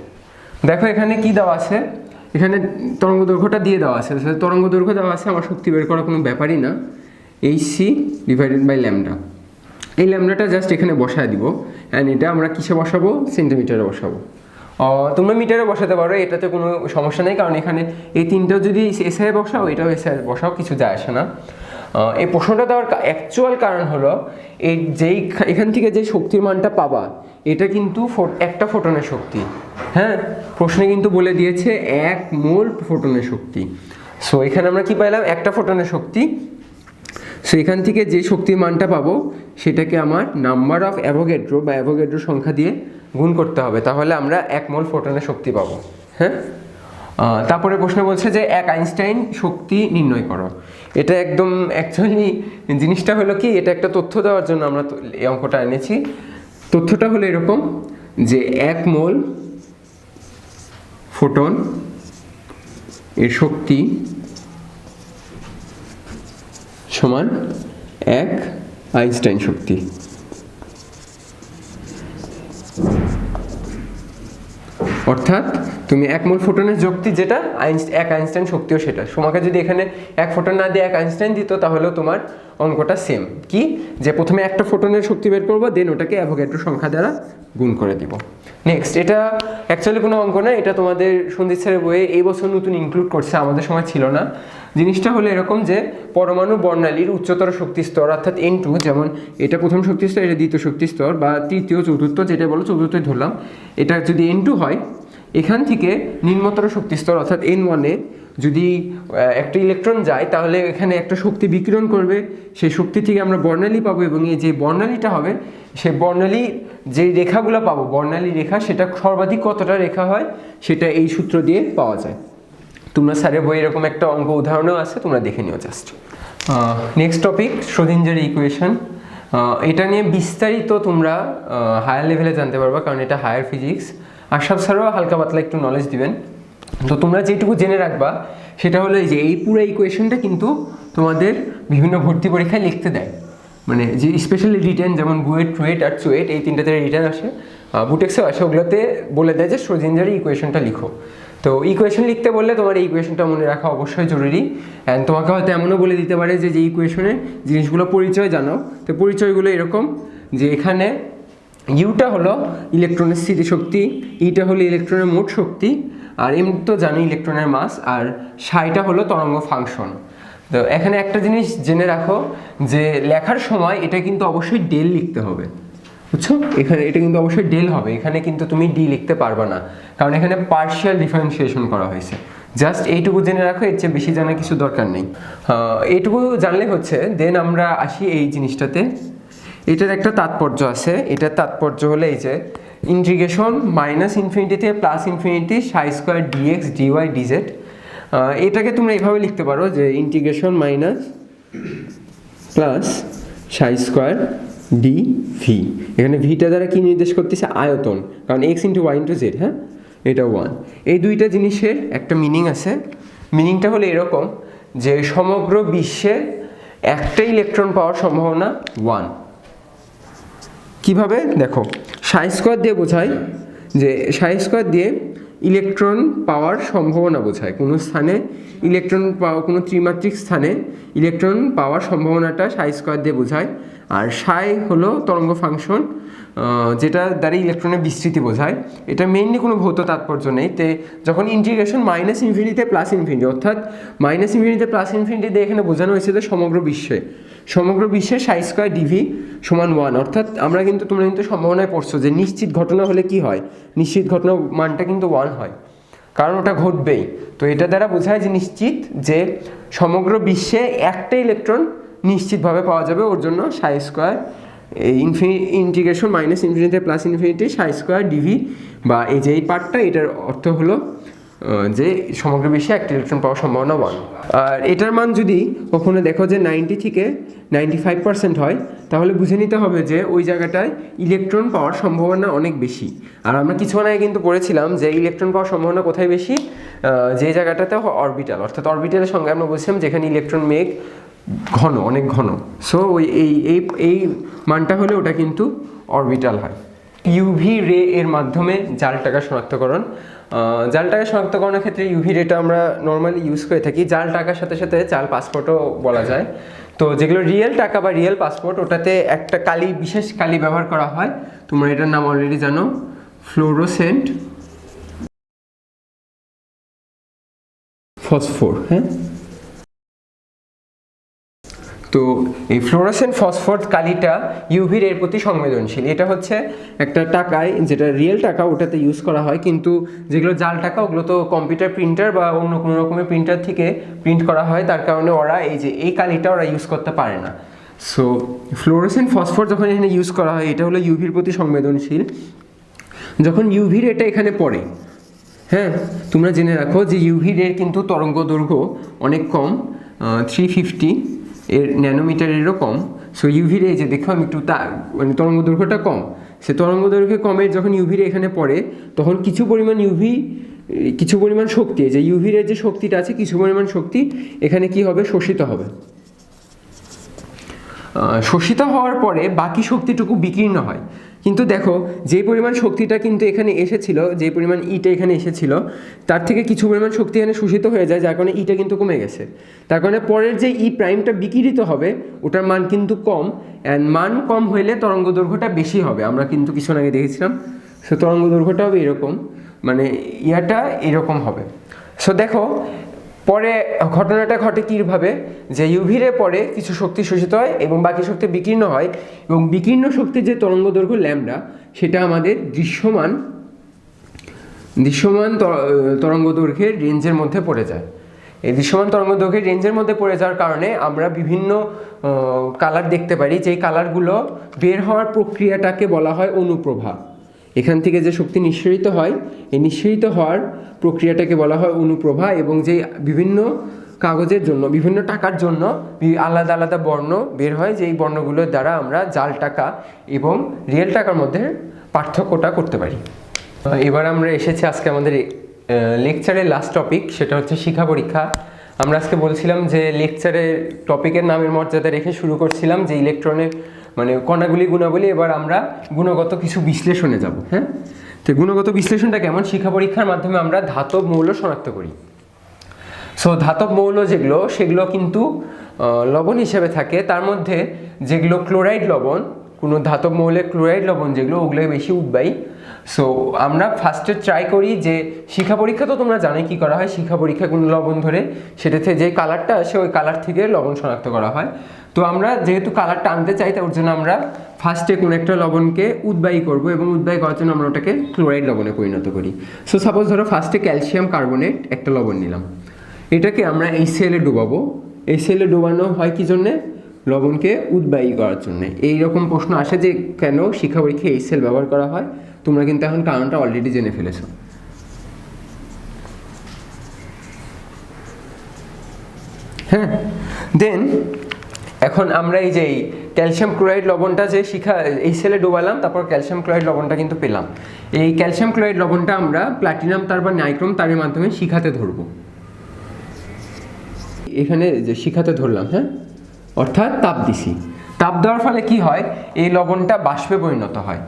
দেখো এখানে কি দেওয়া আছে, এখানে তরঙ্গ দৈর্ঘ্যটা দিয়ে দেওয়া আছে, তরঙ্গ দৈর্ঘ্য দেওয়া আছে, আমার শক্তি বের করা কোনো ব্যাপারই না। HC ডিভাইডেড বাই ল্যামডা, এই ল্যামডাটা জাস্ট এখানে বসায় দিব, অ্যান্ড এটা আমরা কিসে বসাবো, সেন্টিমিটারে বসাবো। তোমরা মিটারে বসাতে পারো, এটাতে কোনো সমস্যা নেই, কারণ এখানে এই তিনটাও যদি এসআই বসাও এটাও এসআই বসাও, কিছু যায় আসে না। এই প্রশ্নটা দেওয়ার অ্যাকচুয়াল কারণ হলো এই এখান থেকে যে শক্তির মানটা পাবা এটা কিন্তু একটা ফোটনের শক্তি। হ্যাঁ, প্রশ্নে কিন্তু বলে দিয়েছে 1 মোল ফোটনের শক্তি। সো এখানে আমরা কি পাইলাম, একটা ফোটনের শক্তি। সো এখান থেকে যে শক্তির মানটা পাবো সেটাকে আমার নাম্বার অফ অ্যাভোগাড্রো বা অ্যাভোগাড্রো সংখ্যা দিয়ে গুণ করতে হবে, তাহলে আমরা 1 মোল ফোটনের শক্তি পাবো। হ্যাঁ, তারপরে প্রশ্ন বলছে যে এক আইনস্টাইন শক্তি নির্ণয় করো। এটা একদম অ্যাকচুয়ালি জিনিসটা হলো কি, এটা একটা তথ্য দেওয়ার জন্য আমরা এই অঙ্কটা এনেছি। তথ্যটা হলো এরকম যে 1 মোল ফোটন এর শক্তি সমান 1 আইনস্টাইন শক্তি। অর্থাৎ তুমি 1 মোল ফোটনের শক্তি যেটা 1 আইনস্টাইন শক্তিও সেটা। তোমাকে যদি এখানে 1 ফোটন না দিয়ে 1 আইনস্টাইন দিত তাহলেও তোমার অঙ্কটা সেম, কি যে প্রথমে একটা ফোটনের শক্তি বের করবো, দেন ওটাকে অ্যাভোগাড্রো সংখ্যা দ্বারা গুণ করে দিব। নেক্সট, এটা অ্যাকচুয়ালি কোনো অঙ্ক না, এটা তোমাদের সন্দীপ স্যারের বইয়ে এই বছর নতুন ইনক্লুড করছে, আমাদের সময় ছিল না। জিনিসটা হলো এরকম যে পরমাণু বর্ণালীর উচ্চতর শক্তি স্তর অর্থাৎ N2, যেমন এটা প্রথম শক্তি স্তর, এটা দ্বিতীয় শক্তি স্তর বা তৃতীয় চতুর্থ যেটা বলো, চতুর্থই ধরলাম, এটা যদি N2 হয়, এখান থেকে নিম্নতর শক্তি স্তর অর্থাৎ N1-এ যদি একটা ইলেকট্রন যায় তাহলে এখানে একটা শক্তি বিকিরণ করবে, সেই শক্তি থেকে আমরা বর্ণালী পাবো, এবং এই যে বর্ণালীটা হবে সেই বর্ণালী যে রেখাগুলো পাবো, বর্ণালী রেখা, সেটা সর্বাধিক কতটা রেখা হয় সেটা এই সূত্র দিয়ে পাওয়া যায়। তোমরা স্যারের বই এরকম একটা অঙ্ক উদাহরণও আছে, তোমরা দেখে নিও just. Next topic, Schrodinger equation. এটা নিয়ে বিস্তারিত তোমরা হায়ার লেভেলে জানতে পারবা, কারণ এটা হায়ার ফিজিক্স। আশরাফ স্যারও হালকা পাতলা একটু নলেজ দিবেন। তো তোমরা যেটুকু জেনে রাখবা সেটা হলো এই যে এই পুরো ইকুয়েশনটা কিন্তু তোমাদের বিভিন্ন ভর্তি পরীক্ষায় লিখতে দেয়, মানে যে স্পেশালি রিটেন, যেমন বুয়েট, টুয়েট আর চুয়েট, এই তিনটাতে রিটেন আসে, বুটেক্সেও আসে, ওগুলোতে বলে দেয় যে শ্রোডিঞ্জারের ইকুয়েশনটা লিখো। তো ইকুয়েশন লিখতে বললে তোমার এই ইকুয়েশনটা মনে রাখা অবশ্যই জরুরি। অ্যান্ড তোমাকে হয়তো এমনও বলে দিতে পারে যে ইকুয়েশনের জিনিসগুলো পরিচয় জানাও। তো পরিচয়গুলো এরকম যে এখানে ইউটা হলো ইলেকট্রনের স্থিতিশক্তি, ইটা হলো ইলেকট্রনের মোট শক্তি, আর এম তো জানি ইলেকট্রনের মাস, আর সাইটা হলো তরঙ্গ ফাংশন। তো এখানে একটা জিনিস জেনে রাখো যে লেখার সময় এটা কিন্তু অবশ্যই ডেল লিখতে হবে, বুঝছো? এখানে এটা কিন্তু অবশ্যই ডেল হবে, এখানে কিন্তু তুমি ডি লিখতে পারবে না, কারণ এখানে পার্শিয়াল ডিফারেন্সিয়েশন করা হয়েছে। জাস্ট এইটুকু জেনে রাখো, এর চেয়ে বেশি জানার কিছু দরকার নেই। এইটুকু জানলে হচ্ছে। দেন আমরা আসি এই জিনিসটাতে, এটার একটা তাৎপর্য আছে। এটার তাৎপর্য হলো এই যে ইন্টিগ্রেশন -∞ থেকে +∞ সাই স্কোয়ার ডিএক্স ডিওয়াই ডিজেড। এটাকে তোমরা এইভাবে লিখতে পারো যে ইন্টিগ্রেশন মাইনাস প্লাস সাই স্কোয়ার ডি ভি। এখানে ভিটা দ্বারা কি নির্দেশ করতেছে? আয়তন, কারণ x × y × z, হ্যাঁ, এটা 1। এই দুইটা জিনিসের একটা মিনিং আছে। মিনিংটা হলো এরকম যে সমগ্র বিশ্বে একটা ইলেকট্রন পাওয়ার সম্ভাবনা 1। কিভাবে দেখো, সাই স্কোয়ার দিয়ে বোঝায় যে সাই স্কোয়ার দিয়ে ইলেকট্রন পাওয়ার সম্ভাবনা বোঝায়, কোনো স্থানে ইলেকট্রন পাওয়া, কোনো ত্রিমাত্রিক স্থানে ইলেকট্রন পাওয়ার সম্ভাবনাটা সাই স্কোয়ার দিয়ে বোঝায়। আর সাই হলো তরঙ্গ ফাংশন, যেটা দ্বারা ইলেকট্রনের বিস্তৃতি বোঝায়। এটা মেইনলি কোনো ভৌত তাৎপর্য নেই। তে যখন ইন্টিগ্রেশন -∞ থেকে +∞, অর্থাৎ -∞ থেকে +∞ দিয়ে এখানে বোঝানো হয়েছে যে সমগ্র বিশ্বে সাই স্কোয়ার ডিভি সমান 1। অর্থাৎ তোমরা কিন্তু সম্ভাবনায় পড়ছো যে নিশ্চিত ঘটনা হলে কি হয়, নিশ্চিত ঘটনা মানটা কিন্তু 1 হয়, কারণ ওটা ঘটবেই। তো এটা দ্বারা বোঝায় যে নিশ্চিত যে সমগ্র বিশ্বে একটা ইলেকট্রন নিশ্চিতভাবে পাওয়া যাবে, ওর জন্য সাই স্কোয়ার ইন্টিগ্রেশন -∞ থেকে +∞ সাই স্কোয়ার ডিভি, বা এই যে এই পার্টটা, এটার অর্থ হলো যে সমগ্র বিশ্বে একটা ইলেকট্রন পাওয়ার সম্ভাবনা 1। আর এটার মান যদি কখনো দেখো যে 90 থেকে 95% হয়, তাহলে বুঝে নিতে হবে যে ওই জায়গাটায় ইলেকট্রন পাওয়ার সম্ভাবনা অনেক বেশি। আর আমরা কিছুক্ষণ আগে কিন্তু পড়েছিলাম যে ইলেকট্রন পাওয়ার সম্ভাবনা কোথায় বেশি, যে জায়গাটাতে অরবিটাল, অর্থাৎ অরবিটালের সঙ্গে আমরা বলছিলাম যেখানে ইলেকট্রন মেঘ ঘন, অনেক ঘন। সো ওই এই মানটা হলে ওটা কিন্তু অরবিটাল হয়। ইউভি রে এর মাধ্যমে জাল টাকা শনাক্তকরণ। জাল টাকা শনাক্তকরণের ক্ষেত্রে ইউভি রেটা আমরা নর্মালি ইউজ করে থাকি। জাল টাকার সাথে সাথে জাল পাসপোর্টও বলা যায়। তো যেগুলো রিয়েল টাকা বা রিয়েল পাসপোর্ট, ওটাতে একটা কালি, বিশেষ কালি ব্যবহার করা হয়। তোমরা এটার নাম অলরেডি জানো, ফ্লোরোসেন্ট ফসফোর, হ্যাঁ। তো এই ফ্লোরোসেন্ট ফসফোর কালিটা ইউভি রের প্রতি সংবেদনশীল। এটা হচ্ছে একটা টাকায়, যেটা রিয়েল টাকা, ওটাতে ইউজ করা হয়। কিন্তু যেগুলো জাল টাকা, ওগুলো তো কম্পিউটার প্রিন্টার বা অন্য কোনো রকমের প্রিন্টার থেকে প্রিন্ট করা হয়, তার কারণে ওরা এই কালিটা ওরা ইউজ করতে পারে না। সো ফ্লোরোসেন্ট ফসফোর যখন এখানে ইউজ করা হয়, এটা হলো ইউভির প্রতি সংবেদনশীল। যখন ইউভি রেটা এখানে পড়ে, হ্যাঁ, তোমরা জেনে রাখো যে ইউভি রের কিন্তু তরঙ্গ দৈর্ঘ্য অনেক কম, 350 এর ন্যানোমিটারেরও কম। সো ইউভি রে যে দেখো আমি একটু মানে তরঙ্গ দৈর্ঘ্যটা কম, সে তরঙ্গ দৈর্ঘ্য কমে যখন ইউভি রে এখানে পড়ে তখন কিছু পরিমাণ শক্তি, যে ইউভি রে যে শক্তিটা আছে কিছু পরিমাণ শক্তি এখানে কি হবে, শোষিত হবে। শোষিত হওয়ার পরে বাকি শক্তিটুকু বিকীর্ণ হয়। কিন্তু দেখো যে পরিমাণ শক্তিটা কিন্তু এখানে এসেছিল, যে পরিমাণ ইটা এখানে এসেছিল তার থেকে কিছু পরিমাণ শক্তি এখানে শোষিত হয়ে যায়, যার কারণে ইটা কিন্তু কমে গেছে। তার কারণে পরের যে ই প্রাইমটা বিকিরিত হবে ওটার মান কিন্তু কম, অ্যান্ড মান কম হইলে তরঙ্গ দৈর্ঘ্যটা বেশি হবে। আমরা কিন্তু কিছু আগে দেখেছিলাম। সো তরঙ্গ দৈর্ঘ্যটা হবে এরকম, মানে ইয়াটা এরকম হবে। সো দেখো পরে ঘটনাটা ঘটে কীভাবে, যে ইউভি রে পরে কিছু শক্তি শোষিত হয় এবং বাকি শক্তি বিকীর্ণ হয়, এবং বিকীর্ণ শক্তির যে তরঙ্গ দৈর্ঘ্য ল্যামডা সেটা আমাদের দৃশ্যমান তরঙ্গ দৈর্ঘ্যের রেঞ্জের মধ্যে পড়ে যায়। এই দৃশ্যমান তরঙ্গ দৈর্ঘ্যের রেঞ্জের মধ্যে পড়ে যাওয়ার কারণে আমরা বিভিন্ন কালার দেখতে পারি, যেই কালারগুলো বের হওয়ার প্রক্রিয়াটাকে বলা হয় অনুপ্রভা। এখান থেকে যে শক্তি নিঃসরিত হয় এই নিঃসরিত হওয়ার প্রক্রিয়াটাকে বলা হয় অনুপ্রভা, এবং যে বিভিন্ন কাগজের জন্য বিভিন্ন টাকার জন্য আলাদা আলাদা বর্ণ বের হয়, যেই বর্ণগুলোর দ্বারা আমরা জাল টাকা এবং রিয়েল টাকার মধ্যে পার্থক্যটা করতে পারি। এবার আমরা এসেছি আজকে আমাদের লেকচারের লাস্ট টপিক, সেটা হচ্ছে শিক্ষা পরীক্ষা। আমরা আজকে বলছিলাম যে লেকচারের টপিকের নামের মর্যাদা রেখে শুরু করছিলাম যে ইলেকট্রনের মানে কণাগুলি গুণাবলী। এবার আমরা গুণগত কিছু বিশ্লেষণে যাব। হ্যাঁ, তো গুণগত বিশ্লেষণটা কেমন, শিক্ষা পরীক্ষার মাধ্যমে আমরা ধাতব মৌল শনাক্ত করি। সো ধাতব মৌল যেগুলো সেগুলো কিন্তু লবণ হিসেবে থাকে, তার মধ্যে যেগুলো ক্লোরাইড লবণ, কোনো ধাতব মৌলের ক্লোরাইড লবণ যেগুলো ওগুলো বেশি উদ্বায়ী। সো আমরা ফার্স্টে ট্রাই করি যে শিক্ষা পরীক্ষা তো তোমরা জানোই কী করা হয়, শিক্ষা পরীক্ষা কোনো লবণ ধরে সেটাতে যে কালারটা আসে ওই কালার থেকে লবণ শনাক্ত করা হয়। তো আমরা যেহেতু কালারটা আনতে চাই তার জন্য আমরা ফার্স্টে কোনো একটা লবণকে উদ্বায়ী করব, এবং উদ্বায়ী করার জন্য আমরা ওটাকে ক্লোরাইড লবণে পরিণত করি। সো সাপোজ ধরো ফার্স্টে ক্যালসিয়াম কার্বনেট একটা লবণ নিলাম, এটাকে আমরা HCl এ ডোবাবো। HCl এ ডোবানো হয় কি জন্যে, লবণকে উদ্বায়ী করার জন্য। এইরকম প্রশ্ন আসে যে কেন শিক্ষা পরীক্ষায় HCl ব্যবহার করা হয়, তোমরা কিন্তু এখন কারণটা অলরেডি জেনে ফেলেছো। হ্যাঁ, দেন এখন আমরা এই যে ক্যালসিয়াম ক্লোরাইড লবণটা যে HCl এ ডোবালাম, তারপর ক্যালসিয়াম ক্লোরাইড লবণটা কিন্তু পেলাম। এই ক্যালসিয়াম ক্লোরাইড লবণটা আমরা প্লাটিনাম তার বা নাইক্রোম তারের মাধ্যমে শিখাতে ধরবো। এখানে যে শিখাতে ধরলাম, হ্যাঁ, অর্থাৎ তাপ দিছি। তাপ দেওয়ার ফলে কি হয়, এই লবণটা বাষ্পে পরিণত হয়।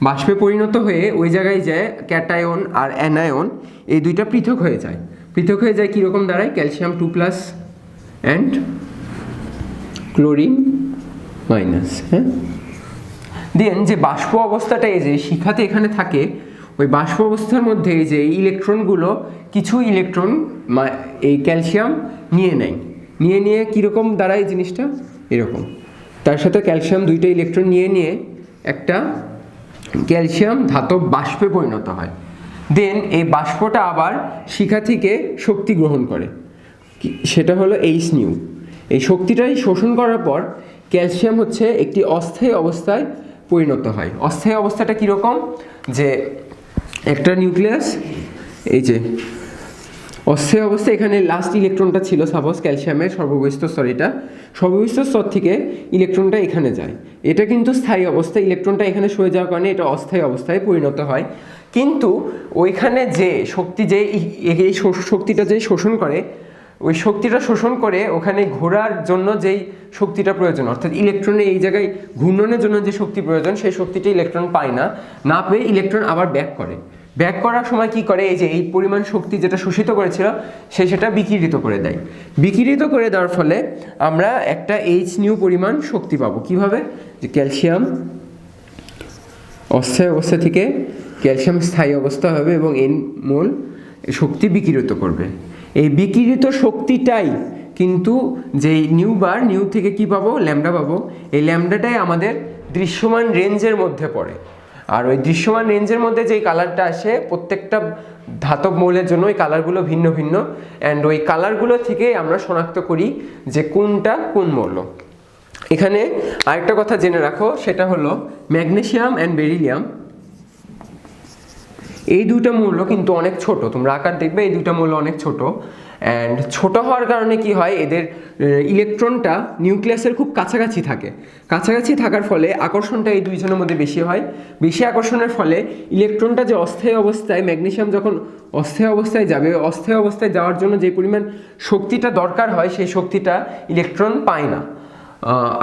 বাষ্পে পরিণত হয়ে ওই জায়গায় যায় ক্যাটায়ন আর অ্যানায়ন, এই দুইটা পৃথক হয়ে যায়। পৃথক হয়ে যায় কীরকম দাঁড়ায়, ক্যালসিয়াম 2+ অ্যান্ড ক্লোরিন মাইনাস। হ্যাঁ, দেন যে বাষ্প অবস্থাটা এই যে শিখাতে এখানে থাকে, ওই বাষ্প অবস্থার মধ্যে এই যে ইলেকট্রনগুলো কিছু ইলেকট্রন এই ক্যালসিয়াম নিয়ে কীরকম দাঁড়ায় জিনিসটা এরকম, তার সাথে ক্যালসিয়াম দুইটা ইলেকট্রন নিয়ে একটা ক্যালসিয়াম ধাতব বাষ্পে পরিণত হয়। দেন এই বাষ্পটা আবার শিখা থেকে শক্তি গ্রহণ করে, সেটা হলো H-nu। এই শক্তিটাই শোষণ করার পর ক্যালসিয়াম হচ্ছে একটি অস্থায়ী অবস্থায় পরিণত হয়। অস্থায়ী অবস্থাটা কীরকম, যে একটা নিউক্লিয়াস, এই যে অস্থায়ী অবস্থা, এখানে লাস্ট ইলেকট্রনটা ছিল সাপোজ ক্যালসিয়ামের সর্ববহিস্থ স্তর, এটা সর্ববহিস্থ স্তর থেকে ইলেকট্রনটা এখানে যায়। এটা কিন্তু স্থায়ী অবস্থা, ইলেকট্রনটা এখানে সরে যাওয়ার কারণে এটা অস্থায়ী অবস্থায় পরিণত হয়। কিন্তু ওইখানে যে শক্তি, যে এই শক্তিটা যে শোষণ করে, ওই শক্তিটা শোষণ করে ওখানে ঘোরার জন্য যেই শক্তিটা প্রয়োজন, অর্থাৎ ইলেকট্রনের এই জায়গায় ঘূর্ণনের জন্য যে শক্তি প্রয়োজন, সেই শক্তিটা ইলেকট্রন পায় না পেয়ে ইলেকট্রন আবার ব্যাক করার সময় কি করে, এই যে এই পরিমাণ শক্তি যেটা শোষিত করেছিল সেটা বিকিরিত করে দেয়। বিকিরিত করে দেওয়ার ফলে আমরা একটা H-nu পরিমাণ শক্তি পাবো। কিভাবে, যে ক্যালসিয়াম অস্থায়ী অবস্থা থেকে ক্যালসিয়াম স্থায়ী অবস্থা হবে এবং N মোল শক্তি বিকিরিত করবে। এই বিকিরিত শক্তিটাই কিন্তু যেই নিউ থেকে কি পাবো, ল্যামডা পাবো। এই ল্যামডাটাই আমাদের দৃশ্যমান রেঞ্জের মধ্যে পড়ে। আর ওই দৃশ্যমান রেঞ্জের মধ্যে যেই কালারটা আসে প্রত্যেকটা ধাতব মৌলের জন্য ওই কালারগুলো ভিন্ন ভিন্ন, অ্যান্ড ওই কালারগুলো থেকে আমরা শনাক্ত করি যে কোনটা কোন মৌল। এখানে আরেকটা কথা জেনে রাখো, সেটা হলো ম্যাগনেসিয়াম অ্যান্ড বেরিলিয়াম, এই দুইটা মৌল কিন্তু অনেক ছোট, তোমরা আকার দেখবে এই দুইটা মৌল অনেক ছোট। অ্যান্ড ছোট হওয়ার কারণে কি হয়, এদের ইলেকট্রনটা নিউক্লিয়াসের খুব কাছাকাছি থাকে। কাছাকাছি থাকার ফলে আকর্ষণটা এই দুইজনের মধ্যে বেশি হয়। বেশি আকর্ষণের ফলে ইলেকট্রনটা যে অস্থায়ী অবস্থায়, ম্যাগনেসিয়াম যখন অস্থায়ী অবস্থায় যাবে, অস্থায়ী অবস্থায় যাওয়ার জন্য যে পরিমাণ শক্তিটা দরকার হয় সেই শক্তিটা ইলেকট্রন পায় না।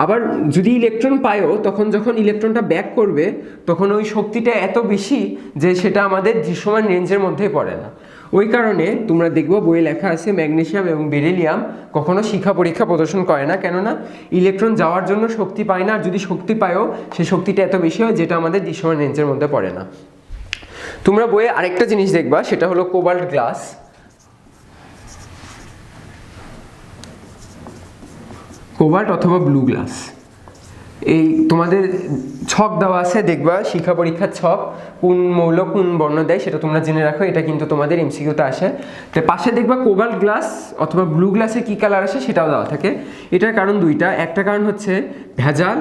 আবার যদি ইলেকট্রন পায়ও, তখন যখন ইলেকট্রনটা ব্যাক করবে তখন ওই শক্তিটা এত বেশি যে সেটা আমাদের দৃশ্যমান রেঞ্জের মধ্যে পড়ে না। ওই কারণে তোমরা দেখবো বইয়ে লেখা আছে ম্যাগনেসিয়াম এবং বেরিলিয়াম কখনো শিখা পরীক্ষা প্রদর্শন করে না, কেননা ইলেকট্রন যাওয়ার জন্য শক্তি পায় না। আর যদি শক্তি পায়ও সেই শক্তিটা এত বেশি হয় যেটা আমাদের দৃশ্যমান রেঞ্জের মধ্যে পড়ে না। তোমরা বইয়ে আরেকটা জিনিস দেখবা, সেটা হলো কোবাল্ট গ্লাস। কোবাল্ট অথবা ব্লু গ্লাস, এই তোমাদের ছক দেওয়া আছে, দেখবা শিক্ষা পরীক্ষার ছক, কোন মৌল কোন বর্ণ দেয় সেটা তোমরা জেনে রাখো, এটা কিন্তু তোমাদের এমসিকিউতে আসে। তো পাশে দেখবা কোবাল্ট গ্লাস অথবা ব্লু গ্লাসে কী কালার আসে সেটাও দেওয়া থাকে। এটার কারণ দুইটা। একটা কারণ হচ্ছে ভেজাল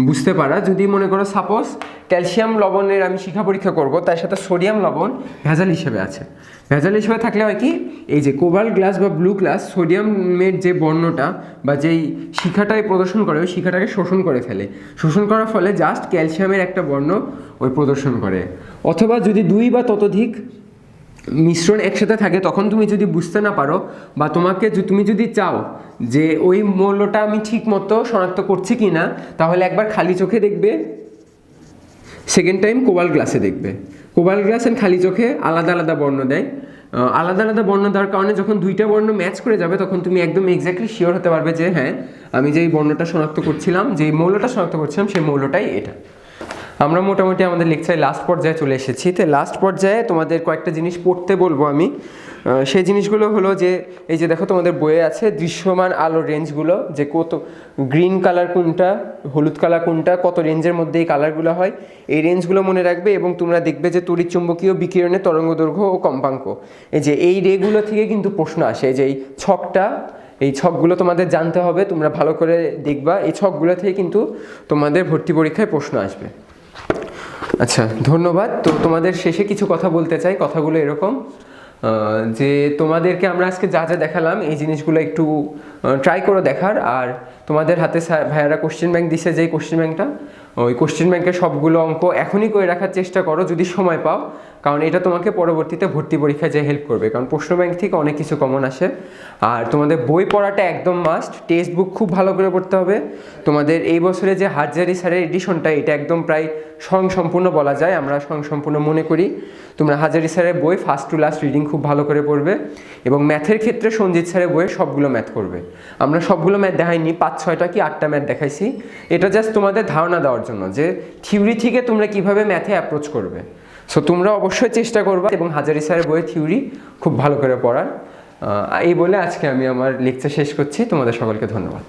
বুঝতে পারা। যদি মনে করো সাপোজ ক্যালসিয়াম লবণের আমি শিক্ষা পরীক্ষা করব, তার সাথে সোডিয়াম লবণ ভেজাল হিসেবে আছে। ভেজাল হিসেবে থাকলে হয় কি, এই যে কোবাল্ট গ্লাস বা ব্লু গ্লাস সোডিয়ামের যে বর্ণটা বা যেই শিখাটাই প্রদর্শন করে ওই শিখাটাকে শোষণ করে ফেলে। শোষণ করার ফলে জাস্ট ক্যালসিয়ামের একটা বর্ণ ওই প্রদর্শন করে। অথবা যদি দুই বা ততোধিক মিশ্রণ একসাথে থাকে, তখন তুমি যদি বুঝতে না পারো বা তুমি যদি চাও যে ওই মৌলটা আমি ঠিক মতো শনাক্ত করছি কি না, তাহলে একবার খালি চোখে দেখবে, সেকেন্ড টাইম কোবাল্ট গ্লাসে দেখবে। কোবাল্ট গ্লাস এন্ড খালি চোখে আলাদা আলাদা বর্ণ দেয়। আলাদা আলাদা বর্ণ দেওয়ার কারণে যখন দুইটা বর্ণ ম্যাচ করে যাবে তখন তুমি একদম এক্স্যাক্টলি শিওর হতে পারবে যে হ্যাঁ, আমি যেই বর্ণটা শনাক্ত করছিলাম, যেই মৌলটা শনাক্ত করছিলাম সেই মৌলটাই এটা। আমরা মোটামুটি আমাদের লেকচারে লাস্ট পর্যায়ে চলে এসেছি। তো লাস্ট পর্যায়ে তোমাদের কয়েকটা জিনিস পড়তে বলবো আমি। সেই জিনিসগুলো হলো যে এই যে দেখো তোমাদের বইয়ে আছে দৃশ্যমান আলোর রেঞ্জগুলো, যে কত গ্রিন কালার কোনটা, হলুদ কালার কোনটা, কত রেঞ্জের মধ্যে এই কালারগুলো হয়, এই রেঞ্জগুলো মনে রাখবে। এবং তোমরা দেখবে যে তড়িৎচুম্বকীয় বিকিরণের তরঙ্গ দৈর্ঘ্য ও কম্পাঙ্ক, এই যে এই রেগুলো থেকে কিন্তু প্রশ্ন আসে। যে এই ছকটা, এই ছকগুলো তোমাদের জানতে হবে, তোমরা ভালো করে দেখবা। এই ছকগুলো থেকে কিন্তু তোমাদের ভর্তি পরীক্ষায় প্রশ্ন আসবে। আচ্ছা, ধন্যবাদ। তো তোমাদের শেষে কিছু কথা বলতে চাই। কথাগুলো এরকম যে তোমাদেরকে আমরা আজকে যা যা দেখালাম এই জিনিসগুলো একটু ট্রাই করে দেখার। আর তোমাদের হাতে ভাইয়ারা কোশ্চেন ব্যাংক দিছে, যেই কোশ্চেন ব্যাংকটা, ওই কোশ্চেন ব্যাংকের সবগুলো অঙ্ক এখনই করে রাখার চেষ্টা করো যদি সময় পাও, কারণ এটা তোমাকে পরবর্তীতে ভর্তি পরীক্ষায় যে হেল্প করবে। কারণ প্রশ্ন ব্যাংক থেকে অনেক কিছু কমন আসে। আর তোমাদের বই পড়াটা একদম মাস্ট। টেক্সট বুক খুব ভালো করে পড়তে হবে। তোমাদের এই বছরে যে হাজারি স্যারের এডিশনটা, এটা একদম প্রায় স্বয়ংসম্পূর্ণ বলা যায়, আমরা স্বয়ংসম্পূর্ণ মনে করি। তোমরা হাজারি স্যারের বই ফার্স্ট টু লাস্ট রিডিং খুব ভালো করে পড়বে। এবং ম্যাথের ক্ষেত্রে সঞ্জিত স্যারের বইয়ে সবগুলো ম্যাথ করবে। আমরা সবগুলো ম্যাথ দেখাইনি, 5-6টা কি 8টা ম্যাথ দেখাইছি। এটা জাস্ট তোমাদের ধারণা দেওয়ার জন্য যে থিওরি থেকে তোমরা কিভাবে ম্যাথে অ্যাপ্রোচ করবে। সো তোমরা অবশ্যই চেষ্টা করবে এবং হাজারি স্যারের বইয়ের থিওরি খুব ভালো করে পড়ার। এই বলে আজকে আমি আমার লেকচার শেষ করছি। তোমাদের সকলকে ধন্যবাদ।